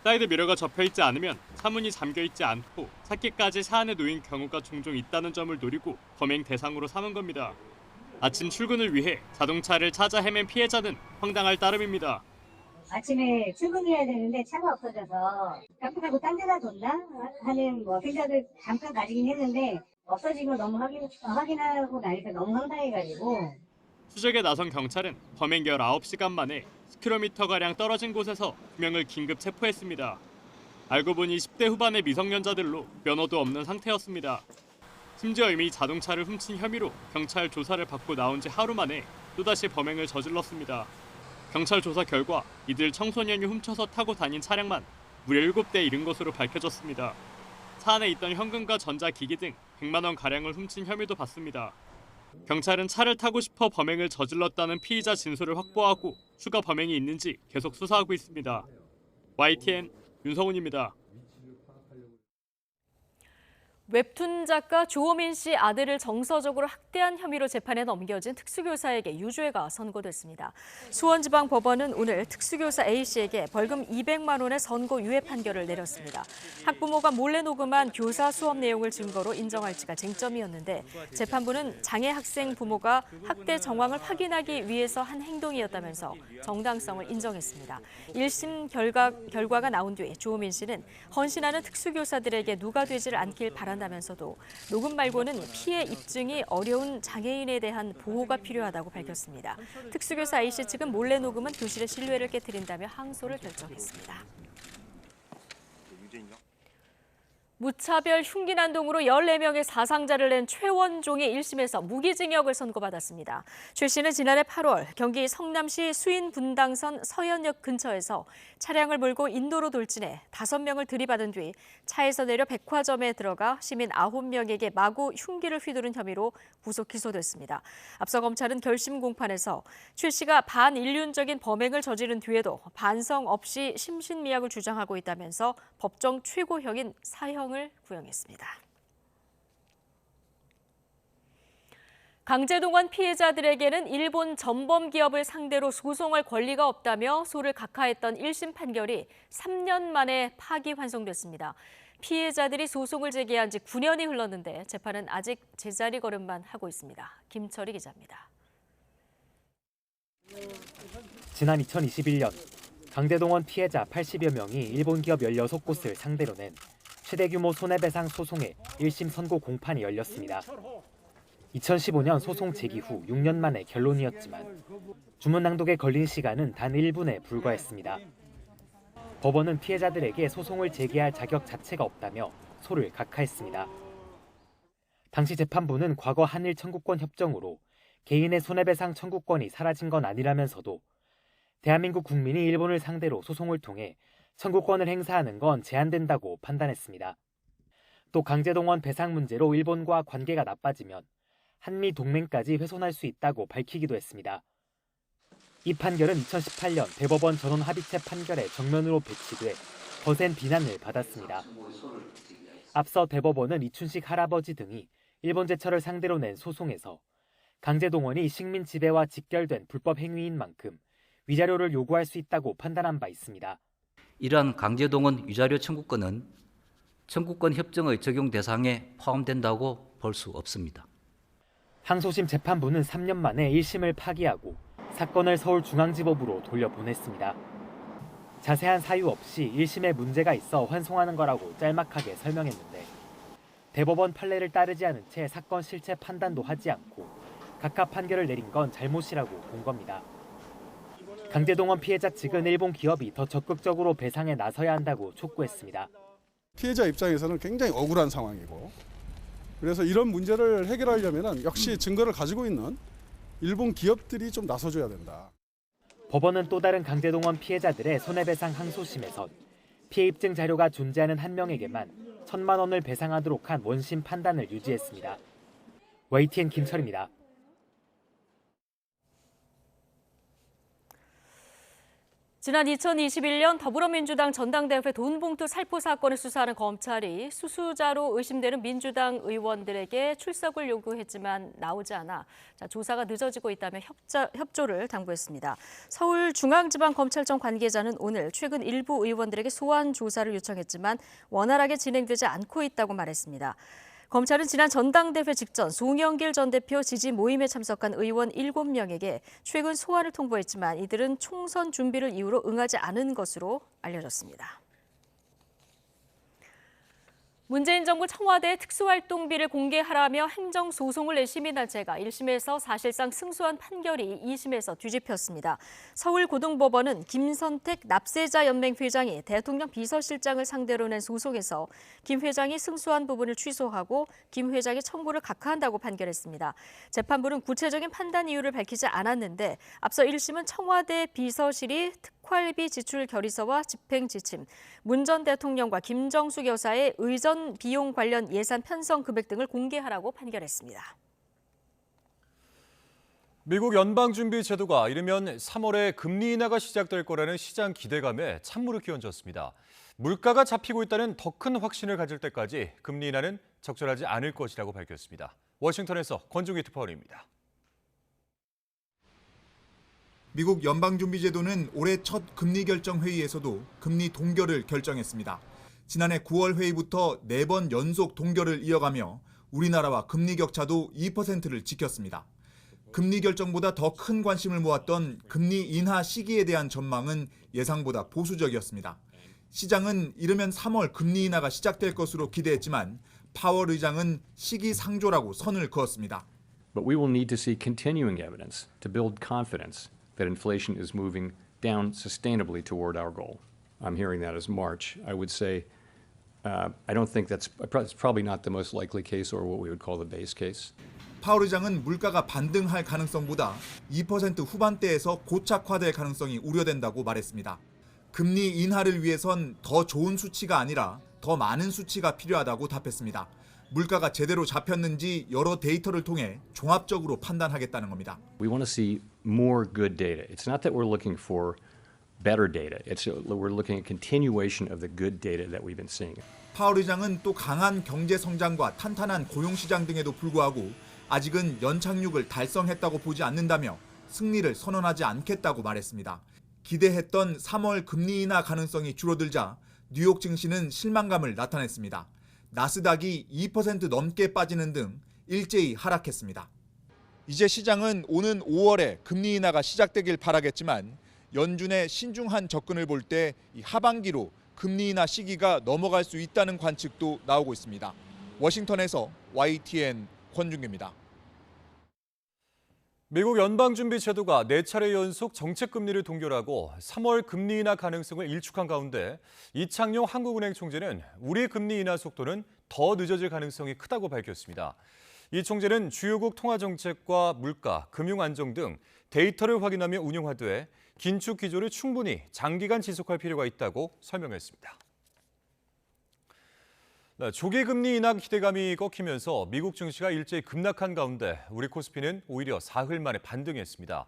사이드미러가 접혀있지 않으면 차문이 잠겨있지 않고 차키까지 차 안에 놓인 경우가 종종 있다는 점을 노리고 범행 대상으로 삼은 겁니다. 아침 출근을 위해 자동차를 찾아 헤맨 피해자는 황당할 따름입니다. 아침에 출근해야 되는데 차가 없어져서 깜빡하고 딴 데다 뒀나 하는 생각을 잠깐 가지긴 했는데 없어진 걸 너무 확인하고 나니까 너무 황당해가지고. 추적에 나선 경찰은 범행 19시간 만에 10km가량 떨어진 곳에서 2명을 긴급 체포했습니다. 알고 보니 10대 후반의 미성년자들로 면허도 없는 상태였습니다. 심지어 이미 자동차를 훔친 혐의로 경찰 조사를 받고 나온 지 하루 만에 또다시 범행을 저질렀습니다. 경찰 조사 결과 이들 청소년이 훔쳐서 타고 다닌 차량만 무려 7대 잃은 것으로 밝혀졌습니다. 차 안에 있던 현금과 전자기기 등 100만 원 가량을 훔친 혐의도 받습니다. 경찰은 차를 타고 싶어 범행을 저질렀다는 피의자 진술을 확보하고 추가 범행이 있는지 계속 수사하고 있습니다. YTN 윤성훈입니다. 웹툰 작가 조호민 씨 아들을 정서적으로 학대한 혐의로 재판에 넘겨진 특수교사에게 유죄가 선고됐습니다. 수원지방법원은 오늘 특수교사 A씨에게 벌금 200만 원의 선고유예 판결을 내렸습니다. 학부모가 몰래 녹음한 교사 수업 내용을 증거로 인정할지가 쟁점이었는데 재판부는 장애 학생 부모가 학대 정황을 확인하기 위해서 한 행동이었다면서 정당성을 인정했습니다. 1심 결과가 나온 뒤 조호민 씨는 헌신하는 특수교사들에게 누가 되질 않길 바란다면서도 녹음 말고는 피해 입증이 어려운 장애인에 대한 보호가 필요하다고 밝혔습니다. 특수교사 A씨 측은 몰래 녹음은 교실의 신뢰를 깨트린다며 항소를 결정했습니다. 무차별 흉기난동으로 14명의 사상자를 낸 최원종이 1심에서 무기징역을 선고받았습니다. 최 씨는 지난해 8월 경기 성남시 수인분당선 서현역 근처에서 차량을 몰고 인도로 돌진해 5명을 들이받은 뒤 차에서 내려 백화점에 들어가 시민 9명에게 마구 흉기를 휘두른 혐의로 구속 기소됐습니다. 앞서 검찰은 결심 공판에서 최 씨가 반인륜적인 범행을 저지른 뒤에도 반성 없이 심신미약을 주장하고 있다면서 법정 최고형인 사형을 구형했습니다. 강제동원 피해자들에게는 일본 전범 기업을 상대로 소송할 권리가 없다며 소를 각하했던 1심 판결이 3년 만에 파기환송됐습니다. 피해자들이 소송을 제기한 지 9년이 흘렀는데 재판은 아직 제자리 걸음만 하고 있습니다. 김철희 기자입니다. 지난 2021년 강제동원 피해자 80여 명이 일본 기업 16곳을 상대로 낸 최대 규모 손해배상 소송의 1심 선고 공판이 열렸습니다. 2015년 소송 제기 후 6년 만에 결론이었지만 주문 낭독에 걸린 시간은 단 1분에 불과했습니다. 법원은 피해자들에게 소송을 제기할 자격 자체가 없다며 소를 각하했습니다. 당시 재판부는 과거 한일 청구권 협정으로 개인의 손해배상 청구권이 사라진 건 아니라면서도 대한민국 국민이 일본을 상대로 소송을 통해 청구권을 행사하는 건 제한된다고 판단했습니다. 또 강제동원 배상 문제로 일본과 관계가 나빠지면 한미 동맹까지 훼손할 수 있다고 밝히기도 했습니다. 이 판결은 2018년 대법원 전원 합의체 판결에 정면으로 배치돼 거센 비난을 받았습니다. 앞서 대법원은 이춘식 할아버지 등이 일본 제철을 상대로 낸 소송에서 강제동원이 식민 지배와 직결된 불법 행위인 만큼 위자료를 요구할 수 있다고 판단한 바 있습니다. 이러한 강제동원 위자료 청구권은 청구권 협정의 적용 대상에 포함된다고 볼 수 없습니다. 항소심 재판부는 3년 만에 1심을 파기하고 사건을 서울중앙지법으로 돌려보냈습니다. 자세한 사유 없이 1심에 문제가 있어 환송하는 거라고 짤막하게 설명했는데 대법원 판례를 따르지 않은 채 사건 실체 판단도 하지 않고 각하 판결을 내린 건 잘못이라고 본 겁니다. 강제동원 피해자 측은 일본 기업이 더 적극적으로 배상에 나서야 한다고 촉구했습니다. 피해자 입장에서는 굉장히 억울한 상황이고 그래서 이런 문제를 해결하려면 역시 증거를 가지고 있는 일본 기업들이 좀 나서줘야 된다. 법원은 또 다른 강제동원 피해자들의 손해배상 항소심에선 피해 입증 자료가 존재하는 한 명에게만 1,000만 원을 배상하도록 한 원심 판단을 유지했습니다. YTN 김철입니다. 지난 2021년 더불어민주당 전당대회 돈봉투 살포 사건을 수사하는 검찰이 수수자로 의심되는 민주당 의원들에게 출석을 요구했지만 나오지 않아 조사가 늦어지고 있다며 협조를 당부했습니다. 서울중앙지방검찰청 관계자는 오늘 최근 일부 의원들에게 소환 조사를 요청했지만 원활하게 진행되지 않고 있다고 말했습니다. 검찰은 지난 전당대회 직전 송영길 전 대표 지지 모임에 참석한 의원 7명에게 최근 소환을 통보했지만 이들은 총선 준비를 이유로 응하지 않은 것으로 알려졌습니다. 문재인 정부 청와대 특수활동비를 공개하라며 행정소송을 낸 시민단체가 1심에서 사실상 승소한 판결이 2심에서 뒤집혔습니다. 서울고등법원은 김선택 납세자연맹 회장이 대통령 비서실장을 상대로 낸 소송에서 김 회장이 승소한 부분을 취소하고 김 회장의 청구를 각하한다고 판결했습니다. 재판부는 구체적인 판단 이유를 밝히지 않았는데 앞서 1심은 청와대 비서실이 특활비 지출 결의서와 집행 지침, 문 전 대통령과 김정숙 여사의 의전 비용 관련 예산 편성 금액 등을 공개하라고 판결했습니다. 미국 연방준비제도가 이르면 3월에 금리 인하가 시작될 거라는 시장 기대감에 찬물을 끼얹었습니다. 물가가 잡히고 있다는 더 큰 확신을 가질 때까지 금리 인하는 적절하지 않을 것이라고 밝혔습니다. 워싱턴에서 권종희 특파원입니다. 미국 연방준비제도는 올해 첫 금리 결정 회의에서도 금리 동결을 결정했습니다. 지난해 9월 회의부터 4번 연속 동결을 이어가며 우리나라와 금리 격차도 2%를 지켰습니다. 금리 결정보다 더 큰 관심을 모았던 금리 인하 시기에 대한 전망은 예상보다 보수적이었습니다. 시장은 이르면 3월 금리 인하가 시작될 것으로 기대했지만 파월 의장은 시기상조라고 선을 그었습니다. But we will need to see continuing evidence to build confidence that inflation is moving down sustainably toward our goal. I'm hearing that as March. I would say I don't think that's probably not the most likely case or what we would call the base case. 파월 의장은 물가가 반등할 가능성보다 2% 후반대에서 고착화될 가능성이 우려된다고 말했습니다. 금리 인하를 위해선 더 좋은 수치가 아니라 더 많은 수치가 필요하다고 답했습니다. 물가가 제대로 잡혔는지 여러 데이터를 통해 종합적으로 판단하겠다는 겁니다. We want to see more good data. It's not that we're looking for better data. We're looking at continuation of the good data that we've been seeing. 파월 의장은 또 강한 경제 성장과 탄탄한 고용 시장 등에도 불구하고 아직은 연착륙을 달성했다고 보지 않는다며 승리를 선언하지 않겠다고 말했습니다. 기대했던 3월 금리 인하 가능성이 줄어들자 뉴욕 증시는 실망감을 나타냈습니다. 나스닥이 2% 넘게 빠지는 등 일제히 하락했습니다. 이제 시장은 오는 5월에 금리 인하가 시작되길 바라겠지만 연준의 신중한 접근을 볼 때 하반기로 금리 인하 시기가 넘어갈 수 있다는 관측도 나오고 있습니다. 워싱턴에서 YTN 권준규입니다. 미국 연방준비제도가 4차례 연속 정책금리를 동결하고 3월 금리 인하 가능성을 일축한 가운데 이창용 한국은행 총재는 우리 금리 인하 속도는 더 늦어질 가능성이 크다고 밝혔습니다. 이 총재는 주요국 통화정책과 물가, 금융 안정 등 데이터를 확인하며 운용하되 긴축 기조를 충분히 장기간 지속할 필요가 있다고 설명했습니다. 조기 금리 인하 기대감이 꺾이면서 미국 증시가 일제히 급락한 가운데 우리 코스피는 오히려 사흘 만에 반등했습니다.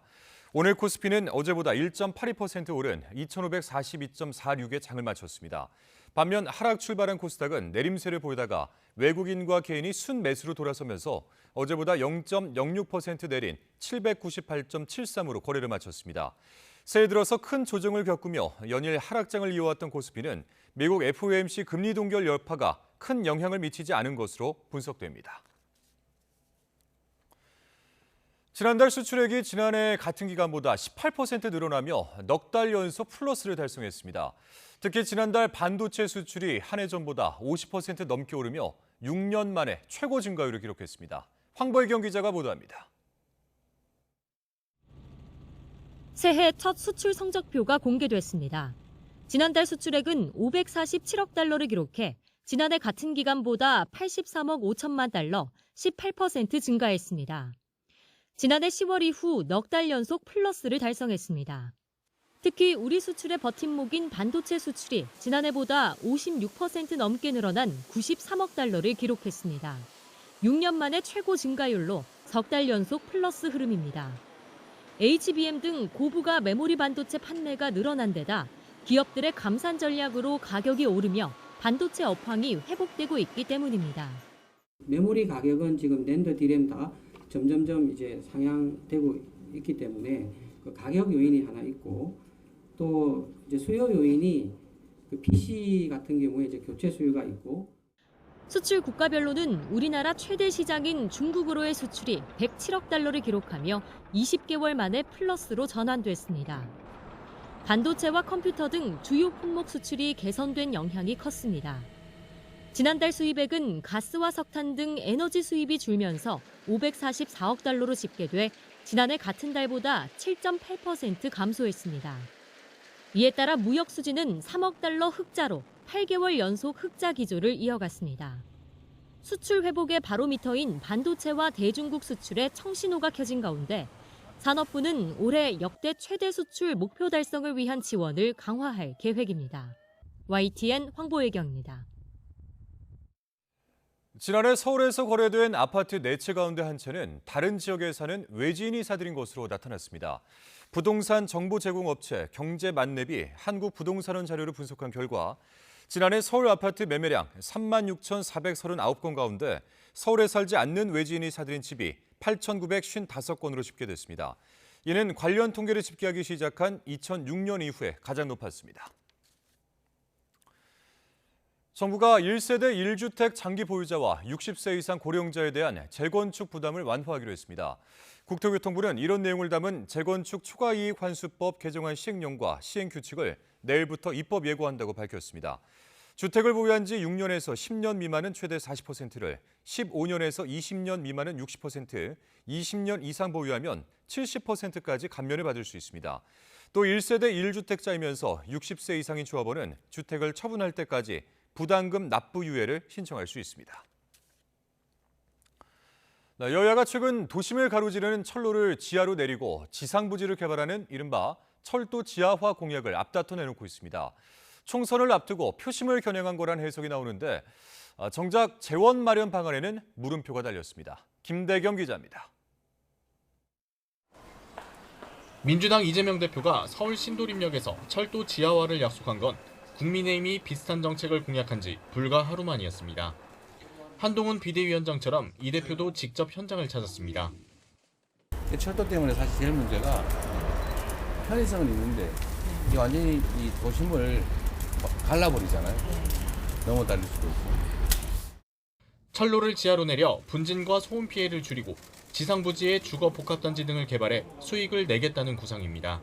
오늘 코스피는 어제보다 1.82% 오른 2,542.46에 장을 마쳤습니다. 반면 하락 출발한 코스닥은 내림세를 보이다가 외국인과 개인이 순매수로 돌아서면서 어제보다 0.06% 내린 798.73으로 거래를 마쳤습니다. 새해 들어서 큰 조정을 겪으며 연일 하락장을 이어왔던 코스피는 미국 FOMC 금리 동결 여파가 큰 영향을 미치지 않은 것으로 분석됩니다. 지난달 수출액이 지난해 같은 기간보다 18% 늘어나며 넉 달 연속 플러스를 달성했습니다. 특히 지난달 반도체 수출이 한 해 전보다 50% 넘게 오르며 6년 만에 최고 증가율을 기록했습니다. 황보혜경 기자가 보도합니다. 새해 첫 수출 성적표가 공개됐습니다. 지난달 수출액은 547억 달러를 기록해 지난해 같은 기간보다 83억 5천만 달러, 18% 증가했습니다. 지난해 10월 이후 넉 달 연속 플러스를 달성했습니다. 특히 우리 수출의 버팀목인 반도체 수출이 지난해보다 56% 넘게 늘어난 93억 달러를 기록했습니다. 6년 만에 최고 증가율로 석 달 연속 플러스 흐름입니다. HBM 등 고부가 메모리 반도체 판매가 늘어난 데다 기업들의 감산 전략으로 가격이 오르며 반도체 업황이 회복되고 있기 때문입니다. 메모리 가격은 지금 낸드 디램 다 점점점 이제 상향되고 있기 때문에 그 가격 요인이 하나 있고 또 이제 수요 요인이 그 PC 같은 경우에 이제 교체 수요가 있고. 수출 국가별로는 우리나라 최대 시장인 중국으로의 수출이 107억 달러를 기록하며 20개월 만에 플러스로 전환됐습니다. 반도체와 컴퓨터 등 주요 품목 수출이 개선된 영향이 컸습니다. 지난달 수입액은 가스와 석탄 등 에너지 수입이 줄면서 544억 달러로 집계돼 지난해 같은 달보다 7.8% 감소했습니다. 이에 따라 무역 수지는 3억 달러 흑자로 8개월 연속 흑자 기조를 이어갔습니다. 수출 회복의 바로미터인 반도체와 대중국 수출에 청신호가 켜진 가운데 산업부는 올해 역대 최대 수출 목표 달성을 위한 지원을 강화할 계획입니다. YTN 황보혜경입니다. 지난해 서울에서 거래된 아파트 4채 가운데 한 채는 다른 지역에 사는 외지인이 사들인 것으로 나타났습니다. 부동산 정보 제공 업체 경제만렙이 한국부동산원 자료를 분석한 결과 지난해 서울 아파트 매매량 36,439건 가운데 서울에 살지 않는 외지인이 사들인 집이 8,955건으로 집계됐습니다. 이는 관련 통계를 집계하기 시작한 2006년 이후에 가장 높았습니다. 정부가 1세대 1주택 장기 보유자와 60세 이상 고령자에 대한 재건축 부담을 완화하기로 했습니다. 국토교통부는 이런 내용을 담은 재건축 초과이익 환수법 개정안 시행령과 시행규칙을 내일부터 입법 예고한다고 밝혔습니다. 주택을 보유한 지 6년에서 10년 미만은 최대 40%를, 15년에서 20년 미만은 60%, 20년 이상 보유하면 70%까지 감면을 받을 수 있습니다. 또 1세대 1주택자이면서 60세 이상인 조합원은 주택을 처분할 때까지 부담금 납부 유예를 신청할 수 있습니다. 여야가 최근 도심을 가로지르는 철로를 지하로 내리고 지상부지를 개발하는 이른바 철도 지하화 공약을 앞다퉈 내놓고 있습니다. 총선을 앞두고 표심을 겨냥한 거란 해석이 나오는데 정작 재원 마련 방안에는 물음표가 달렸습니다. 김대경 기자입니다. 민주당 이재명 대표가 서울 신도림역에서 철도 지하화를 약속한 건 국민의힘이 비슷한 정책을 공약한 지 불과 하루 만이었습니다. 한동훈 비대위원장처럼 이 대표도 직접 현장을 찾았습니다. 철도 때문에 사실 제일 문제가 편의성은 있는데 이 완전히 이 도심을 갈라버리잖아요. 넘어 달릴 수도 있고. 철로를 지하로 내려 분진과 소음 피해를 줄이고 지상부지에 주거 복합단지 등을 개발해 수익을 내겠다는 구상입니다.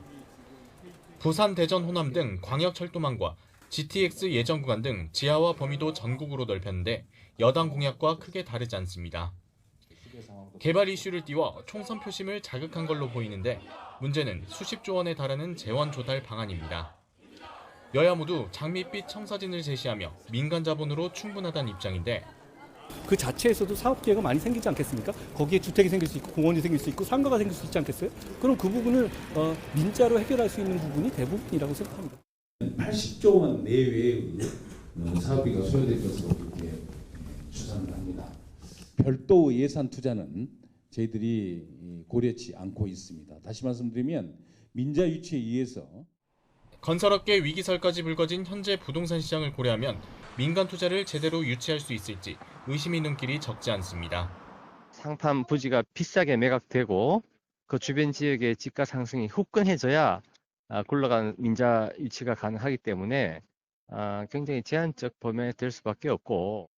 부산, 대전, 호남 등 광역철도망과 GTX 예정 구간 등 지하화 범위도 전국으로 넓혔는데 여당 공약과 크게 다르지 않습니다. 개발 이슈를 띄워 총선 표심을 자극한 걸로 보이는데 문제는 수십조 원에 달하는 재원 조달 방안입니다. 여야 모두 장밋빛 청사진을 제시하며 민간 자본으로 충분하다는 입장인데 그 자체에서도 사업 기회가 많이 생기지 않겠습니까? 거기에 주택이 생길 수 있고 공원이 생길 수 있고 상가가 생길 수 있지 않겠어요? 그럼 그 부분을 민자로 해결할 수 있는 부분이 대부분이라고 생각합니다. 80조 원 내외의 사업비가 소요될 것으로 그렇게 추산을 합니다. 별도 예산 투자는 저희들이 고려치 않고 있습니다. 다시 말씀드리면 민자 유치에 의해서 건설업계 위기설까지 불거진 현재 부동산 시장을 고려하면 민간 투자를 제대로 유치할 수 있을지 의심이 눈길이 적지 않습니다. 상판 부지가 비싸게 매각되고 그 주변 지역의 집가 상승이 후끈해져야 굴러가는 민자 유치가 가능하기 때문에 굉장히 제한적 범위에 될 수밖에 없고.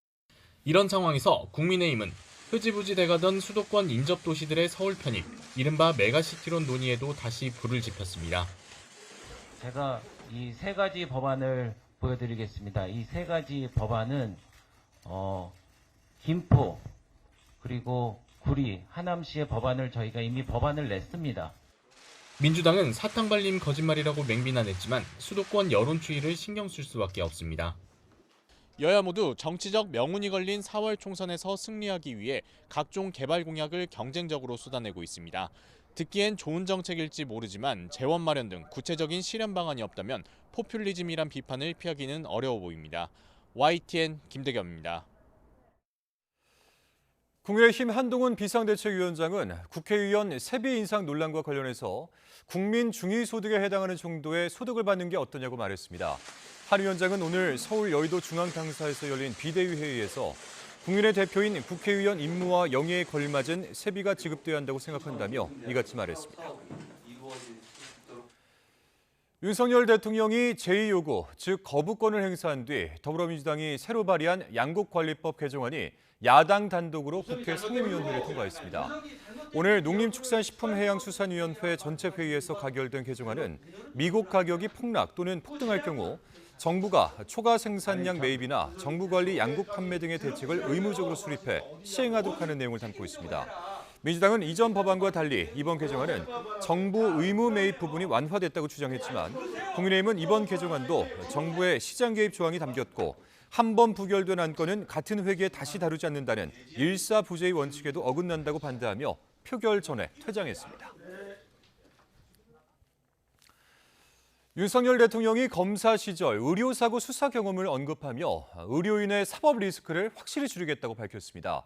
이런 상황에서 국민의힘은 흐지부지 돼가던 수도권 인접 도시들의 서울 편입, 이른바 메가시티론 논의에도 다시 불을 지폈습니다. 제가 이 세 가지 법안을 보여드리겠습니다. 이 세 가지 법안은 김포 그리고 구리, 하남시의 법안을 저희가 이미 법안을 냈습니다. 민주당은 사탕 발림 거짓말이라고 맹비난했지만 수도권 여론 추이를 신경 쓸 수밖에 없습니다. 여야 모두 정치적 명운이 걸린 4월 총선에서 승리하기 위해 각종 개발 공약을 경쟁적으로 쏟아내고 있습니다. 듣기엔 좋은 정책일지 모르지만 재원 마련 등 구체적인 실현 방안이 없다면 포퓰리즘이란 비판을 피하기는 어려워 보입니다. YTN 김대겸입니다. 국민의힘 한동훈 비상대책위원장은 국회의원 세비 인상 논란과 관련해서 국민 중위소득에 해당하는 정도의 소득을 받는 게 어떠냐고 말했습니다. 한 위원장은 오늘 서울 여의도 중앙당사에서 열린 비대위 회의에서 국민의 대표인 국회의원 임무와 영예에 걸맞은 세비가 지급돼야 한다고 생각한다며 이같이 말했습니다. 윤석열 대통령이 제2요구, 즉 거부권을 행사한 뒤 더불어민주당이 새로 발의한 양국관리법 개정안이 야당 단독으로 국회 상임위원회를 통과했습니다. 오늘 농림축산식품해양수산위원회 전체 회의에서 가결된 개정안은 미국 가격이 폭락 또는 폭등할 경우 정부가 초과 생산량 매입이나 정부 관리 양국 판매 등의 대책을 의무적으로 수립해 시행하도록 하는 내용을 담고 있습니다. 민주당은 이전 법안과 달리 이번 개정안은 정부 의무 매입 부분이 완화됐다고 주장했지만 국민의힘은 이번 개정안도 정부의 시장 개입 조항이 담겼고 한 번 부결된 안건은 같은 회기에 다시 다루지 않는다는 일사부재의 원칙에도 어긋난다고 반대하며 표결 전에 퇴장했습니다. 윤석열 대통령이 검사 시절 의료사고 수사 경험을 언급하며 의료인의 사법 리스크를 확실히 줄이겠다고 밝혔습니다.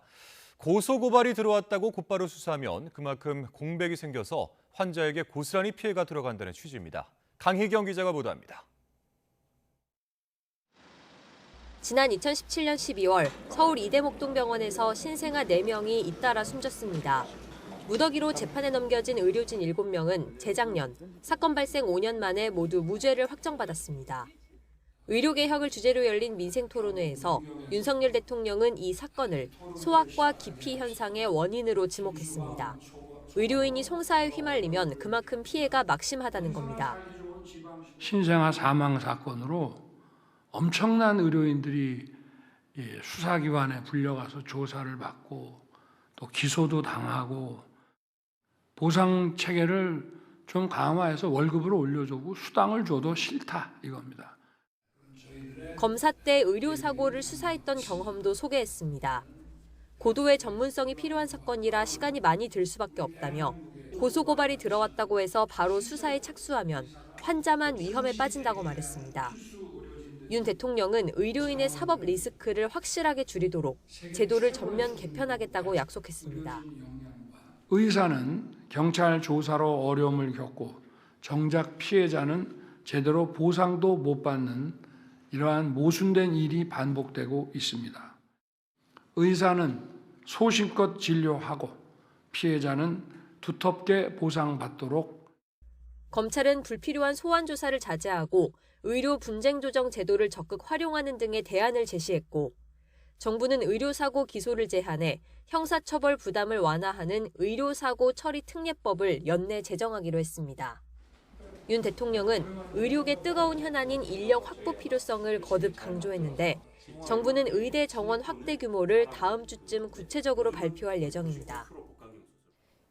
고소고발이 들어왔다고 곧바로 수사하면 그만큼 공백이 생겨서 환자에게 고스란히 피해가 들어간다는 취지입니다. 강희경 기자가 보도합니다. 지난 2017년 12월 서울 이대목동병원에서 신생아 4명이 잇따라 숨졌습니다. 무더기로 재판에 넘겨진 의료진 7명은 재작년 사건 발생 5년 만에 모두 무죄를 확정받았습니다. 의료개혁을 주제로 열린 민생토론회에서 윤석열 대통령은 이 사건을 소아과 기피 현상의 원인으로 지목했습니다. 의료인이 송사에 휘말리면 그만큼 피해가 막심하다는 겁니다. 신생아 사망 사건으로 엄청난 의료인들이 수사기관에 불려가서 조사를 받고 또 기소도 당하고 보상 체계를 좀 강화해서 월급을 올려주고 수당을 줘도 싫다 이겁니다. 검사 때 의료사고를 수사했던 경험도 소개했습니다. 고도의 전문성이 필요한 사건이라 시간이 많이 들 수밖에 없다며 고소고발이 들어왔다고 해서 바로 수사에 착수하면 환자만 위험에 빠진다고 말했습니다. 윤 대통령은 의료인의 사법 리스크를 확실하게 줄이도록 제도를 전면 개편하겠다고 약속했습니다. 의사는 경찰 조사로 어려움을 겪고 정작 피해자는 제대로 보상도 못 받는 이러한 모순된 일이 반복되고 있습니다. 의사는 소신껏 진료하고 피해자는 두텁게 보상받도록. 검찰은 불필요한 소환 조사를 자제하고 의료 분쟁 조정 제도를 적극 활용하는 등의 대안을 제시했고 정부는 의료사고 기소를 제한해 형사처벌 부담을 완화하는 의료사고 처리 특례법을 연내 제정하기로 했습니다. 윤 대통령은 의료계 뜨거운 현안인 인력 확보 필요성을 거듭 강조했는데 정부는 의대 정원 확대 규모를 다음 주쯤 구체적으로 발표할 예정입니다.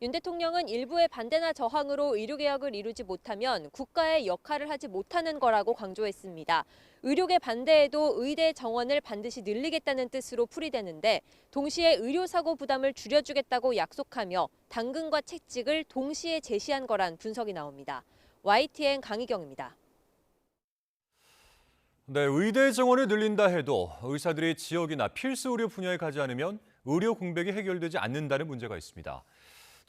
윤 대통령은 일부의 반대나 저항으로 의료개혁을 이루지 못하면 국가의 역할을 하지 못하는 거라고 강조했습니다. 의료계 반대에도 의대 정원을 반드시 늘리겠다는 뜻으로 풀이되는데 동시에 의료사고 부담을 줄여주겠다고 약속하며 당근과 채찍을 동시에 제시한 거란 분석이 나옵니다. YTN 강희경입니다. 네, 의대 정원을 늘린다 해도 의사들이 지역이나 필수 의료 분야에 가지 않으면 의료 공백이 해결되지 않는다는 문제가 있습니다.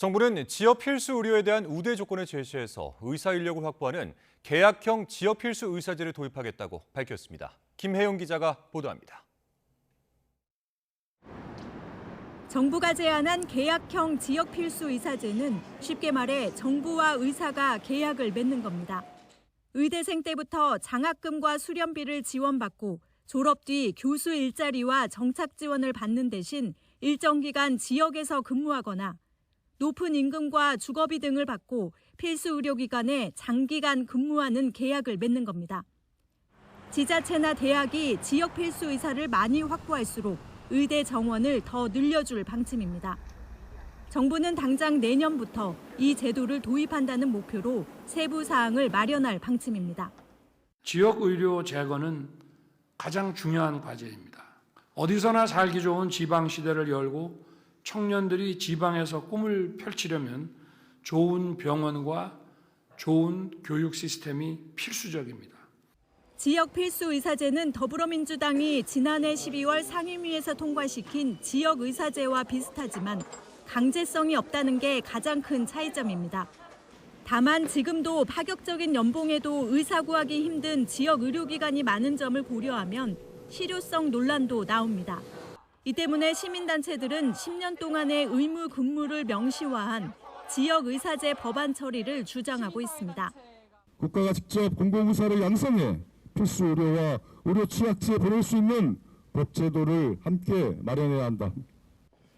정부는 지역 필수 의료에 대한 우대 조건을 제시해서 의사 인력을 확보하는 계약형 지역 필수 의사제를 도입하겠다고 밝혔습니다. 김혜영 기자가 보도합니다. 정부가 제안한 계약형 지역 필수 의사제는 쉽게 말해 정부와 의사가 계약을 맺는 겁니다. 의대생 때부터 장학금과 수련비를 지원받고 졸업 뒤 교수 일자리와 정착 지원을 받는 대신 일정 기간 지역에서 근무하거나 높은 임금과 주거비 등을 받고 필수 의료기관에 장기간 근무하는 계약을 맺는 겁니다. 지자체나 대학이 지역 필수 의사를 많이 확보할수록 의대 정원을 더 늘려줄 방침입니다. 정부는 당장 내년부터 이 제도를 도입한다는 목표로 세부 사항을 마련할 방침입니다. 지역 의료 재건은 가장 중요한 과제입니다. 어디서나 살기 좋은 지방시대를 열고 청년들이 지방에서 꿈을 펼치려면 좋은 병원과 좋은 교육 시스템이 필수적입니다. 지역 필수 의사제는 더불어민주당이 지난해 12월 상임위에서 통과시킨 지역 의사제와 비슷하지만 강제성이 없다는 게 가장 큰 차이점입니다. 다만 지금도 파격적인 연봉에도 의사 구하기 힘든 지역 의료기관이 많은 점을 고려하면 실효성 논란도 나옵니다. 이 때문에 시민단체들은 10년 동안의 의무 근무를 명시화한 지역 의사제 법안 처리를 주장하고 있습니다. 국가가 직접 공공의사를 양성해 필수 의료와 의료 취약지에 보낼 수 있는 법제도를 함께 마련해야 한다.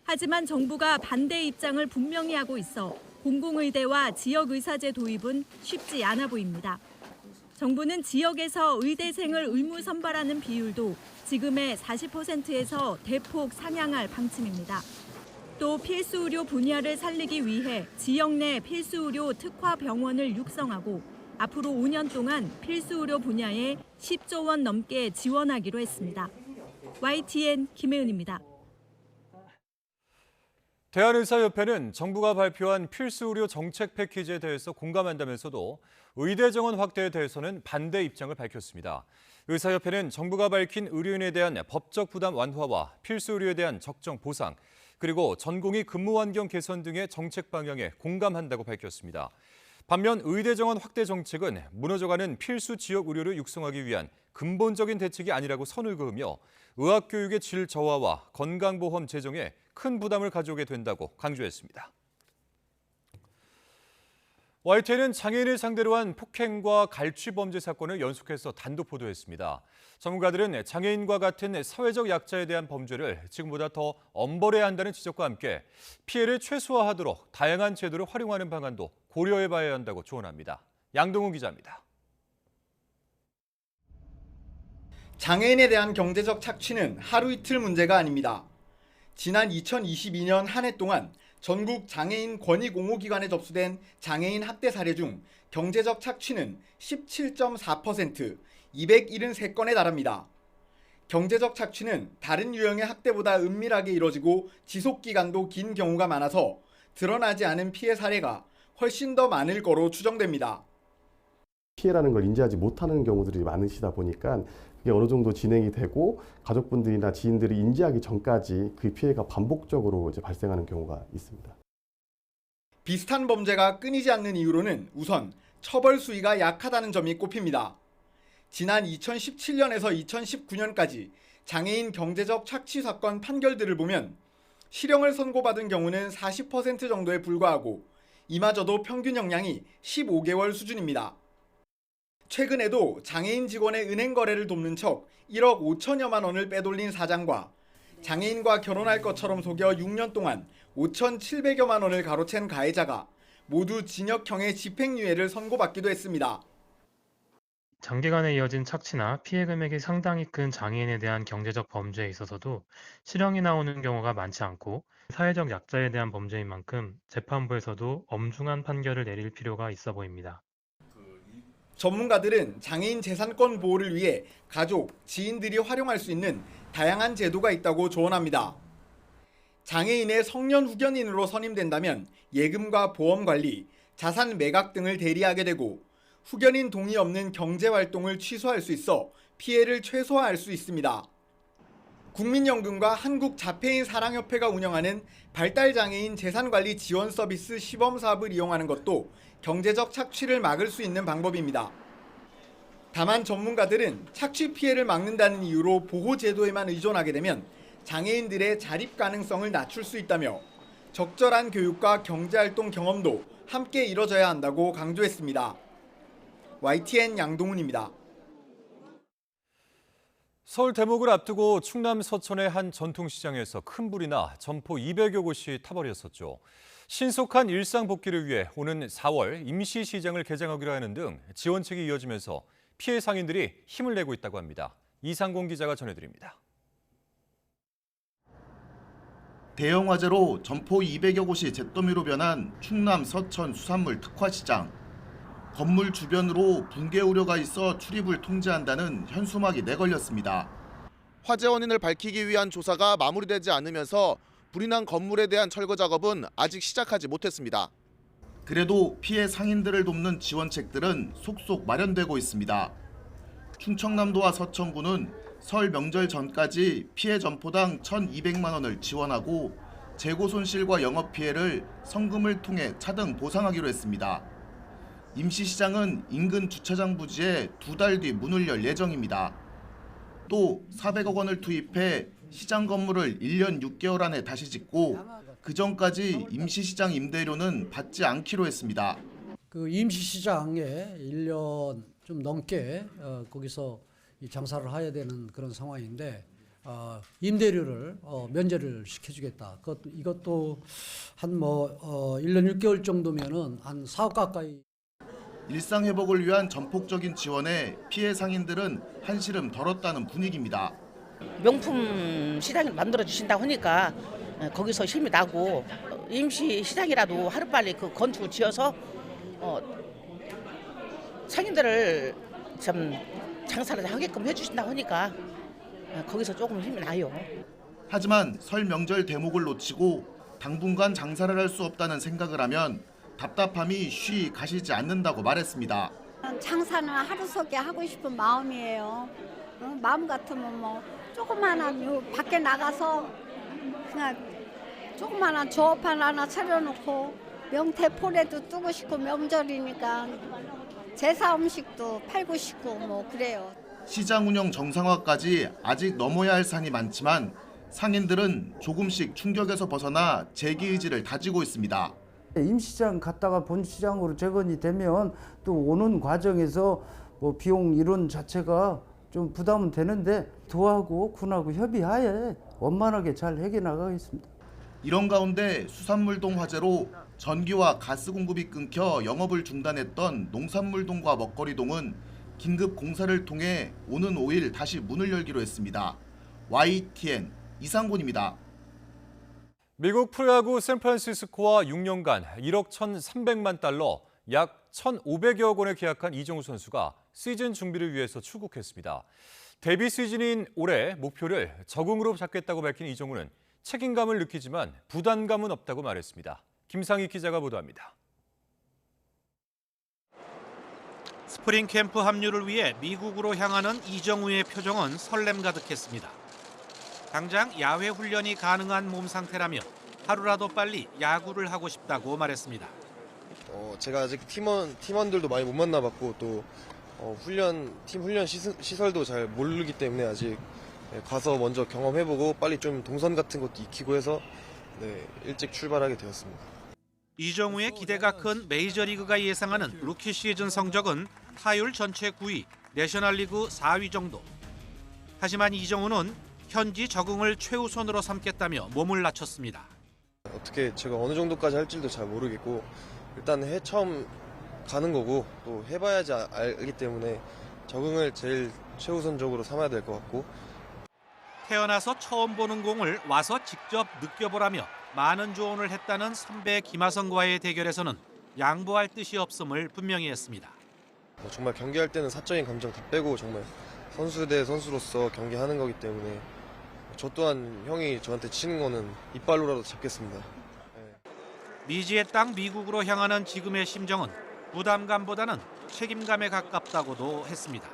하지만 정부가 반대 입장을 분명히 하고 있어 공공의대와 지역의사제 도입은 쉽지 않아 보입니다. 정부는 지역에서 의대생을 의무 선발하는 비율도 지금의 40%에서 대폭 상향할 방침입니다. 또 필수 의료 분야를 살리기 위해 지역 내 필수 의료 특화 병원을 육성하고 앞으로 5년 동안 필수 의료 분야에 10조 원 넘게 지원하기로 했습니다. YTN 김혜은입니다. 대한의사협회는 정부가 발표한 필수 의료 정책 패키지에 대해서 공감한다면서도 의대 정원 확대에 대해서는 반대 입장을 밝혔습니다. 의사협회는 정부가 밝힌 의료인에 대한 법적 부담 완화와 필수 의료에 대한 적정 보상, 그리고 전공의 근무 환경 개선 등의 정책 방향에 공감한다고 밝혔습니다. 반면 의대 정원 확대 정책은 무너져가는 필수 지역 의료를 육성하기 위한 근본적인 대책이 아니라고 선을 그으며 의학교육의 질 저하와 건강보험 재정에 큰 부담을 가져오게 된다고 강조했습니다. YTN은 장애인을 상대로 한 폭행과 갈취 범죄 사건을 연속해서 단독 보도했습니다. 전문가들은 장애인과 같은 사회적 약자에 대한 범죄를 지금보다 더 엄벌해야 한다는 지적과 함께 피해를 최소화하도록 다양한 제도를 활용하는 방안도 고려해봐야 한다고 조언합니다. 양동훈 기자입니다. 장애인에 대한 경제적 착취는 하루 이틀 문제가 아닙니다. 지난 2022년 한 해 동안 전국 장애인 권익옹호기관에 접수된 장애인 학대 사례 중 경제적 착취는 17.4%, 273건에 달합니다. 경제적 착취는 다른 유형의 학대보다 은밀하게 이뤄지고 지속기간도 긴 경우가 많아서 드러나지 않은 피해 사례가 훨씬 더 많을 거로 추정됩니다. 피해라는 걸 인지하지 못하는 경우들이 많으시다 보니까 그게 어느 정도 진행이 되고 가족분들이나 지인들이 인지하기 전까지 그 피해가 반복적으로 발생하는 경우가 있습니다. 비슷한 범죄가 끊이지 않는 이유로는 우선 처벌 수위가 약하다는 점이 꼽힙니다. 지난 2017년에서 2019년까지 장애인 경제적 착취 사건 판결들을 보면 실형을 선고받은 경우는 40% 정도에 불과하고 이마저도 평균 형량이 15개월 수준입니다. 최근에도 장애인 직원의 은행 거래를 돕는 척 1억 5천여만 원을 빼돌린 사장과 장애인과 결혼할 것처럼 속여 6년 동안 5,700여만 원을 가로챈 가해자가 모두 징역형의 집행유예를 선고받기도 했습니다. 장기간에 이어진 착취나 피해 금액이 상당히 큰 장애인에 대한 경제적 범죄에 있어서도 실형이 나오는 경우가 많지 않고 사회적 약자에 대한 범죄인 만큼 재판부에서도 엄중한 판결을 내릴 필요가 있어 보입니다. 전문가들은 장애인 재산권 보호를 위해 가족, 지인들이 활용할 수 있는 다양한 제도가 있다고 조언합니다. 장애인의 성년 후견인으로 선임된다면 예금과 보험 관리, 자산 매각 등을 대리하게 되고 후견인 동의 없는 경제활동을 취소할 수 있어 피해를 최소화할 수 있습니다. 국민연금과 한국자폐인 사랑협회가 운영하는 발달장애인 재산관리 지원 서비스 시범사업을 이용하는 것도 경제적 착취를 막을 수 있는 방법입니다. 다만 전문가들은 착취 피해를 막는다는 이유로 보호제도에만 의존하게 되면 장애인들의 자립 가능성을 낮출 수 있다며 적절한 교육과 경제활동 경험도 함께 이뤄져야 한다고 강조했습니다. YTN 양동훈입니다. 설 대목을 앞두고 충남 서천의 한 전통시장에서 큰 불이 나 점포 200여 곳이 타버렸었죠. 신속한 일상 복귀를 위해 오는 4월 임시시장을 개장하기로 하는 등 지원책이 이어지면서 피해 상인들이 힘을 내고 있다고 합니다. 이상공 기자가 전해드립니다. 대형 화재로 점포 200여 곳이 잿더미로 변한 충남 서천 수산물 특화시장. 건물 주변으로 붕괴 우려가 있어 출입을 통제한다는 현수막이 내걸렸습니다. 화재 원인을 밝히기 위한 조사가 마무리되지 않으면서 불이 난 건물에 대한 철거 작업은 아직 시작하지 못했습니다. 그래도 피해 상인들을 돕는 지원책들은 속속 마련되고 있습니다. 충청남도와 서천구는 설 명절 전까지 피해 점포당 1,200만 원을 지원하고 재고 손실과 영업 피해를 성금을 통해 차등 보상하기로 했습니다. 임시시장은 인근 주차장 부지에 2달 뒤 문을 열 예정입니다. 또 400억 원을 투입해 시장 건물을 1년 6개월 안에 다시 짓고 그 전까지 임시시장 임대료는 받지 않기로 했습니다. 그 임시시장에 1년 좀 넘게 거기서 이 장사를 해야 되는 그런 상황인데 임대료를 면제를 시켜주겠다. 이것도 한 1년 6개월 정도면은 한 4억 가까이. 일상 회복을 위한 전폭적인 지원에 피해 상인들은 한시름 덜었다는 분위기입니다. 명품 시장을 만들어 주신다고 하니까 거기서 힘이 나고 임시 시장이라도 하루빨리 그 건축을 지어서 상인들을 좀 장사를 하게끔 해주신다고 하니까 거기서 조금 힘이 나요. 하지만 설 명절 대목을 놓치고 당분간 장사를 할 수 없다는 생각을 하면 답답함이 쉬 가시지 않는다고 말했습니다. 장사는 하루속에 하고 싶은 마음이에요. 마음 같으면 조그마한 밖에 나가서 그냥 조그마한 조업판 하나 차려놓고 명태포래도 뜨고 싶고 명절이니까 제사 음식도 팔고 싶고 그래요. 시장 운영 정상화까지 아직 넘어야 할 산이 많지만 상인들은 조금씩 충격에서 벗어나 재기 의지를 다지고 있습니다. 임시장 갔다가 본시장으로 재건이 되면 또 오는 과정에서 비용 이론 자체가 좀 부담은 되는데 도하고 군하고 협의하에 원만하게 잘 해결나가겠습니다. 이런 가운데 수산물동 화재로 전기와 가스 공급이 끊겨 영업을 중단했던 농산물동과 먹거리동은 긴급 공사를 통해 오는 5일 다시 문을 열기로 했습니다. YTN 이상곤입니다. 미국 프로야구 샌프란시스코와 6년간 1억 1,300만 달러, 약 1,500여억 원에 계약한 이정우 선수가 시즌 준비를 위해서 출국했습니다. 데뷔 시즌인 올해 목표를 적응으로 잡겠다고 밝힌 이정우는 책임감을 느끼지만 부담감은 없다고 말했습니다. 김상희 기자가 보도합니다. 스프링 캠프 합류를 위해 미국으로 향하는 이정우의 표정은 설렘 가득했습니다. 당장 야외 훈련이 가능한 몸 상태라며 하루라도 빨리 야구를 하고 싶다고 말했습니다. 제가 아직 팀원들도 많이 못 만나봤고 또 팀 훈련 시설도 잘 모르기 때문에 아직 가서 먼저 경험해보고 빨리 좀 동선 같은 것도 익히고 해서 일찍 출발하게 되었습니다. 이정우의 기대가 큰 메이저리그가 예상하는 루키 시즌 성적은 타율 전체 9위, 내셔널리그 4위 정도. 하지만 이정우는 현지 적응을 최우선으로 삼겠다며 몸을 낮췄습니다. 어떻게 제가 어느 정도까지 할지도 잘 모르겠고 일단 처음 가는 거고 또 해봐야지 알기 때문에 적응을 제일 최우선적으로 삼아야 될 것 같고 태어나서 처음 보는 공을 와서 직접 느껴보라며 많은 조언을 했다는 선배 김하성과의 대결에서는 양보할 뜻이 없음을 분명히 했습니다. 정말 경기할 때는 사적인 감정 다 빼고 정말 선수 대 선수로서 경기하는 거기 때문에 저 또한 형이 저한테 치는 거는 이빨로라도 잡겠습니다. 미지의 땅 미국으로 향하는 지금의 심정은 부담감보다는 책임감에 가깝다고도 했습니다.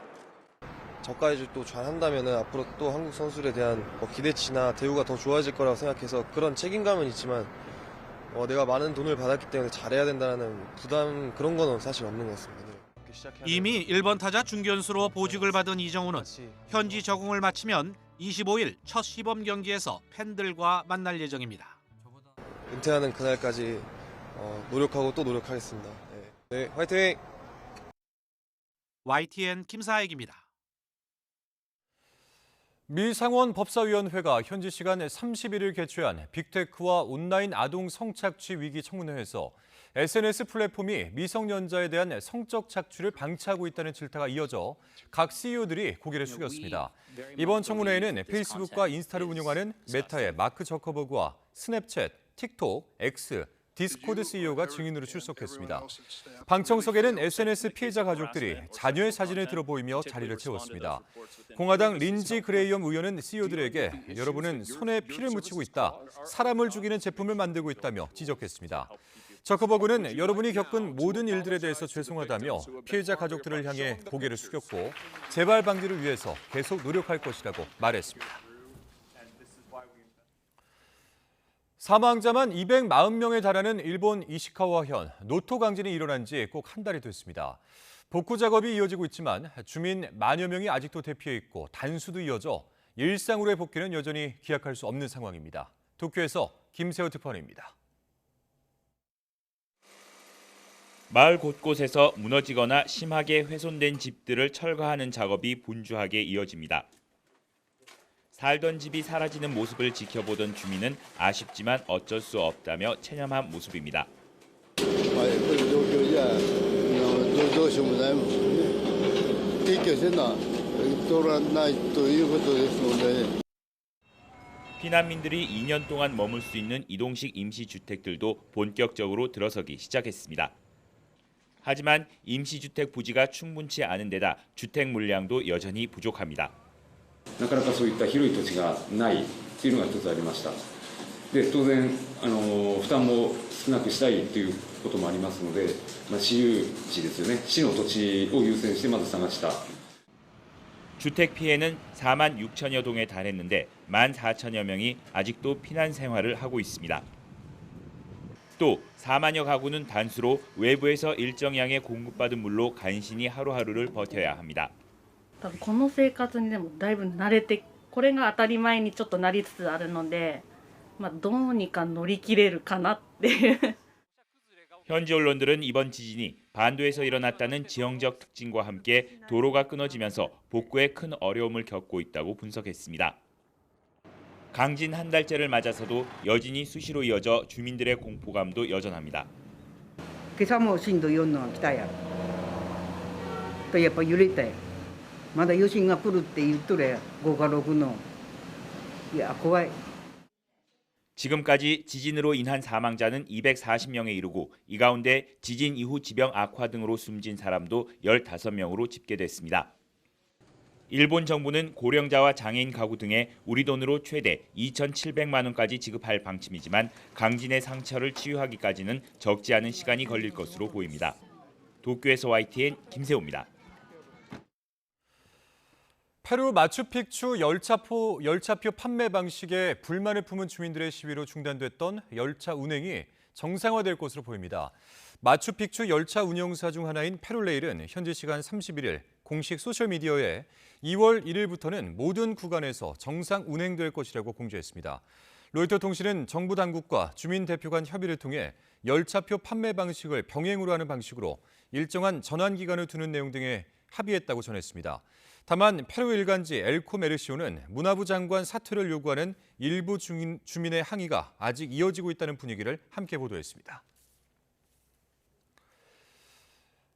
저까지 또 잘한다면 앞으로 또 한국 선수들에 대한 기대치나 대우가 더 좋아질 거라고 생각해서 그런 책임감은 있지만 내가 많은 돈을 받았기 때문에 잘해야 된다는 부담 그런 거는 사실 없는 것 같습니다. 이미 1번 타자 중견수로 보직을 받은 이정우는 현지 적응을 마치면 25일 첫 시범 경기에서 팬들과 만날 예정입니다. 은퇴하는 그날까지 노력하고 또 노력하겠습니다. 네, 화이팅! YTN 김사익입니다. 미 상원 법사위원회가 현지 시간 31일 개최한 빅테크와 온라인 아동 성착취 위기 청문회에서 SNS 플랫폼이 미성년자에 대한 성적 착취를 방치하고 있다는 질타가 이어져 각 CEO들이 고개를 숙였습니다. 이번 청문회에는 페이스북과 인스타를 운영하는 메타의 마크 저커버그와 스냅챗, 틱톡, X, 디스코드 CEO가 증인으로 출석했습니다. 방청석에는 SNS 피해자 가족들이 자녀의 사진을 들어 보이며 자리를 채웠습니다. 공화당 린지 그레이엄 의원은 CEO들에게 여러분은 손에 피를 묻히고 있다, 사람을 죽이는 제품을 만들고 있다며 지적했습니다. 저커버그는 여러분이 겪은 모든 일들에 대해서 죄송하다며 피해자 가족들을 향해 고개를 숙였고 재발 방지를 위해서 계속 노력할 것이라고 말했습니다. 사망자만 240명에 달하는 일본 이시카와현 노토 강진이 일어난 지 꼭 한 달이 됐습니다. 복구 작업이 이어지고 있지만 주민 만여 명이 아직도 대피해 있고 단수도 이어져 일상으로의 복귀는 여전히 기약할 수 없는 상황입니다. 도쿄에서 김세호 특파원입니다. 마을 곳곳에서 무너지거나 심하게 훼손된 집들을 철거하는 작업이 분주하게 이어집니다. 살던 집이 사라지는 모습을 지켜보던 주민은 아쉽지만 어쩔 수 없다며 체념한 모습입니다. 피난민들이 2년 동안 머물 수 있는 이동식 임시주택들도 본격적으로 들어서기 시작했습니다. 하지만 임시주택 부지가 충분치 않은 데다 주택 물량도 여전히 부족합니다. なかなかそういった広い土地がないというのが一つありました。で、当然負担も少なくしたいということもありますので、私有地ですよね。市の土地を優先してまず探した。 주택 피해는 4만 6천여 동에 달했는데 1만 4천여 명이 아직도 피난 생활을 하고 있습니다. 또 4만여 가구는 단수로 외부에서 일정량의 공급받은 물로 간신히 하루하루를 버텨야 합니다. 多分この生活にでもだいぶ慣れて、これが当たり前にちょっとなりつつあるので、どうにか乗り切れるかなっていう。 현지 언론들은 이번 지진이 반도에서 일어났다는 지형적 특징과 함께 도로가 끊어지면서 복구에 큰 어려움을 겪고 있다고 분석했습니다. 강진 한 달째를 맞아서도 여진이 수시로 이어져 주민들의 공포감도 여전합니다. 今朝も震度4の来たや。とやっぱ揺れたや。まだ余震が来るって言っとれ、5か6の。いや、怖い。 지금까지 지진으로 인한 사망자는 240명에 이르고 이 가운데 지진 이후 지병 악화 등으로 숨진 사람도 15명으로 집계됐습니다. 일본 정부는 고령자와 장애인 가구 등에 우리 돈으로 최대 2,700만 원까지 지급할 방침이지만 강진의 상처를 치유하기까지는 적지 않은 시간이 걸릴 것으로 보입니다. 도쿄에서 YTN 김세호입니다. 페루 마추픽추 열차표 판매 방식에 불만을 품은 주민들의 시위로 중단됐던 열차 운행이 정상화될 것으로 보입니다. 마추픽추 열차 운영사 중 하나인 페룰레일은 현지 시간 31일 공식 소셜미디어에 2월 1일부터는 모든 구간에서 정상 운행될 것이라고 공지했습니다. 로이터 통신은 정부 당국과 주민 대표 간 협의를 통해 열차표 판매 방식을 병행으로 하는 방식으로 일정한 전환 기간을 두는 내용 등에 합의했다고 전했습니다. 다만 페루 일간지 엘코메르시오는 문화부 장관 사퇴를 요구하는 일부 주민의 항의가 아직 이어지고 있다는 분위기를 함께 보도했습니다.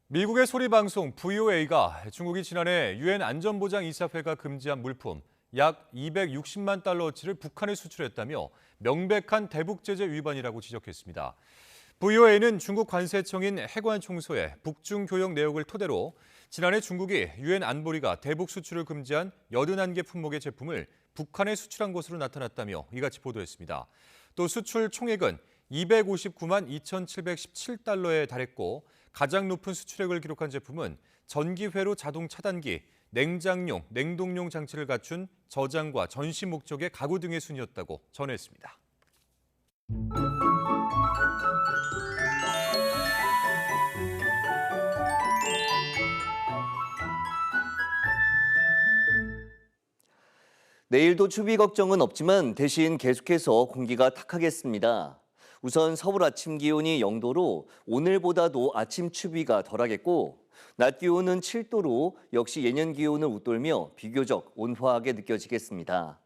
미국의 소리방송 VOA가 중국이 지난해 유엔 안전보장이사회가 금지한 물품 약 260만 달러어치를 북한에 수출했다며 명백한 대북 제재 위반이라고 지적했습니다. VOA는 중국 관세청인 해관총소의 북중 교역 내역을 토대로 지난해 중국이 유엔 안보리가 대북 수출을 금지한 81개 품목의 제품을 북한에 수출한 것으로 나타났다며 이같이 보도했습니다. 또 수출 총액은 259만 2,717달러에 달했고 가장 높은 수출액을 기록한 제품은 전기회로 자동 차단기, 냉장용, 냉동용 장치를 갖춘 저장과 전시 목적의 가구 등의 순이었다고 전했습니다. 내일도 추위 걱정은 없지만 대신 계속해서 공기가 탁하겠습니다. 우선 서울 아침 기온이 0도로 오늘보다도 아침 추위가 덜하겠고 낮 기온은 7도로 역시 예년 기온을 웃돌며 비교적 온화하게 느껴지겠습니다.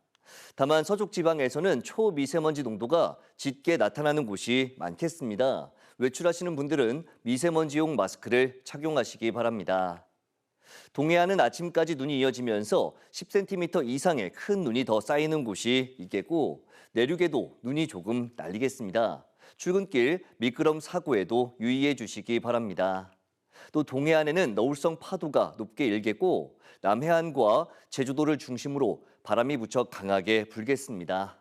다만 서쪽 지방에서는 초미세먼지 농도가 짙게 나타나는 곳이 많겠습니다. 외출하시는 분들은 미세먼지용 마스크를 착용하시기 바랍니다. 동해안은 아침까지 눈이 이어지면서 10cm 이상의 큰 눈이 더 쌓이는 곳이 있겠고 내륙에도 눈이 조금 날리겠습니다. 출근길 미끄럼 사고에도 유의해 주시기 바랍니다. 또 동해안에는 너울성 파도가 높게 일겠고 남해안과 제주도를 중심으로 바람이 무척 강하게 불겠습니다.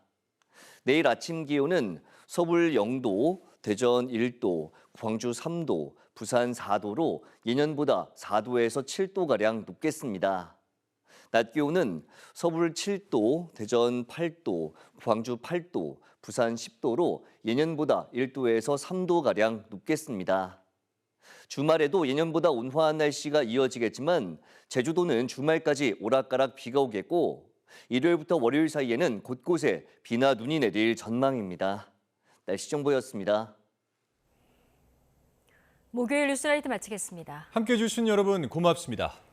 내일 아침 기온은 서울 0도, 대전 1도, 광주 3도, 부산 4도로 예년보다 4도에서 7도가량 높겠습니다. 낮 기온은 서울 7도, 대전 8도, 광주 8도, 부산 10도로 예년보다 1도에서 3도가량 높겠습니다. 주말에도 예년보다 온화한 날씨가 이어지겠지만 제주도는 주말까지 오락가락 비가 오겠고 일요일부터 월요일 사이에는 곳곳에 비나 눈이 내릴 전망입니다. 날씨 정보였습니다. 목요일 뉴스라이트 마치겠습니다. 함께해 주신 여러분 고맙습니다.